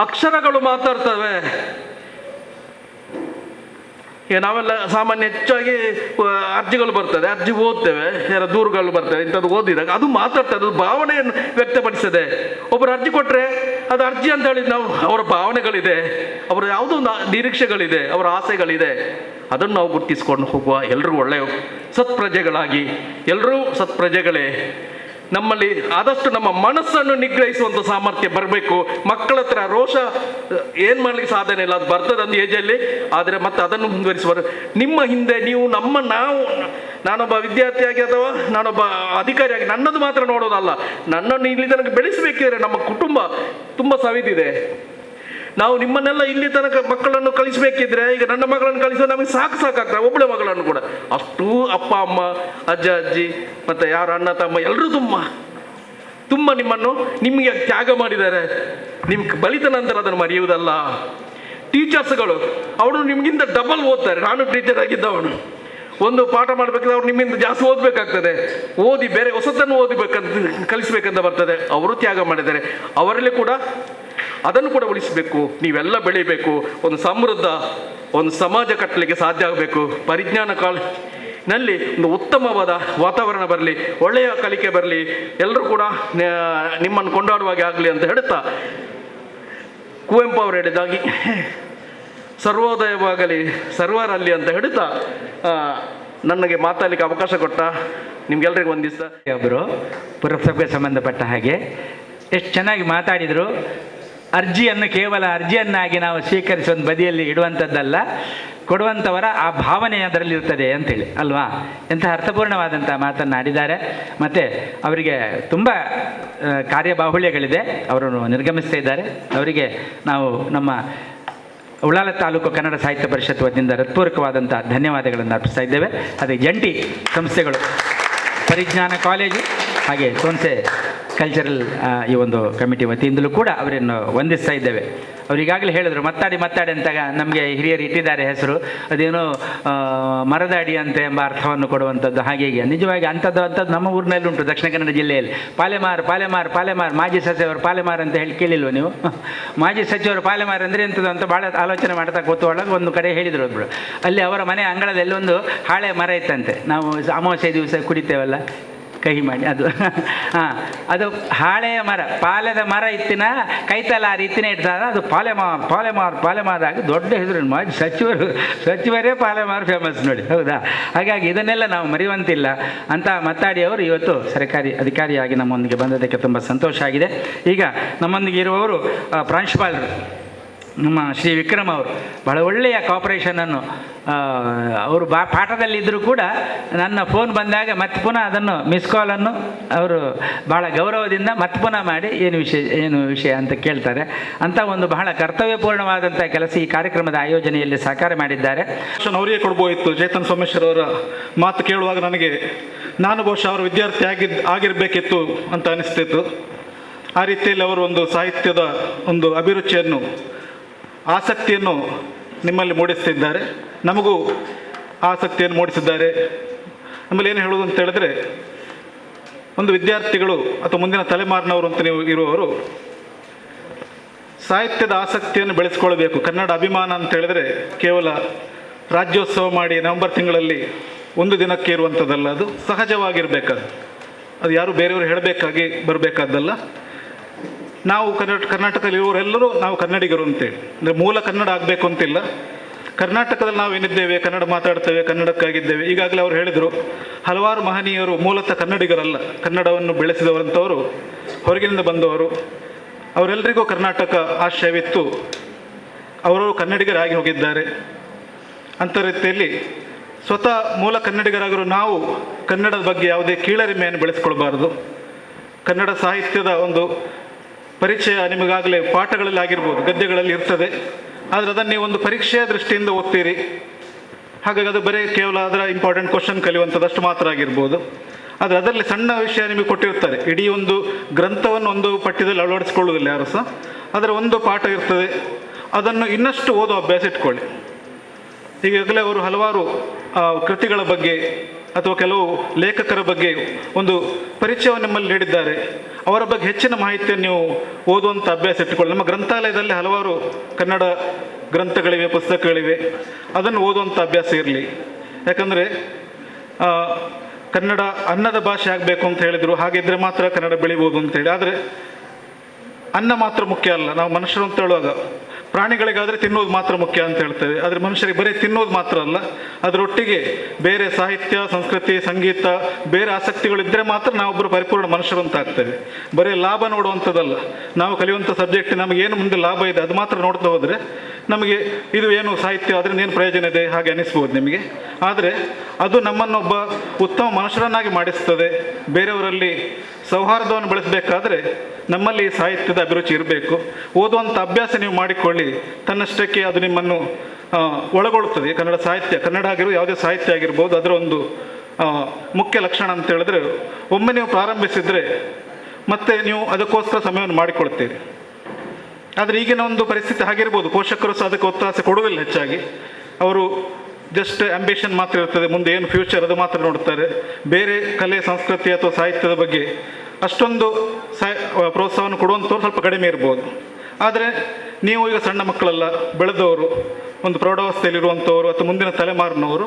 ಅಕ್ಷರಗಳು ಮಾತಾಡ್ತವೆ. ಈಗ ನಾವೆಲ್ಲ ಸಾಮಾನ್ಯ ಹೆಚ್ಚಾಗಿ ಅರ್ಜಿಗಳು ಬರ್ತದೆ, ಅರ್ಜಿ ಓದ್ತೇವೆ, ಯಾರ ದೂರುಗಳು ಬರ್ತವೆ, ಇಂಥದ್ದು ಓದಿದಾಗ ಅದು ಮಾತಾಡ್ತದೆ, ಅದು ಭಾವನೆಯನ್ನು ವ್ಯಕ್ತಪಡಿಸ್ತದೆ. ಒಬ್ಬರು ಅರ್ಜಿ ಕೊಟ್ಟರೆ ಅದು ಅರ್ಜಿ ಅಂತ ಹೇಳಿ ನಾವು, ಅವರ ಭಾವನೆಗಳಿದೆ, ಅವರ ಯಾವುದೋ ಒಂದು ನಿರೀಕ್ಷೆಗಳಿದೆ, ಅವರ ಆಸೆಗಳಿದೆ. ಅದನ್ನು ನಾವು ಗುರುತಿಸ್ಕೊಂಡು ಹೋಗುವ. ಎಲ್ಲರೂ ಒಳ್ಳೆಯ ಸತ್ಪ್ರಜೆಗಳಾಗಿ, ಎಲ್ಲರೂ ಸತ್ಪ್ರಜೆಗಳೇ. ನಮ್ಮಲ್ಲಿ ಆದಷ್ಟು ನಮ್ಮ ಮನಸ್ಸನ್ನು ನಿಗ್ರಹಿಸುವಂಥ ಸಾಮರ್ಥ್ಯ ಬರಬೇಕು. ಮಕ್ಕಳ ಹತ್ರ ರೋಷ ಏನು ಮಾಡಲಿಕ್ಕೆ ಸಾಧನೆ ಇಲ್ಲ, ಅದು ಬರ್ತದೆ ಒಂದು ಏಜಲ್ಲಿ. ಆದರೆ ಮತ್ತೆ ಅದನ್ನು ಮುಂದುವರಿಸುವರು. ನಿಮ್ಮ ಹಿಂದೆ ನೀವು ನಾನೊಬ್ಬ ವಿದ್ಯಾರ್ಥಿಯಾಗಿ ಅಥವಾ ನಾನೊಬ್ಬ ಅಧಿಕಾರಿಯಾಗಿ ನನ್ನದು ಮಾತ್ರ ನೋಡೋದಲ್ಲ, ನನ್ನನ್ನು ಇಲ್ಲಿ ತನಕ ಬೆಳೆಸಬೇಕಿದ್ರೆ ನಮ್ಮ ಕುಟುಂಬ ತುಂಬ ಸವಿದಿದೆ. ನಾವು ನಿಮ್ಮನ್ನೆಲ್ಲ ಇಲ್ಲಿ ತನಕ ಮಕ್ಕಳನ್ನು ಕಳಿಸ್ಬೇಕಿದ್ರೆ, ಈಗ ನನ್ನ ಮಗಳನ್ನು ಕಳಿಸೋ ನಮಗೆ ಸಾಕಾಗ್ತದೆ, ಒಬ್ಬಳೆ ಮಗಳನ್ನು ಕೂಡ. ಅಷ್ಟೂ ಅಪ್ಪ ಅಮ್ಮ, ಅಜ್ಜ ಅಜ್ಜಿ, ಮತ್ತು ಯಾರು ಅಣ್ಣ ತಮ್ಮ ಎಲ್ಲರೂ ತುಂಬ ನಿಮ್ಮನ್ನು ನಿಮಗೆ ತ್ಯಾಗ ಮಾಡಿದ್ದಾರೆ. ನಿಮ್ಗೆ ಬಲಿತ ನಂತರ ಅದನ್ನು ಮರೆಯುವುದಲ್ಲ. ಟೀಚರ್ಸ್ಗಳು ಅವರು ನಿಮಗಿಂತ ಡಬಲ್ ಓದ್ತಾರೆ. ನಾನು ಟೀಚರ್ ಆಗಿದ್ದವನು, ಒಂದು ಪಾಠ ಮಾಡಬೇಕಾದ್ರೆ ಅವ್ರು ನಿಮ್ಮಿಂದ ಜಾಸ್ತಿ ಓದಬೇಕಾಗ್ತದೆ. ಓದಿ ಬೇರೆ ಹೊಸತನ್ನು ಓದಬೇಕಂತ ಕಲಿಸ್ಬೇಕಂತ ಬರ್ತದೆ. ಅವರು ತ್ಯಾಗ ಮಾಡಿದ್ದಾರೆ. ಅವರಲ್ಲಿ ಕೂಡ ಅದನ್ನು ಕೂಡ ಉಳಿಸಬೇಕು. ನೀವೆಲ್ಲ ಬೆಳಿಬೇಕು. ಒಂದು ಸಮೃದ್ಧ ಒಂದು ಸಮಾಜ ಕಟ್ಟಲಿಕ್ಕೆ ಸಾಧ್ಯ ಆಗಬೇಕು. ಪರಿಜ್ಞಾನ ನಲ್ಲಿ ಒಂದು ಉತ್ತಮವಾದ ವಾತಾವರಣ ಬರಲಿ, ಒಳ್ಳೆಯ ಕಲಿಕೆ ಬರಲಿ, ಎಲ್ಲರೂ ಕೂಡ ನಿಮ್ಮನ್ನು ಕೊಂಡಾಡುವಾಗೆ ಆಗಲಿ ಅಂತ ಹೇಳ್ತಾ, ಕುವೆಂಪು ಅವರು ಹೇಳಿದಾಗಿ ಸರ್ವೋದಯವಾಗಲಿ ಸರ್ವರಲ್ಲಿ ಅಂತ ಹೇಳ್ತಾ ನನಗೆ ಮಾತಾಡಲಿಕ್ಕೆ ಅವಕಾಶ ಕೊಟ್ಟ ನಿಮ್ಗೆಲ್ರಿಗೂ ವಂದಿಸ್ತಾ, ಒಬ್ಬರು ಪುರಸಭೆಗೆ ಸಂಬಂಧಪಟ್ಟ ಹಾಗೆ ಎಷ್ಟು ಚೆನ್ನಾಗಿ ಮಾತಾಡಿದರು. ಅರ್ಜಿಯನ್ನು ಕೇವಲ ಅರ್ಜಿಯನ್ನಾಗಿ ನಾವು ಸ್ವೀಕರಿಸಿ ಒಂದು ಬದಿಯಲ್ಲಿ ಇಡುವಂಥದ್ದಲ್ಲ, ಕೊಡುವಂಥವರ ಆ ಭಾವನೆ ಅದರಲ್ಲಿರ್ತದೆ ಅಂತೇಳಿ ಅಲ್ವಾ. ಎಂತಹ ಅರ್ಥಪೂರ್ಣವಾದಂಥ ಮಾತನ್ನಾಡಿದ್ದಾರೆ. ಮತ್ತು ಅವರಿಗೆ ತುಂಬ ಕಾರ್ಯಬಾಹುಳ್ಯಗಳಿದೆ, ಅವರನ್ನು ನಿರ್ಗಮಿಸ್ತಾ ಇದ್ದಾರೆ. ಅವರಿಗೆ ನಾವು ನಮ್ಮ ಉಳ್ಳಾಲ ತಾಲೂಕು ಕನ್ನಡ ಸಾಹಿತ್ಯ ಪರಿಷತ್ ವತಿಯಿಂದ ಹೃತ್ಪೂರ್ವಕವಾದಂಥ ಧನ್ಯವಾದಗಳನ್ನು ಅರ್ಪಿಸ್ತಾ ಇದ್ದೇವೆ. ಅದೇ ಜಂಟಿ ಸಂಸ್ಥೆಗಳು ಪರಿಜ್ಞಾನ ಕಾಲೇಜು ಹಾಗೆ ಸೋನ್ಸೆ ಕಲ್ಚರಲ್ ಈ ಒಂದು ಕಮಿಟಿ ವತಿಯಿಂದಲೂ ಕೂಡ ಅವರನ್ನು ವಂದಿಸ್ತಾ ಇದ್ದೇವೆ. ಅವರಿಗಾಗಲೇ ಹೇಳಿದ್ರು ಮಾತಾಡಿ ಅಂತಾಗ ನಮಗೆ ಹಿರಿಯರು ಇಟ್ಟಿದ್ದಾರೆ ಹೆಸರು, ಅದೇನೋ ಮರದ ಅಡಿ ಅಂತ ಎಂಬ ಅರ್ಥವನ್ನು ಕೊಡುವಂಥದ್ದು. ಹಾಗೆ ನಿಜವಾಗಿ ಅಂಥದ್ದು ನಮ್ಮ ಊರಿನಲ್ಲಿ ಉಂಟು, ದಕ್ಷಿಣ ಕನ್ನಡ ಜಿಲ್ಲೆಯಲ್ಲಿ. ಪಾಲೆಮಾರ್ ಮಾಜಿ ಸಚಿವರು ಪಾಲೆಮಾರ್ ಅಂತ ಹೇಳಿ ಕೇಳಿಲ್ವ ನೀವು? ಮಾಜಿ ಸಚಿವರು ಪಾಲೆಮಾರ್ ಅಂದರೆ ಎಂಥದ್ದು ಅಂತ ಭಾಳ ಆಲೋಚನೆ ಮಾಡ್ತಾ ಕೂತೊಳಗೆ ಒಂದು ಕಡೆ ಹೇಳಿದರು ಒಬ್ಬರು. ಅಲ್ಲಿ ಅವರ ಮನೆ ಅಂಗಳದಲ್ಲಿ ಒಂದು ಹಾಳೆ ಮರ ಇತ್ತಂತೆ. ನಾವು ಅಮಾವಾಸ್ಯೆ ದಿವಸ ಕುಡಿತೇವಲ್ಲ ಕಹಿ ಮಾಡಿ, ಅದು ಅದು ಹಾಳೆಯ ಮರ, ಪಾಲೆದ ಮರ ಇತ್ತಿನ ಕೈತಲಾರಿ ಇತ್ತಿನ ಇಡ್ತಾರೆ. ಅದು ಪಾಲೆಮಾರಾಗಿ ದೊಡ್ಡ ಹೆಸರು. ಮಾಜಿ ಸಚಿವರೇ ಪಾಲೆಮಾರ್ ಫೇಮಸ್ ನೋಡಿ, ಹೌದಾ? ಹಾಗಾಗಿ ಇದನ್ನೆಲ್ಲ ನಾವು ಮರೆಯುವಂತಿಲ್ಲ ಅಂತ ಮಾತಾಡಿಯವರು ಇವತ್ತು ಸರ್ಕಾರಿ ಅಧಿಕಾರಿಯಾಗಿ ನಮ್ಮೊಂದಿಗೆ ಬಂದದಕ್ಕೆ ತುಂಬ ಸಂತೋಷ ಆಗಿದೆ. ಈಗ ನಮ್ಮೊಂದಿಗೆ ಇರುವವರು ಪ್ರಾಂಶುಪಾಲರು ನಮ್ಮ ಶ್ರೀ ವಿಕ್ರಮ್ ಅವರು. ಬಹಳ ಒಳ್ಳೆಯ ಕಾಪರೇಷನನ್ನು ಅವರು ಪಾಠದಲ್ಲಿದ್ದರೂ ಕೂಡ ನನ್ನ ಫೋನ್ ಬಂದಾಗ ಮತ್ತೆ ಪುನಃ ಅದನ್ನು ಮಿಸ್ ಕಾಲನ್ನು ಅವರು ಭಾಳ ಗೌರವದಿಂದ ಮತ್ತೆ ಪುನಃ ಮಾಡಿ ಏನು ವಿಷಯ ಅಂತ ಕೇಳ್ತಾರೆ. ಅಂತ ಒಂದು ಬಹಳ ಕರ್ತವ್ಯಪೂರ್ಣವಾದಂಥ ಕೆಲಸ ಈ ಕಾರ್ಯಕ್ರಮದ ಆಯೋಜನೆಯಲ್ಲಿ ಸಾಕಾರ ಮಾಡಿದ್ದಾರೆ. ಅವರಿಗೆ ಕೊಡ್ಬೋಯಿತ್ತು. ಚೇತನ್ ಸೋಮೇಶ್ವರ್ ಅವರ ಮಾತು ಕೇಳುವಾಗ ನನಗೆ ನಾನು ಬಹುಶಃ ಅವರು ವಿದ್ಯಾರ್ಥಿ ಆಗಿರಬೇಕಿತ್ತು ಅಂತ ಅನಿಸ್ತಿತ್ತು. ಆ ರೀತಿಯಲ್ಲಿ ಅವರು ಒಂದು ಸಾಹಿತ್ಯದ ಒಂದು ಅಭಿರುಚಿಯನ್ನು, ಆಸಕ್ತಿಯನ್ನು ನಿಮ್ಮಲ್ಲಿ ಮೂಡಿಸ್ತಿದ್ದಾರೆ. ನಮಗೂ ಆಸಕ್ತಿಯನ್ನು ಮೂಡಿಸಿದ್ದಾರೆ. ನಮ್ಮಲ್ಲಿ ಏನು ಹೇಳೋದು ಅಂತ ಹೇಳಿದ್ರೆ, ಒಂದು ವಿದ್ಯಾರ್ಥಿಗಳು ಅಥವಾ ಮುಂದಿನ ತಲೆಮಾರಿನವರು ಅಂತ ನೀವು ಇರುವವರು ಸಾಹಿತ್ಯದ ಆಸಕ್ತಿಯನ್ನು ಬೆಳೆಸ್ಕೊಳ್ಬೇಕು. ಕನ್ನಡ ಅಭಿಮಾನ ಅಂತ ಹೇಳಿದ್ರೆ ಕೇವಲ ರಾಜ್ಯೋತ್ಸವ ಮಾಡಿ ನವೆಂಬರ್ ತಿಂಗಳಲ್ಲಿ ಒಂದು ದಿನಕ್ಕೆ ಇರುವಂಥದ್ದಲ್ಲ. ಅದು ಸಹಜವಾಗಿರಬೇಕಾದ, ಅದು ಯಾರು ಬೇರೆಯವರು ಹೇಳಬೇಕಾಗಿ ಬರಬೇಕಾದ್ದಲ್ಲ. ನಾವು ಕರ್ನಾಟಕದಲ್ಲಿ ಇರುವವರೆಲ್ಲರೂ ನಾವು ಕನ್ನಡಿಗರು ಅಂತೇಳಿ, ಅಂದರೆ ಮೂಲ ಕನ್ನಡ ಆಗಬೇಕು ಅಂತಿಲ್ಲ. ಕರ್ನಾಟಕದಲ್ಲಿ ನಾವು ಏನಿದ್ದೇವೆ, ಕನ್ನಡ ಮಾತಾಡ್ತೇವೆ, ಕನ್ನಡಕ್ಕಾಗಿದ್ದೇವೆ. ಈಗಾಗಲೇ ಅವರು ಹೇಳಿದರು, ಹಲವಾರು ಮಹನೀಯರು ಮೂಲತಃ ಕನ್ನಡಿಗರಲ್ಲ, ಕನ್ನಡವನ್ನು ಬೆಳೆಸಿದವರಂಥವರು ಹೊರಗಿನಿಂದ ಬಂದವರು. ಅವರೆಲ್ಲರಿಗೂ ಕರ್ನಾಟಕ ಆಶ್ರಯವಿತ್ತು, ಅವರು ಕನ್ನಡಿಗರಾಗಿ ಹೋಗಿದ್ದಾರೆ. ಅಂಥ ರೀತಿಯಲ್ಲಿ ಸ್ವತಃ ಮೂಲ ಕನ್ನಡಿಗರಾಗರು ನಾವು ಕನ್ನಡದ ಬಗ್ಗೆ ಯಾವುದೇ ಕೀಳರಿಮೆಯನ್ನು ಬೆಳೆಸ್ಕೊಳ್ಬಾರ್ದು. ಕನ್ನಡ ಸಾಹಿತ್ಯದ ಒಂದು ಪರಿಚಯ ನಿಮಗಾಗಲೇ ಪಾಠಗಳಲ್ಲಿ ಆಗಿರ್ಬೋದು, ಗದ್ಯಗಳಲ್ಲಿ ಇರ್ತದೆ. ಆದರೆ ಅದನ್ನು ನೀವು ಒಂದು ಪರೀಕ್ಷೆಯ ದೃಷ್ಟಿಯಿಂದ ಓದ್ತೀರಿ. ಹಾಗಾಗಿ ಅದು ಬರೀ ಕೇವಲ ಅದರ ಇಂಪಾರ್ಟೆಂಟ್ ಕ್ವಶನ್ ಕಲಿಯುವಂಥದ್ದಷ್ಟು ಮಾತ್ರ ಆಗಿರ್ಬೋದು. ಆದರೆ ಅದರಲ್ಲಿ ಸಣ್ಣ ವಿಷಯ ನಿಮಗೆ ಕೊಟ್ಟಿರ್ತಾರೆ. ಇಡೀ ಒಂದು ಗ್ರಂಥವನ್ನು ಒಂದು ಪಠ್ಯದಲ್ಲಿ ಅಳವಡಿಸ್ಕೊಳ್ಳೋದಿಲ್ಲ ಯಾರು ಸಹ. ಅದರ ಒಂದು ಪಾಠ ಇರ್ತದೆ, ಅದನ್ನು ಇನ್ನಷ್ಟು ಓದೋ ಅಭ್ಯಾಸ ಇಟ್ಕೊಳ್ಳಿ. ಈಗಾಗಲೇ ಅವರು ಹಲವಾರು ಕೃತಿಗಳ ಬಗ್ಗೆ ಅಥವಾ ಕೆಲವು ಲೇಖಕರ ಬಗ್ಗೆ ಒಂದು ಪರಿಚಯವನ್ನು ನಿಮ್ಮಲ್ಲಿ ನೀಡಿದ್ದಾರೆ. ಅವರ ಬಗ್ಗೆ ಹೆಚ್ಚಿನ ಮಾಹಿತಿಯನ್ನು ನೀವು ಓದುವಂಥ ಅಭ್ಯಾಸ ಇಟ್ಟುಕೊಳ್ಳಿ. ನಮ್ಮ ಗ್ರಂಥಾಲಯದಲ್ಲಿ ಹಲವಾರು ಕನ್ನಡ ಗ್ರಂಥಗಳಿವೆ, ಪುಸ್ತಕಗಳಿವೆ. ಅದನ್ನು ಓದುವಂಥ ಅಭ್ಯಾಸ ಇರಲಿ. ಯಾಕಂದರೆ ಕನ್ನಡ ಅನ್ನದ ಭಾಷೆ ಆಗಬೇಕು ಅಂತ ಹೇಳಿದರು. ಹಾಗಿದ್ದರೆ ಮಾತ್ರ ಕನ್ನಡ ಬೆಳಿಬೋದು ಅಂತೇಳಿ. ಆದರೆ ಅನ್ನ ಮಾತ್ರ ಮುಖ್ಯ ಅಲ್ಲ. ನಾವು ಮನುಷ್ಯರು ಅಂತ ಹೇಳುವಾಗ ಪ್ರಾಣಿಗಳಿಗಾದರೆ ತಿನ್ನೋದು ಮಾತ್ರ ಮುಖ್ಯ ಅಂತ ಹೇಳ್ತೇವೆ. ಆದರೆ ಮನುಷ್ಯರಿಗೆ ಬರೀ ತಿನ್ನೋದು ಮಾತ್ರ ಅಲ್ಲ, ಅದರೊಟ್ಟಿಗೆ ಬೇರೆ ಸಾಹಿತ್ಯ, ಸಂಸ್ಕೃತಿ, ಸಂಗೀತ, ಬೇರೆ ಆಸಕ್ತಿಗಳಿದ್ದರೆ ಮಾತ್ರ ನಾವೊಬ್ಬರು ಪರಿಪೂರ್ಣ ಮನುಷ್ಯರು ಅಂತ ಆಗ್ತೇವೆ. ಬರೀ ಲಾಭ ನೋಡುವಂಥದ್ದಲ್ಲ. ನಾವು ಕಲಿಯುವಂಥ ಸಬ್ಜೆಕ್ಟ್ ನಮಗೇನು ಮುಂದೆ ಲಾಭ ಇದೆ ಅದು ಮಾತ್ರ ನೋಡ್ತಾ ಹೋದರೆ ನಮಗೆ ಇದು ಏನು ಸಾಹಿತ್ಯ, ಅದರಿಂದ ಏನು ಪ್ರಯೋಜನ ಇದೆ ಹಾಗೆ ಅನಿಸ್ಬೋದು ನಿಮಗೆ. ಆದರೆ ಅದು ನಮ್ಮನ್ನೊಬ್ಬ ಉತ್ತಮ ಮನುಷ್ಯರನ್ನಾಗಿ ಮಾಡಿಸ್ತದೆ. ಬೇರೆಯವರಲ್ಲಿ ಸೌಹಾರ್ದವನ್ನು ಬೆಳೆಸಬೇಕಾದ್ರೆ ನಮ್ಮಲ್ಲಿ ಸಾಹಿತ್ಯದ ಅಭಿರುಚಿ ಇರಬೇಕು. ಓದುವಂಥ ಅಭ್ಯಾಸ ನೀವು ಮಾಡಿಕೊಳ್ಳಿ, ತನ್ನಷ್ಟಕ್ಕೆ ಅದು ನಿಮ್ಮನ್ನು ಒಳಗೊಳ್ಳುತ್ತದೆ. ಕನ್ನಡ ಸಾಹಿತ್ಯ, ಕನ್ನಡ ಆಗಿರ್ಬೋದು, ಯಾವುದೇ ಸಾಹಿತ್ಯ ಆಗಿರ್ಬೋದು, ಅದರ ಒಂದು ಮುಖ್ಯ ಲಕ್ಷಣ ಅಂತ ಹೇಳಿದ್ರೆ, ಒಮ್ಮೆ ನೀವು ಪ್ರಾರಂಭಿಸಿದರೆ ಮತ್ತೆ ನೀವು ಅದಕ್ಕೋಸ್ಕರ ಸಮಯವನ್ನು ಮಾಡಿಕೊಳ್ತೀರಿ. ಆದರೆ ಈಗಿನ ಒಂದು ಪರಿಸ್ಥಿತಿ ಆಗಿರ್ಬೋದು, ಪೋಷಕರು ಸಹ ಅದಕ್ಕೆ ಒತ್ತಾಸೆ ಕೊಡುವುದಿಲ್ಲ ಹೆಚ್ಚಾಗಿ. ಅವರು ಜಸ್ಟ್ ಆಂಬಿಷನ್ ಮಾತ್ರ ಇರ್ತದೆ, ಮುಂದೆ ಏನು ಫ್ಯೂಚರ್ ಅದು ಮಾತ್ರ ನೋಡ್ತಾರೆ. ಬೇರೆ ಕಲೆ, ಸಂಸ್ಕೃತಿ ಅಥವಾ ಸಾಹಿತ್ಯದ ಬಗ್ಗೆ ಅಷ್ಟೊಂದು ಪ್ರೋತ್ಸಾಹವನ್ನು ಕೊಡುವಂಥವ್ರು ಸ್ವಲ್ಪ ಕಡಿಮೆ ಇರ್ಬೋದು. ಆದರೆ ನೀವು ಈಗ ಸಣ್ಣ ಮಕ್ಕಳೆಲ್ಲ ಬೆಳೆದವರು, ಒಂದು ಪ್ರೌಢಾವಸ್ಥೆಯಲ್ಲಿರುವಂಥವರು ಅಥವಾ ಮುಂದಿನ ತಲೆಮಾರಿನವರು.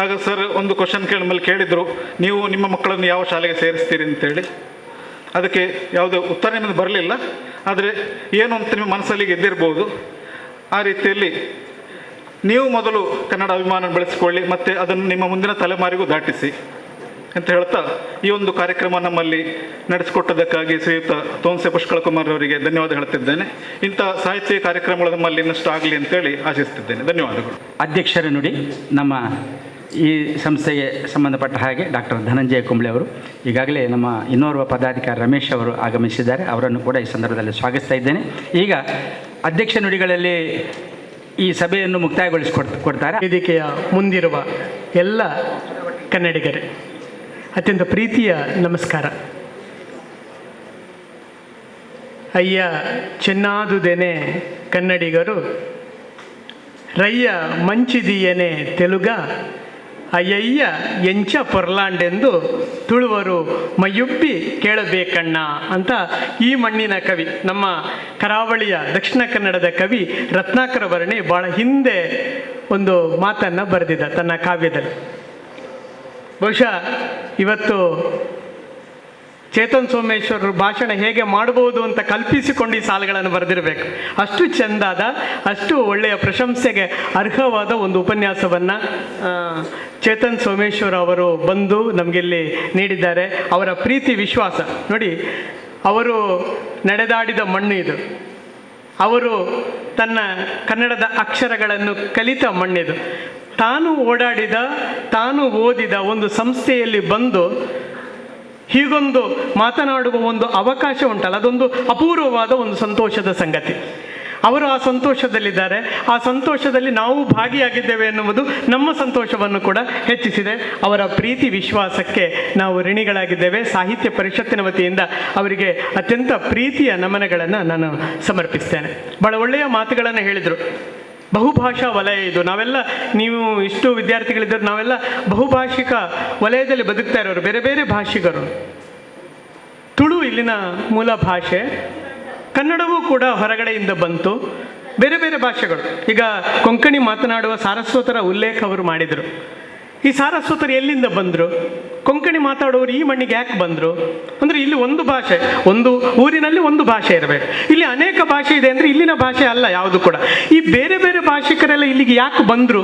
ಆಗ ಸರ್ ಒಂದು ಕ್ವಶನ್ ಮೇಲೆ ಕೇಳಿದರು, ನೀವು ನಿಮ್ಮ ಮಕ್ಕಳನ್ನು ಯಾವ ಶಾಲೆಗೆ ಸೇರಿಸ್ತೀರಿ ಅಂತೇಳಿ. ಅದಕ್ಕೆ ಯಾವುದೇ ಉತ್ತರ ನಿಮಗೆ ಬರಲಿಲ್ಲ, ಆದರೆ ಏನು ಅಂತ ನಿಮ್ಮ ಮನಸ್ಸಲ್ಲಿ ಗೆದ್ದಿರ್ಬೋದು. ಆ ರೀತಿಯಲ್ಲಿ ನೀವು ಮೊದಲು ಕನ್ನಡ ಅಭಿಮಾನ ಬೆಳೆಸಿಕೊಳ್ಳಿ, ಮತ್ತು ಅದನ್ನು ನಿಮ್ಮ ಮುಂದಿನ ತಲೆಮಾರಿಗೂ ದಾಟಿಸಿ ಅಂತ ಹೇಳ್ತಾ ಈ ಒಂದು ಕಾರ್ಯಕ್ರಮ ನಮ್ಮಲ್ಲಿ ನಡೆಸಿಕೊಟ್ಟದಕ್ಕಾಗಿ ಶ್ರೀಯುತ ತೋನ್ಸೆ ಪುಷ್ಕಳ ಕುಮಾರ್ ಅವರಿಗೆ ಧನ್ಯವಾದ ಹೇಳ್ತಿದ್ದೇನೆ. ಇಂಥ ಸಾಹಿತ್ಯ ಕಾರ್ಯಕ್ರಮಗಳು ನಮ್ಮಲ್ಲಿ ಇನ್ನಷ್ಟು ಆಗಲಿ ಅಂತೇಳಿ ಆಶಿಸ್ತಿದ್ದೇನೆ. ಧನ್ಯವಾದಗಳು. ಅಧ್ಯಕ್ಷರ ನುಡಿ ನಮ್ಮ ಈ ಸಂಸ್ಥೆಗೆ ಸಂಬಂಧಪಟ್ಟ ಹಾಗೆ ಡಾಕ್ಟರ್ ಧನಂಜಯ ಕುಂಬ್ಳೆ ಅವರು, ಈಗಾಗಲೇ ನಮ್ಮ ಇನ್ನೋರ್ವ ಪದಾಧಿಕಾರಿ ರಮೇಶ್ ಅವರು ಆಗಮಿಸಿದ್ದಾರೆ. ಅವರನ್ನು ಕೂಡ ಈ ಸಂದರ್ಭದಲ್ಲಿ ಸ್ವಾಗತಿಸ್ತಾ ಇದ್ದೇನೆ. ಈಗ ಅಧ್ಯಕ್ಷ ನುಡಿಗಳಲ್ಲಿ ಈ ಸಭೆಯನ್ನು ಮುಕ್ತಾಯಗೊಳಿಸಿಕೊಡ್ತಾರೆ. ವೇದಿಕೆಯ ಮುಂದಿರುವ ಎಲ್ಲ ಕನ್ನಡಿಗರೇ, ಅತ್ಯಂತ ಪ್ರೀತಿಯ ನಮಸ್ಕಾರ. ಅಯ್ಯ ಚೆನ್ನಾದುದೇನೆ ಕನ್ನಡಿಗರು, ರಯ್ಯ ಮಂಚಿದಿಯನೆ ತೆಲುಗ, ಅಯ್ಯಯ್ಯ ಎಂಚ ಪೊರ್ಲಾಂಡೆಂದು ತುಳುವರು ಮೈಯುಬ್ಬಿ ಕೇಳಬೇಕಣ್ಣ ಅಂತ ಈ ಮಣ್ಣಿನ ಕವಿ, ನಮ್ಮ ಕರಾವಳಿಯ ದಕ್ಷಿಣ ಕನ್ನಡದ ಕವಿ ರತ್ನಾಕರ ವರ್ಣಿ ಭಾಳ ಹಿಂದೆ ಒಂದು ಮಾತನ್ನು ಬರೆದಿದ್ದ ತನ್ನ ಕಾವ್ಯದಲ್ಲಿ. ಬಹುಶಃ ಇವತ್ತು ಚೇತನ್ ಸೋಮೇಶ್ವರರು ಭಾಷಣ ಹೇಗೆ ಮಾಡ್ಬೋದು ಅಂತ ಕಲ್ಪಿಸಿಕೊಂಡು ಈ ಸಾಲುಗಳನ್ನು ಬರೆದಿರಬೇಕು. ಅಷ್ಟು ಚೆಂದಾದ, ಅಷ್ಟು ಒಳ್ಳೆಯ ಪ್ರಶಂಸೆಗೆ ಅರ್ಹವಾದ ಒಂದು ಉಪನ್ಯಾಸವನ್ನು ಚೇತನ್ ಸೋಮೇಶ್ವರ್ ಅವರು ಬಂದು ನಮಗಿಲ್ಲಿ ನೀಡಿದ್ದಾರೆ. ಅವರ ಪ್ರೀತಿ ವಿಶ್ವಾಸ ನೋಡಿ, ಅವರು ನಡೆದಾಡಿದ ಮಣ್ಣು ಇದು. ಅವರು ತನ್ನ ಕನ್ನಡದ ಅಕ್ಷರಗಳನ್ನು ಕಲಿತ ಮಣ್ಣಿದು. ತಾನು ಓಡಾಡಿದ, ತಾನು ಓದಿದ ಒಂದು ಸಂಸ್ಥೆಯಲ್ಲಿ ಬಂದು ಹೀಗೊಂದು ಮಾತನಾಡುವ ಒಂದು ಅವಕಾಶ ಉಂಟಲ್ಲ, ಅದೊಂದು ಅಪೂರ್ವವಾದ ಒಂದು ಸಂತೋಷದ ಸಂಗತಿ. ಅವರು ಆ ಸಂತೋಷದಲ್ಲಿದ್ದಾರೆ. ಆ ಸಂತೋಷದಲ್ಲಿ ನಾವು ಭಾಗಿಯಾಗಿದ್ದೇವೆ ಎನ್ನುವುದು ನಮ್ಮ ಸಂತೋಷವನ್ನು ಕೂಡ ಹೆಚ್ಚಿಸಿದೆ. ಅವರ ಪ್ರೀತಿ ವಿಶ್ವಾಸಕ್ಕೆ ನಾವು ಋಣಿಗಳಾಗಿದ್ದೇವೆ. ಸಾಹಿತ್ಯ ಪರಿಷತ್ತಿನ ವತಿಯಿಂದ ಅವರಿಗೆ ಅತ್ಯಂತ ಪ್ರೀತಿಯ ನಮನಗಳನ್ನು ನಾನು ಸಮರ್ಪಿಸ್ತೇನೆ. ಭಾಳ ಒಳ್ಳೆಯ ಮಾತುಗಳನ್ನು ಹೇಳಿದರು. ಬಹುಭಾಷಾ ವಲಯ ಇದು. ನಾವೆಲ್ಲ, ನೀವು ಇಷ್ಟು ವಿದ್ಯಾರ್ಥಿಗಳಿದ್ದರು, ನಾವೆಲ್ಲ ಬಹುಭಾಷಿಕ ವಲಯದಲ್ಲಿ ಬದುಕ್ತಾ ಇರೋರು, ಬೇರೆ ಬೇರೆ ಭಾಷಿಗರು. ತುಳು ಇಲ್ಲಿನ ಮೂಲ ಭಾಷೆ, ಕನ್ನಡವೂ ಕೂಡ ಹೊರಗಡೆಯಿಂದ ಬಂತು. ಬೇರೆ ಬೇರೆ ಭಾಷೆಗಳು, ಈಗ ಕೊಂಕಣಿ ಮಾತನಾಡುವ ಸಾರಸ್ವತರ ಉಲ್ಲೇಖ ಅವರು ಮಾಡಿದರು. ಈ ಸಾರಸ್ವತರು ಎಲ್ಲಿಂದ ಬಂದರು? ಕೊಂಕಣಿ ಮಾತಾಡುವವರು ಈ ಮಣ್ಣಿಗೆ ಯಾಕೆ ಬಂದರು ಅಂದರೆ, ಇಲ್ಲಿ ಒಂದು ಭಾಷೆ, ಒಂದು ಊರಿನಲ್ಲಿ ಒಂದು ಭಾಷೆ ಇರಬೇಕು. ಇಲ್ಲಿ ಅನೇಕ ಭಾಷೆ ಇದೆ ಅಂದರೆ ಇಲ್ಲಿನ ಭಾಷೆ ಅಲ್ಲ ಯಾವುದು ಕೂಡ. ಈ ಬೇರೆ ಬೇರೆ ಭಾಷಿಕರೆಲ್ಲ ಇಲ್ಲಿಗೆ ಯಾಕೆ ಬಂದರು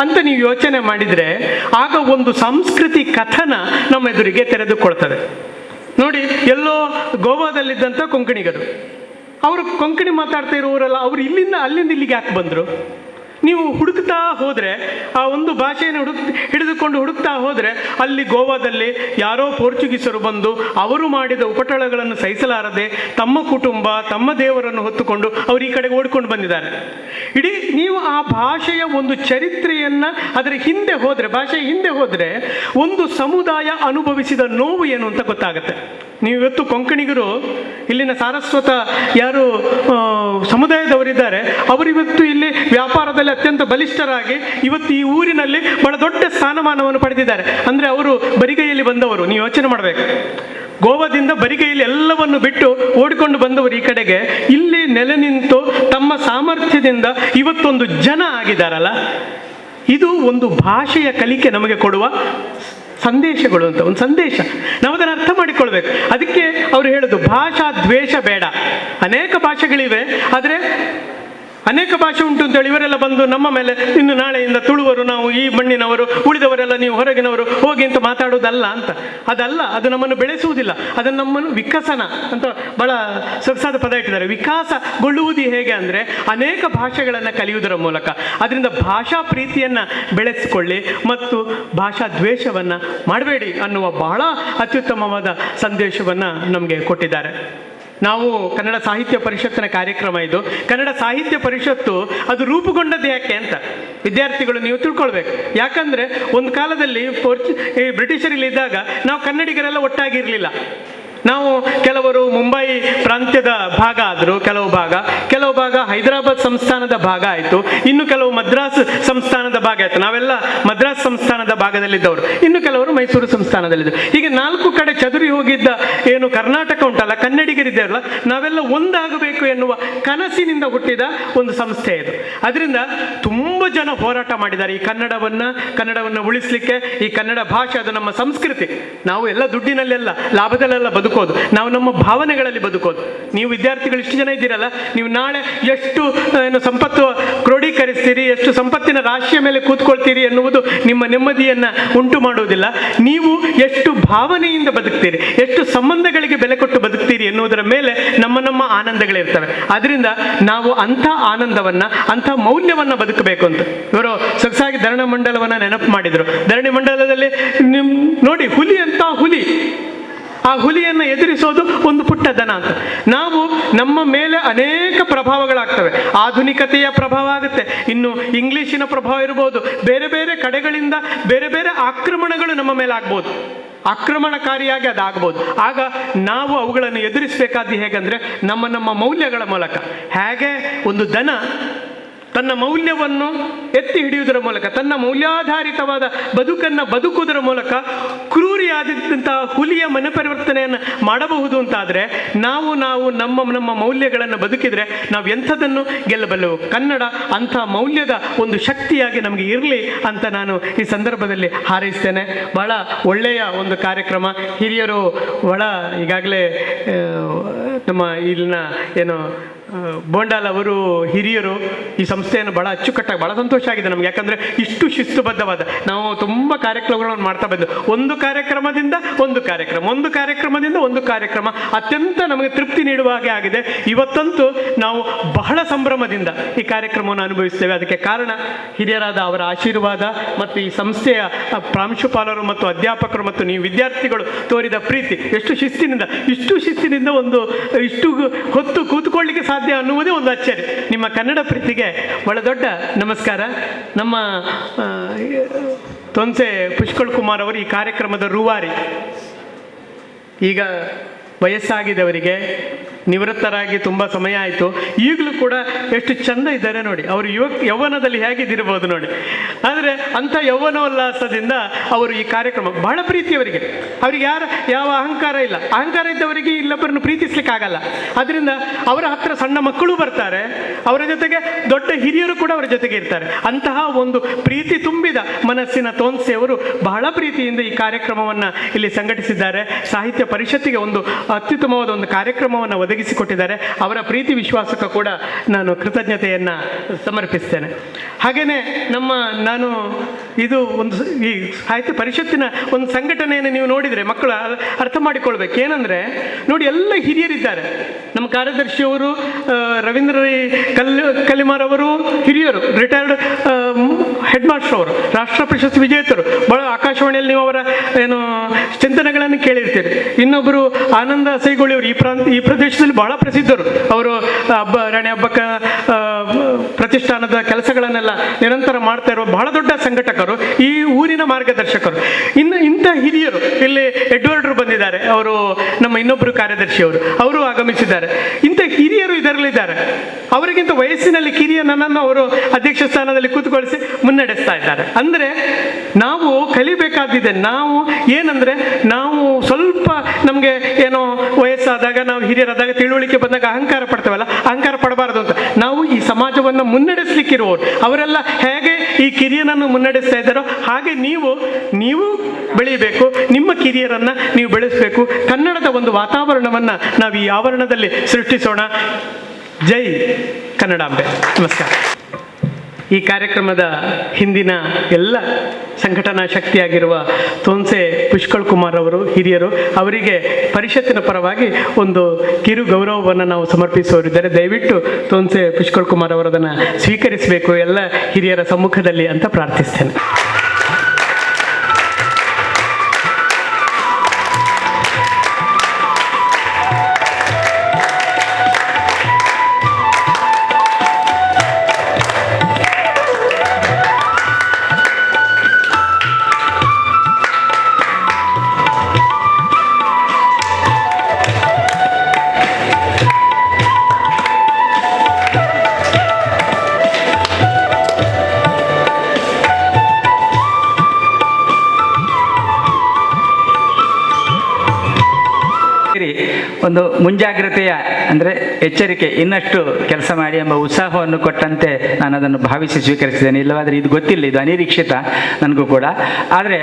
ಅಂತ ನೀವು ಯೋಚನೆ ಮಾಡಿದರೆ, ಆಗ ಒಂದು ಸಂಸ್ಕೃತಿ ಕಥನ ನಮ್ಮ ಎದುರಿಗೆ ತೆರೆದುಕೊಳ್ತದೆ. ನೋಡಿ, ಎಲ್ಲೋ ಗೋವಾದಲ್ಲಿದ್ದಂಥ ಕೊಂಕಣಿಗರು, ಅವರು ಕೊಂಕಣಿ ಮಾತಾಡ್ತಾ ಇರುವವರೆಲ್ಲ ಅವರು ಅಲ್ಲಿಂದ ಇಲ್ಲಿಗೆ ಯಾಕೆ ಬಂದರು? ನೀವು ಹುಡುಕ್ತಾ ಹೋದರೆ, ಆ ಒಂದು ಭಾಷೆಯನ್ನು ಹಿಡಿದುಕೊಂಡು ಹುಡುಕ್ತಾ ಹೋದರೆ, ಅಲ್ಲಿ ಗೋವಾದಲ್ಲಿ ಯಾರೋ ಪೋರ್ಚುಗೀಸರು ಬಂದು ಅವರು ಮಾಡಿದ ಉಪಟಳಗಳನ್ನು ಸಹಿಸಲಾರದೆ ತಮ್ಮ ಕುಟುಂಬ, ತಮ್ಮ ದೇವರನ್ನು ಹೊತ್ತುಕೊಂಡು ಅವರು ಈ ಕಡೆಗೆ ಓಡಿಕೊಂಡು ಬಂದಿದ್ದಾರೆ. ಇಡೀ ನೀವು ಆ ಭಾಷೆಯ ಒಂದು ಚರಿತ್ರೆಯನ್ನು ಅದರ ಹಿಂದೆ ಹೋದರೆ, ಭಾಷೆಯ ಹಿಂದೆ ಹೋದರೆ, ಒಂದು ಸಮುದಾಯ ಅನುಭವಿಸಿದ ನೋವು ಏನು ಅಂತ ಗೊತ್ತಾಗುತ್ತೆ. ನೀವು ಇವತ್ತು ಕೊಂಕಣಿಗರು, ಇಲ್ಲಿನ ಸಾರಸ್ವತ ಯಾರು ಸಮುದಾಯದವರಿದ್ದಾರೆ, ಅವರಿವತ್ತು ಇಲ್ಲಿ ವ್ಯಾಪಾರದಲ್ಲಿ ಅತ್ಯಂತ ಬಲಿಷ್ಠರಾಗಿ ಇವತ್ತು ಈ ಊರಿನಲ್ಲಿ ಬಹಳ ದೊಡ್ಡ ಸ್ಥಾನಮಾನವನ್ನು ಪಡೆದಿದ್ದಾರೆ. ಅಂದರೆ ಅವರು ಬರಿಗೈಯಲ್ಲಿ ಬಂದವರು. ನೀವು ಯೋಚನೆ ಮಾಡಬೇಕು, ಗೋವಾದಿಂದ ಬರಿಗೈಯಲ್ಲಿ ಎಲ್ಲವನ್ನು ಬಿಟ್ಟು ಓಡಿಕೊಂಡು ಬಂದವರು ಈ ಕಡೆಗೆ ಇಲ್ಲಿ ನೆಲೆ ನಿಂತು ತಮ್ಮ ಸಾಮರ್ಥ್ಯದಿಂದ ಇವತ್ತೊಂದು ಜನ ಆಗಿದ್ದಾರಲ್ಲ, ಇದು ಒಂದು ಭಾಷೆಯ ಕಲಿಕೆ ನಮಗೆ ಕೊಡುವ ಸಂದೇಶಗಳು ಅಂತ ಒಂದು ಸಂದೇಶ. ನಾವು ಅದನ್ನು ಅರ್ಥ ಮಾಡಿಕೊಳ್ಬೇಕು. ಅದಕ್ಕೆ ಅವರು ಹೇಳೋದು ಭಾಷಾ ದ್ವೇಷ ಬೇಡ. ಅನೇಕ ಭಾಷೆಗಳಿವೆ, ಆದರೆ ಅನೇಕ ಭಾಷೆ ಉಂಟು ಅಂತೇಳಿ ಇವರೆಲ್ಲ ಬಂದು ನಮ್ಮ ಮೇಲೆ ಇನ್ನು ನಾಳೆಯಿಂದ ತುಳುವರು, ನಾವು ಈ ಮಣ್ಣಿನವರು, ಉಳಿದವರೆಲ್ಲ ನೀವು ಹೊರಗಿನವರು ಹೋಗಿ ಅಂತ ಮಾತಾಡೋದಲ್ಲ ಅಂತ. ಅದಲ್ಲ, ಅದು ನಮ್ಮನ್ನು ಬೆಳೆಸುವುದಿಲ್ಲ, ಅದನ್ನು ನಮ್ಮನ್ನು ವಿಕಸನ ಅಂತ ಬಹಳ ಸೊಗಸಾದ ಪದ ಇಟ್ಟಿದ್ದಾರೆ. ವಿಕಾಸಗೊಳ್ಳುವುದು ಹೇಗೆ ಅಂದರೆ ಅನೇಕ ಭಾಷೆಗಳನ್ನು ಕಲಿಯುವುದರ ಮೂಲಕ. ಅದರಿಂದ ಭಾಷಾ ಪ್ರೀತಿಯನ್ನು ಬೆಳೆಸಿಕೊಳ್ಳಿ ಮತ್ತು ಭಾಷಾ ದ್ವೇಷವನ್ನು ಮಾಡಬೇಡಿ ಅನ್ನುವ ಬಹಳ ಅತ್ಯುತ್ತಮವಾದ ಸಂದೇಶವನ್ನು ನಮಗೆ ಕೊಟ್ಟಿದ್ದಾರೆ. ನಾವು ಕನ್ನಡ ಸಾಹಿತ್ಯ ಪರಿಷತ್ತಿನ ಕಾರ್ಯಕ್ರಮ ಇದು. ಕನ್ನಡ ಸಾಹಿತ್ಯ ಪರಿಷತ್ತು ಅದು ರೂಪುಗೊಂಡದ್ದು ಯಾಕೆ ಅಂತ ವಿದ್ಯಾರ್ಥಿಗಳು ನೀವು ತಿಳ್ಕೊಳ್ಬೇಕು. ಯಾಕಂದರೆ ಒಂದು ಕಾಲದಲ್ಲಿ ಬ್ರಿಟಿಷರಲ್ಲಿದ್ದಾಗ ನಾವು ಕನ್ನಡಿಗರೆಲ್ಲ ಒಟ್ಟಾಗಿರಲಿಲ್ಲ. ನಾವು ಕೆಲವರು ಮುಂಬೈ ಪ್ರಾಂತ್ಯದ ಭಾಗ ಆದರು, ಕೆಲವು ಭಾಗ ಹೈದರಾಬಾದ್ ಸಂಸ್ಥಾನದ ಭಾಗ ಆಯಿತು, ಇನ್ನು ಕೆಲವು ಮದ್ರಾಸ್ ಸಂಸ್ಥಾನದ ಭಾಗ ಆಯಿತು. ನಾವೆಲ್ಲ ಮದ್ರಾಸ್ ಸಂಸ್ಥಾನದ ಭಾಗದಲ್ಲಿದ್ದವರು, ಇನ್ನು ಕೆಲವರು ಮೈಸೂರು ಸಂಸ್ಥಾನದಲ್ಲಿದ್ದರು. ಹೀಗೆ 4 ಕಡೆ ಚದುರಿ ಹೋಗಿದ್ದ ಏನು ಕರ್ನಾಟಕ ಉಂಟಲ್ಲ, ಕನ್ನಡಿಗರಿದ್ದಾರಲ್ಲ, ನಾವೆಲ್ಲ ಒಂದಾಗಬೇಕು ಎನ್ನುವ ಕನಸಿನಿಂದ ಹುಟ್ಟಿದ ಒಂದು ಸಂಸ್ಥೆ ಇದು. ಅದರಿಂದ ತುಂಬ ಜನ ಹೋರಾಟ ಮಾಡಿದ್ದಾರೆ ಈ ಕನ್ನಡವನ್ನು ಉಳಿಸಲಿಕ್ಕೆ. ಈ ಕನ್ನಡ ಭಾಷೆ ಅದು ನಮ್ಮ ಸಂಸ್ಕೃತಿ. ನಾವು ಎಲ್ಲ ದುಡ್ಡಿನಲ್ಲೆಲ್ಲ ಲಾಭದಲ್ಲೆಲ್ಲ ಬದುಕೋದು, ನಾವು ನಮ್ಮ ಭಾವನೆಗಳಲ್ಲಿ ಬದುಕೋದು. ನೀವು ವಿದ್ಯಾರ್ಥಿಗಳು ಇಷ್ಟು ಜನ ಇದ್ದೀರಲ್ಲ, ನೀವು ನಾಳೆ ಎಷ್ಟು ಸಂಪತ್ತು ಕ್ರೋಢೀಕರಿಸ್ತೀರಿ, ಎಷ್ಟು ಸಂಪತ್ತಿನ ರಾಶಿಯ ಮೇಲೆ ಕೂತ್ಕೊಳ್ತೀರಿ ಎನ್ನುವುದು ನಿಮ್ಮ ನೆಮ್ಮದಿಯನ್ನು ಉಂಟು ಮಾಡುವುದಿಲ್ಲ. ನೀವು ಎಷ್ಟು ಭಾವನೆಯಿಂದ ಬದುಕ್ತೀರಿ, ಎಷ್ಟು ಸಂಬಂಧಗಳಿಗೆ ಬೆಲೆ ಕೊಟ್ಟು ಬದುಕ್ತೀರಿ ಎನ್ನುವುದರ ಮೇಲೆ ನಮ್ಮ ಆನಂದಗಳಿರ್ತವೆ. ಅದರಿಂದ ನಾವು ಅಂಥ ಆನಂದವನ್ನು, ಅಂಥ ಮೌಲ್ಯವನ್ನು ಬದುಕಬೇಕು ಅಂತ ಇವರು ಸೊಗಸಾಗಿ ಧರಣ ಮಂಡಲವನ್ನು ನೆನಪು ಮಾಡಿದರು. ಧರಣಿ ಮಂಡಲದಲ್ಲಿ ನೋಡಿ, ಹುಲಿ ಅಂತ ಹುಲಿ, ಆ ಹುಲಿಯನ್ನು ಎದುರಿಸೋದು ಒಂದು ಪುಟ್ಟ ದನ ಅಂತ. ನಾವು ನಮ್ಮ ಮೇಲೆ ಅನೇಕ ಪ್ರಭಾವಗಳಾಗ್ತವೆ. ಆಧುನಿಕತೆಯ ಪ್ರಭಾವ ಆಗುತ್ತೆ, ಇನ್ನು ಇಂಗ್ಲೀಷಿನ ಪ್ರಭಾವ ಇರ್ಬೋದು, ಬೇರೆ ಬೇರೆ ಕಡೆಗಳಿಂದ ಬೇರೆ ಬೇರೆ ಆಕ್ರಮಣಗಳು ನಮ್ಮ ಮೇಲೆ ಆಗ್ಬೋದು, ಆಕ್ರಮಣಕಾರಿಯಾಗಿ ಅದಾಗ್ಬೋದು. ಆಗ ನಾವು ಅವುಗಳನ್ನು ಎದುರಿಸಬೇಕಾದ್ದು ಹೇಗಂದರೆ ನಮ್ಮ ಮೌಲ್ಯಗಳ ಮೂಲಕ. ಹೇಗೆ ಒಂದು ದನ ತನ್ನ ಮೌಲ್ಯವನ್ನು ಎತ್ತಿ ಹಿಡಿಯುವುದರ ಮೂಲಕ, ತನ್ನ ಮೌಲ್ಯಾಧಾರಿತವಾದ ಬದುಕನ್ನು ಬದುಕುವುದರ ಮೂಲಕ ಕ್ರೂರಿಯಾದಂತಹ ಹುಲಿಯ ಮನಪರಿವರ್ತನೆಯನ್ನು ಮಾಡಬಹುದು ಅಂತಾದರೆ, ನಾವು ನಮ್ಮ ಮೌಲ್ಯಗಳನ್ನು ಬದುಕಿದರೆ ನಾವು ಎಂಥದನ್ನು ಗೆಲ್ಲಬಲ್ಲೆವು. ಕನ್ನಡ ಅಂಥ ಮೌಲ್ಯದ ಒಂದು ಶಕ್ತಿಯಾಗಿ ನಮಗೆ ಇರಲಿ ಅಂತ ನಾನು ಈ ಸಂದರ್ಭದಲ್ಲಿ ಹಾರೈಸ್ತೇನೆ. ಬಹಳ ಒಳ್ಳೆಯ ಒಂದು ಕಾರ್ಯಕ್ರಮ. ಹಿರಿಯರು ಬಹಳ ಈಗಾಗಲೇ ನಮ್ಮ ಇಲ್ಲಿನ ಏನು ಬೋಂಡಾಲ್ ಅವರು ಹಿರಿಯರು ಈ ಸಂಸ್ಥೆಯನ್ನು ಬಹಳ ಅಚ್ಚುಕಟ್ಟಾಗಿ, ಬಹಳ ಸಂತೋಷ ಆಗಿದೆ ನಮಗೆ. ಯಾಕಂದರೆ ಇಷ್ಟು ಶಿಸ್ತುಬದ್ಧವಾದ, ನಾವು ತುಂಬ ಕಾರ್ಯಕ್ರಮಗಳನ್ನು ಮಾಡ್ತಾ ಬಂದು, ಒಂದು ಕಾರ್ಯಕ್ರಮದಿಂದ ಒಂದು ಕಾರ್ಯಕ್ರಮ ಅತ್ಯಂತ ನಮಗೆ ತೃಪ್ತಿ ನೀಡುವ ಹಾಗೆ ಆಗಿದೆ. ಇವತ್ತಂತೂ ನಾವು ಬಹಳ ಸಂಭ್ರಮದಿಂದ ಈ ಕಾರ್ಯಕ್ರಮವನ್ನು ಅನುಭವಿಸ್ತೇವೆ. ಅದಕ್ಕೆ ಕಾರಣ ಹಿರಿಯರಾದ ಅವರ ಆಶೀರ್ವಾದ ಮತ್ತು ಈ ಸಂಸ್ಥೆಯ ಪ್ರಾಂಶುಪಾಲರು ಮತ್ತು ಅಧ್ಯಾಪಕರು ಮತ್ತು ನೀವು ವಿದ್ಯಾರ್ಥಿಗಳು ತೋರಿದ ಪ್ರೀತಿ. ಇಷ್ಟು ಶಿಸ್ತಿನಿಂದ ಇಷ್ಟು ಹೊತ್ತು ಕೂತ್ಕೊಳ್ಳಿಕ್ಕೆ ಸಾಧ್ಯ ಅನ್ನುವುದೇ ಒಂದು ಅಚ್ಚರಿ. ನಿಮ್ಮ ಕನ್ನಡ ಪ್ರೀತಿಗೆ ಬಹಳ ದೊಡ್ಡ ನಮಸ್ಕಾರ. ನಮ್ಮ ತೊನ್ಸೆ ಪುಷ್ಕಳ್ ಕುಮಾರ್ ಅವರು ಈ ಕಾರ್ಯಕ್ರಮದ ರೂವಾರಿ. ಈಗ ವಯಸ್ಸಾಗಿದ್ದವರಿಗೆ, ನಿವೃತ್ತರಾಗಿ ತುಂಬ ಸಮಯ ಆಯಿತು, ಈಗಲೂ ಕೂಡ ಎಷ್ಟು ಚಂದ ಇದ್ದಾರೆ ನೋಡಿ. ಅವರು ಯೌವನದಲ್ಲಿ ಹೇಗಿದ್ದಿರ್ಬೋದು ನೋಡಿ. ಆದರೆ ಅಂಥ ಯೌವನೋಲ್ಲಾಸದಿಂದ ಅವರು ಈ ಕಾರ್ಯಕ್ರಮ ಬಹಳ ಪ್ರೀತಿಯವರಿಗೆ, ಅವರಿಗೆ ಯಾವ ಅಹಂಕಾರ ಇಲ್ಲ. ಅಹಂಕಾರ ಇದ್ದವರಿಗೆ ಇಲ್ಲೊಬ್ಬರನ್ನು ಪ್ರೀತಿಸ್ಲಿಕ್ಕೆ ಆಗಲ್ಲ. ಅದರಿಂದ ಅವರ ಹತ್ರ ಸಣ್ಣ ಮಕ್ಕಳು ಬರ್ತಾರೆ, ಅವರ ಜೊತೆಗೆ ದೊಡ್ಡ ಹಿರಿಯರು ಕೂಡ ಅವರ ಜೊತೆಗೆ ಇರ್ತಾರೆ. ಅಂತಹ ಒಂದು ಪ್ರೀತಿ ತುಂಬಿದ ಮನಸ್ಸಿನ ತೋನ್ಸೆಯವರು ಬಹಳ ಪ್ರೀತಿಯಿಂದ ಈ ಕಾರ್ಯಕ್ರಮವನ್ನು ಇಲ್ಲಿ ಸಂಘಟಿಸಿದ್ದಾರೆ. ಸಾಹಿತ್ಯ ಪರಿಷತ್ತಿಗೆ ಒಂದು ಅತ್ಯುತ್ತಮವಾದ ಒಂದು ಕಾರ್ಯಕ್ರಮವನ್ನು ಒದಗಿಸಿಕೊಟ್ಟಿದ್ದಾರೆ. ಅವರ ಪ್ರೀತಿ ವಿಶ್ವಾಸಕ್ಕೂ ಕೂಡ ನಾನು ಕೃತಜ್ಞತೆಯನ್ನು ಸಮರ್ಪಿಸ್ತೇನೆ. ಹಾಗೆಯೇ ನಾನು ಇದು ಒಂದು ಈ ಸಾಹಿತ್ಯ ಪರಿಷತ್ತಿನ ಒಂದು ಸಂಘಟನೆಯನ್ನು ನೀವು ನೋಡಿದರೆ ಮಕ್ಕಳು ಅರ್ಥ ಮಾಡಿಕೊಳ್ಬೇಕು. ಏನಂದರೆ ನೋಡಿ, ಎಲ್ಲ ಹಿರಿಯರಿದ್ದಾರೆ. ನಮ್ಮ ಕಾರ್ಯದರ್ಶಿಯವರು ರವೀಂದ್ರ ಕಲಿಮಾರ್ ಅವರು ಹಿರಿಯರು, ರಿಟೈರ್ಡ್ ಹೆಡ್ ಮಾಸ್ಟರ್ ಅವರು, ರಾಷ್ಟ್ರ ಪ್ರಶಸ್ತಿ ವಿಜೇತರು. ಬಹಳ ಆಕಾಶವಾಣಿಯಲ್ಲಿ ನೀವು ಅವರ ಚಿಂತನೆಗಳನ್ನು ಕೇಳಿರ್ತೀರಿ. ಇನ್ನೊಬ್ಬರು ಆನಂದ ಸೈಗೊಳ್ಳಿಯವರು ಈ ಪ್ರದೇಶದಲ್ಲಿ ಬಹಳ ಪ್ರಸಿದ್ಧರು. ಅವರು ರಾಣಿ ಹಬ್ಬಕ್ಕ ಪ್ರತಿಷ್ಠಾನದ ಕೆಲಸಗಳನ್ನೆಲ್ಲ ನಿರಂತರ ಮಾಡ್ತಾ ಇರುವ ಬಹಳ ದೊಡ್ಡ ಸಂಘಟಕರು, ಈ ಊರಿನ ಮಾರ್ಗದರ್ಶಕರು. ಇನ್ನು ಇಂಥ ಹಿರಿಯರು ಇಲ್ಲಿ ಎಡ್ವರ್ಡ್ರು ಬಂದಿದ್ದಾರೆ, ಅವರು ನಮ್ಮ ಇನ್ನೊಬ್ಬರು ಕಾರ್ಯದರ್ಶಿಯವರು, ಅವರು ಆಗಮಿಸಿದ್ದಾರೆ. ಇಂಥ ಹಿರಿಯರು ಇದರಲ್ಲಿದ್ದಾರೆ. ಅವರಿಗಿಂತ ವಯಸ್ಸಿನಲ್ಲಿ ಕಿರಿಯ ನನ್ನನ್ನು ಅವರು ಅಧ್ಯಕ್ಷ ಸ್ಥಾನದಲ್ಲಿ ಕೂತ್ಕೊಳಿಸಿ ಮುನ್ನಡೆಸ್ತಾ ಇದ್ದಾರೆ. ಅಂದರೆ ನಾವು ಕಲಿಬೇಕಾದಿದೆ. ನಾವು ಸ್ವಲ್ಪ ನಮಗೆ ಏನೋ ವಯಸ್ಸಾದಾಗ, ನಾವು ಹಿರಿಯರಾದಾಗ, ತಿಳುವಳಿಕೆ ಬಂದಾಗ ಅಹಂಕಾರ ಪಡ್ತೇವಲ್ಲ, ಅಹಂಕಾರ ಪಡಬಾರದು ಅಂತ. ನಾವು ಈ ಸಮಾಜವನ್ನು ಮುನ್ನಡೆಸಲಿಕ್ಕಿರುವವರು. ಅವರೆಲ್ಲ ಹೇಗೆ ಈ ಕಿರಿಯನನ್ನು ಮುನ್ನಡೆಸ್ತಾ ಇದ್ದಾರೋ ಹಾಗೆ ನೀವು ಬೆಳೀಬೇಕು, ನಿಮ್ಮ ಕಿರಿಯರನ್ನು ನೀವು ಬೆಳೆಸಬೇಕು. ಕನ್ನಡದ ಒಂದು ವಾತಾವರಣವನ್ನು ನಾವು ಈ ಆವರಣದಲ್ಲಿ ಸೃಷ್ಟಿಸೋಣ. ಜೈ ಕನ್ನಡಾಂಬೆ. ನಮಸ್ಕಾರ. ಈ ಕಾರ್ಯಕ್ರಮದ ಹಿಂದಿನ ಎಲ್ಲ ಸಂಘಟನಾ ಶಕ್ತಿಯಾಗಿರುವ ತೋನ್ಸೆ ಪುಷ್ಕಳ್ ಕುಮಾರ್ ಅವರು ಹಿರಿಯರು, ಅವರಿಗೆ ಪರಿಷತ್ತಿನ ಪರವಾಗಿ ಒಂದು ಕಿರು ಗೌರವವನ್ನು ನಾವು ಸಮರ್ಪಿಸುವವರಿದ್ದಾರೆ. ದಯವಿಟ್ಟು ತೋನ್ಸೆ ಪುಷ್ಕಳ್ ಕುಮಾರ್ ಅವರದನ್ನು ಸ್ವೀಕರಿಸಬೇಕು ಎಲ್ಲ ಹಿರಿಯರ ಸಮ್ಮುಖದಲ್ಲಿ ಅಂತ ಪ್ರಾರ್ಥಿಸ್ತೇನೆ. ಒಂದು ಮುಂಜಾಗ್ರತೆಯ ಅಂದರೆ ಎಚ್ಚರಿಕೆ, ಇನ್ನಷ್ಟು ಕೆಲಸ ಮಾಡಿ ಎಂಬ ಉತ್ಸಾಹವನ್ನು ಕೊಟ್ಟಂತೆ ನಾನು ಅದನ್ನು ಭಾವಿಸಿ ಸ್ವೀಕರಿಸಿದ್ದೇನೆ. ಇಲ್ಲವಾದರೆ ಇದು ಗೊತ್ತಿಲ್ಲ, ಇದು ಅನಿರೀಕ್ಷಿತ ನನಗೂ ಕೂಡ. ಆದರೆ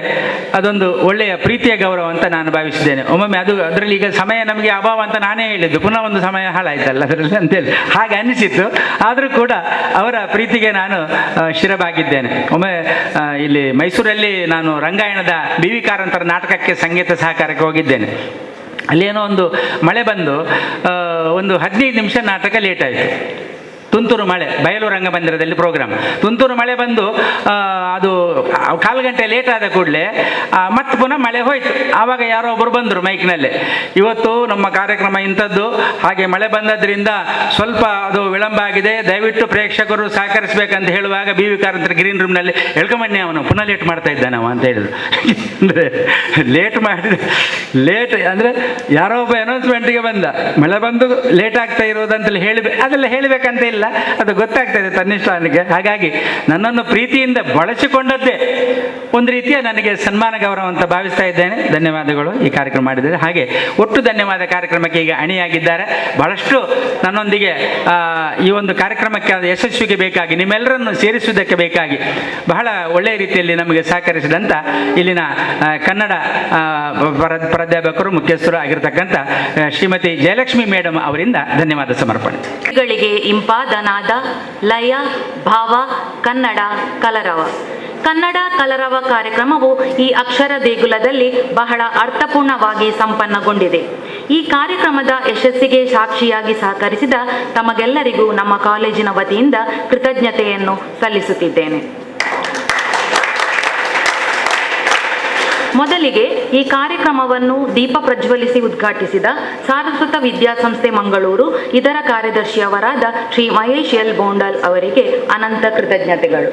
ಅದೊಂದು ಒಳ್ಳೆಯ ಪ್ರೀತಿಯ ಗೌರವ ಅಂತ ನಾನು ಭಾವಿಸಿದ್ದೇನೆ. ಒಮ್ಮೊಮ್ಮೆ ಅದರಲ್ಲಿ ಈಗ ಸಮಯ ನಮಗೆ ಅಭಾವ ಅಂತ ನಾನೇ ಹೇಳಿದ್ದು, ಪುನಃ ಒಂದು ಸಮಯ ಹಾಳಾಯ್ತಲ್ಲ ಅದರಲ್ಲಿ ಅಂತೇಳಿ ಹಾಗೆ ಅನ್ನಿಸಿತ್ತು. ಆದರೂ ಕೂಡ ಅವರ ಪ್ರೀತಿಗೆ ನಾನು ಶಿರಬಾಗಿದ್ದೇನೆ. ಒಮ್ಮೆ ಇಲ್ಲಿ ಮೈಸೂರಲ್ಲಿ ನಾನು ರಂಗಾಯಣದ ಬಿ ವಿ ಕಾರಂತರ ನಾಟಕಕ್ಕೆ ಸಂಗೀತ ಸಹಕಾರಕ್ಕೆ ಹೋಗಿದ್ದೇನೆ. ಅಲ್ಲೇನೋ ಒಂದು ಮಳೆ ಬಂದು ಒಂದು 15 ನಿಮಿಷ ನಾಟಕ ಲೇಟ್ ಆಯಿತು. ತುಂತುರು ಮಳೆ, ಬಯಲು ರಂಗಮಂದಿರದಲ್ಲಿ ಪ್ರೋಗ್ರಾಮ್. ತುಂತುರು ಮಳೆ ಬಂದು ಅದು 1/4 ಗಂಟೆ ಲೇಟ್ ಆದ ಕೂಡಲೇ ಮತ್ತೆ ಪುನಃ ಮಳೆ ಹೋಯಿತು. ಆವಾಗ ಯಾರೋ ಒಬ್ಬರು ಬಂದರು ಮೈಕ್ನಲ್ಲಿ, ಇವತ್ತು ನಮ್ಮ ಕಾರ್ಯಕ್ರಮ ಇಂಥದ್ದು, ಹಾಗೆ ಮಳೆ ಬಂದದ್ರಿಂದ ಸ್ವಲ್ಪ ಅದು ವಿಳಂಬ ಆಗಿದೆ, ದಯವಿಟ್ಟು ಪ್ರೇಕ್ಷಕರು ಸಹಕರಿಸಬೇಕಂತ ಹೇಳುವಾಗ ಬಿ ವಿ ಕಾರಂತರ ಗ್ರೀನ್ ರೂಮ್ನಲ್ಲಿ ಎಳ್ಕೊಂಬನ್ನಿ, ಅವನು ಪುನಃ ಲೇಟ್ ಮಾಡ್ತಾ ಇದ್ದಾನವ ಅಂತ ಹೇಳಿದ್ರು. ಅಂದರೆ ಲೇಟ್ ಅಂದರೆ ಯಾರೋ ಒಬ್ಬ ಅನೌನ್ಸ್ಮೆಂಟಿಗೆ ಬಂದ, ಮಳೆ ಬಂದು ಲೇಟ್ ಆಗ್ತಾ ಇರೋದಂತೇಳಿ ಅದೆಲ್ಲ ಹೇಳಬೇಕಂತ ಇಲ್ಲ, ಅದು ಗೊತ್ತಾಗ್ತದೆ ತನ್ನಿಷ್ಟಾನಿಗೆ. ಹಾಗಾಗಿ ನನ್ನನ್ನು ಪ್ರೀತಿಯಿಂದ ಬಳಸಿಕೊಂಡದ್ದೇ ಒಂದು ರೀತಿಯ ನನಗೆ ಸನ್ಮಾನ ಗೌರವ ಅಂತ ಭಾವಿಸ್ತಾ ಇದ್ದೇನೆ. ಧನ್ಯವಾದಗಳು ಈ ಕಾರ್ಯಕ್ರಮ ಮಾಡಿದರೆ. ಹಾಗೆ ಒಟ್ಟು ಧನ್ಯವಾದ ಕಾರ್ಯಕ್ರಮಕ್ಕೆ ಈಗ ಅಣಿಯಾಗಿದ್ದಾರೆ. ಬಹಳಷ್ಟು ನನ್ನೊಂದಿಗೆ ಈ ಒಂದು ಕಾರ್ಯಕ್ರಮಕ್ಕೆ ಯಶಸ್ವಿಗೆ ಬೇಕಾಗಿ, ನಿಮ್ಮೆಲ್ಲರನ್ನು ಸೇರಿಸುವುದಕ್ಕೆ ಬೇಕಾಗಿ ಬಹಳ ಒಳ್ಳೆಯ ರೀತಿಯಲ್ಲಿ ನಮಗೆ ಸಹಕರಿಸಿದಂಥ ಇಲ್ಲಿನ ಕನ್ನಡ ಪ್ರಾಧ್ಯಾಪಕರು, ಮುಖ್ಯಸ್ಥರು ಆಗಿರತಕ್ಕಂಥ ಶ್ರೀಮತಿ ಜಯಲಕ್ಷ್ಮಿ ಮೇಡಮ್ ಅವರಿಂದ ಧನ್ಯವಾದ ಸಮರ್ಪಣೆ. ಇಂಪಾದ ನಾದ, ಲಯ, ಭಾವ, ಕನ್ನಡ ಕಲರವ. ಕನ್ನಡ ಕಲರವ ಕಾರ್ಯಕ್ರಮವು ಈ ಅಕ್ಷರ ದೇಗುಲದಲ್ಲಿ ಬಹಳ ಅರ್ಥಪೂರ್ಣವಾಗಿ ಸಂಪನ್ನಗೊಂಡಿದೆ. ಈ ಕಾರ್ಯಕ್ರಮದ ಯಶಸ್ಸಿಗೆ ಸಾಕ್ಷಿಯಾಗಿ ಸಹಕರಿಸಿದ ತಮಗೆಲ್ಲರಿಗೂ ನಮ್ಮ ಕಾಲೇಜಿನ ವತಿಯಿಂದ ಕೃತಜ್ಞತೆಯನ್ನು ಸಲ್ಲಿಸುತ್ತಿದ್ದೇನೆ. ಮೊದಲಿಗೆ ಈ ಕಾರ್ಯಕ್ರಮವನ್ನು ದೀಪ ಪ್ರಜ್ವಲಿಸಿ ಉದ್ಘಾಟಿಸಿದ ಸಾರಸ್ವತ ವಿದ್ಯಾಸಂಸ್ಥೆ ಮಂಗಳೂರು ಇದರ ಕಾರ್ಯದರ್ಶಿಯವರಾದ ಶ್ರೀ ಮಹೇಶ್ ಎಲ್ ಬೋಂಡಲ್ ಅವರಿಗೆ ಅನಂತ ಕೃತಜ್ಞತೆಗಳು.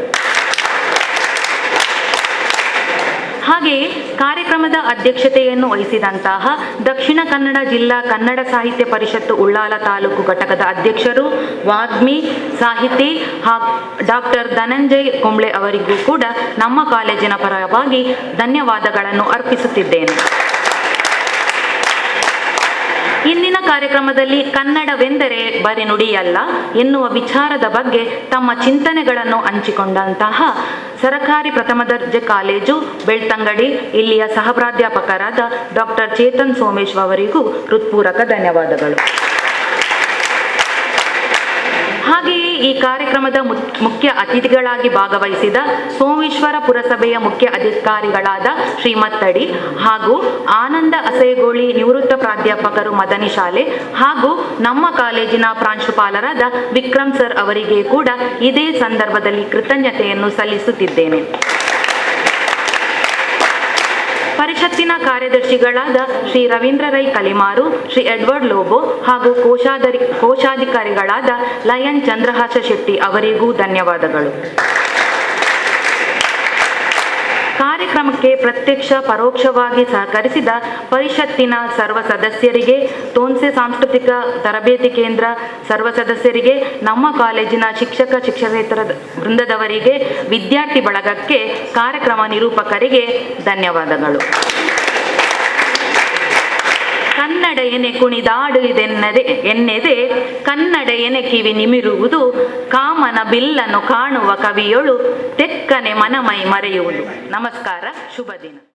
ಹಾಗೆಯೇ ಕಾರ್ಯಕ್ರಮದ ಅಧ್ಯಕ್ಷತೆಯನ್ನು ವಹಿಸಿದಂತಹ ದಕ್ಷಿಣ ಕನ್ನಡ ಜಿಲ್ಲಾ ಕನ್ನಡ ಸಾಹಿತ್ಯ ಪರಿಷತ್ತು ಉಳ್ಳಾಲ ತಾಲೂಕು ಘಟಕದ ಅಧ್ಯಕ್ಷರು, ವಾಗ್ಮಿ, ಸಾಹಿತಿ ಡಾಕ್ಟರ್ ಧನಂಜಯ್ ಕೊಂಬ್ಳೆ ಅವರಿಗೂ ಕೂಡ ನಮ್ಮ ಕಾಲೇಜಿನ ಪರವಾಗಿ ಧನ್ಯವಾದಗಳನ್ನು ಅರ್ಪಿಸುತ್ತಿದ್ದೇನೆ. ಇಂದಿನ ಕಾರ್ಯಕ್ರಮದಲ್ಲಿ ಕನ್ನಡವೆಂದರೆ ಬರೀ ನುಡಿಯಲ್ಲ ಎನ್ನುವ ವಿಚಾರದ ಬಗ್ಗೆ ತಮ್ಮ ಚಿಂತನೆಗಳನ್ನು ಹಂಚಿಕೊಂಡಂತಹ ಸರಕಾರಿ ಪ್ರಥಮ ದರ್ಜೆ ಕಾಲೇಜು ಬೆಳ್ತಂಗಡಿ ಇಲ್ಲಿಯ ಸಹ ಪ್ರಾಧ್ಯಾಪಕರಾದ ಡಾಕ್ಟರ್ ಚೇತನ್ ಸೋಮೇಶ್ವರ್ ಅವರಿಗೂ ಹೃತ್ಪೂರ್ವಕ ಧನ್ಯವಾದಗಳು. ಹಾಗೆಯೇ ಈ ಕಾರ್ಯಕ್ರಮದ ಮುಖ್ಯ ಅತಿಥಿಗಳಾಗಿ ಭಾಗವಹಿಸಿದ ಸೋಮೇಶ್ವರ ಪುರಸಭೆಯ ಮುಖ್ಯ ಅಧಿಕಾರಿಗಳಾದ ಶ್ರೀಮತ್ತಡಿ ಹಾಗೂ ಆನಂದ ಅಸೇಗೋಳಿ ನಿವೃತ್ತ ಪ್ರಾಧ್ಯಾಪಕರು ಮದನಿ ಶಾಲೆ ಹಾಗೂ ನಮ್ಮ ಕಾಲೇಜಿನ ಪ್ರಾಂಶುಪಾಲರಾದ ವಿಕ್ರಮ್ ಸರ್ ಅವರಿಗೆ ಕೂಡ ಇದೇ ಸಂದರ್ಭದಲ್ಲಿ ಕೃತಜ್ಞತೆಯನ್ನು ಸಲ್ಲಿಸುತ್ತಿದ್ದೇನೆ. ಪರಿಷತ್ತಿನ ಕಾರ್ಯದರ್ಶಿಗಳಾದ ಶ್ರೀ ರವೀಂದ್ರ ರೈ ಕಲಿಮಾರು, ಶ್ರೀ ಎಡ್ವರ್ಡ್ ಲೋಬೋ ಹಾಗೂ ಕೋಶಾಧಿಕಾರಿಗಳಾದ ಲಯನ್ ಚಂದ್ರಹಾಸ ಶೆಟ್ಟಿ ಅವರಿಗೂ ಧನ್ಯವಾದಗಳು. ಕಾರ್ಯಕ್ರಮಕ್ಕೆ ಪ್ರತ್ಯಕ್ಷ ಪರೋಕ್ಷವಾಗಿ ಸಹಕರಿಸಿದ ಪರಿಷತ್ತಿನ ಸರ್ವ ಸದಸ್ಯರಿಗೆ, ತೋನ್ಸೆ ಸಾಂಸ್ಕೃತಿಕ ತರಬೇತಿ ಕೇಂದ್ರ ಸರ್ವ ಸದಸ್ಯರಿಗೆ, ನಮ್ಮ ಕಾಲೇಜಿನ ಶಿಕ್ಷಕೇತರ ವೃಂದದವರಿಗೆ, ವಿದ್ಯಾರ್ಥಿ ಬಳಗಕ್ಕೆ, ಕಾರ್ಯಕ್ರಮ ನಿರೂಪಕರಿಗೆ ಧನ್ಯವಾದಗಳು. ಕನ್ನಡ ಎನೆ ಕುಣಿದಾಡು ಎನ್ನೆದೆ ಕನ್ನಡ ಎನೆ ಕಿವಿ ನಿಮಿರುವುದು, ಕಾಮನ ಬಿಲ್ಲನ್ನು ಕಾಣುವ ಕವಿಯೊಳು ತೆಕ್ಕನೆ ಮನಮೈ ಮರೆಯುವುದು. ನಮಸ್ಕಾರ, ಶುಭ ದಿನ.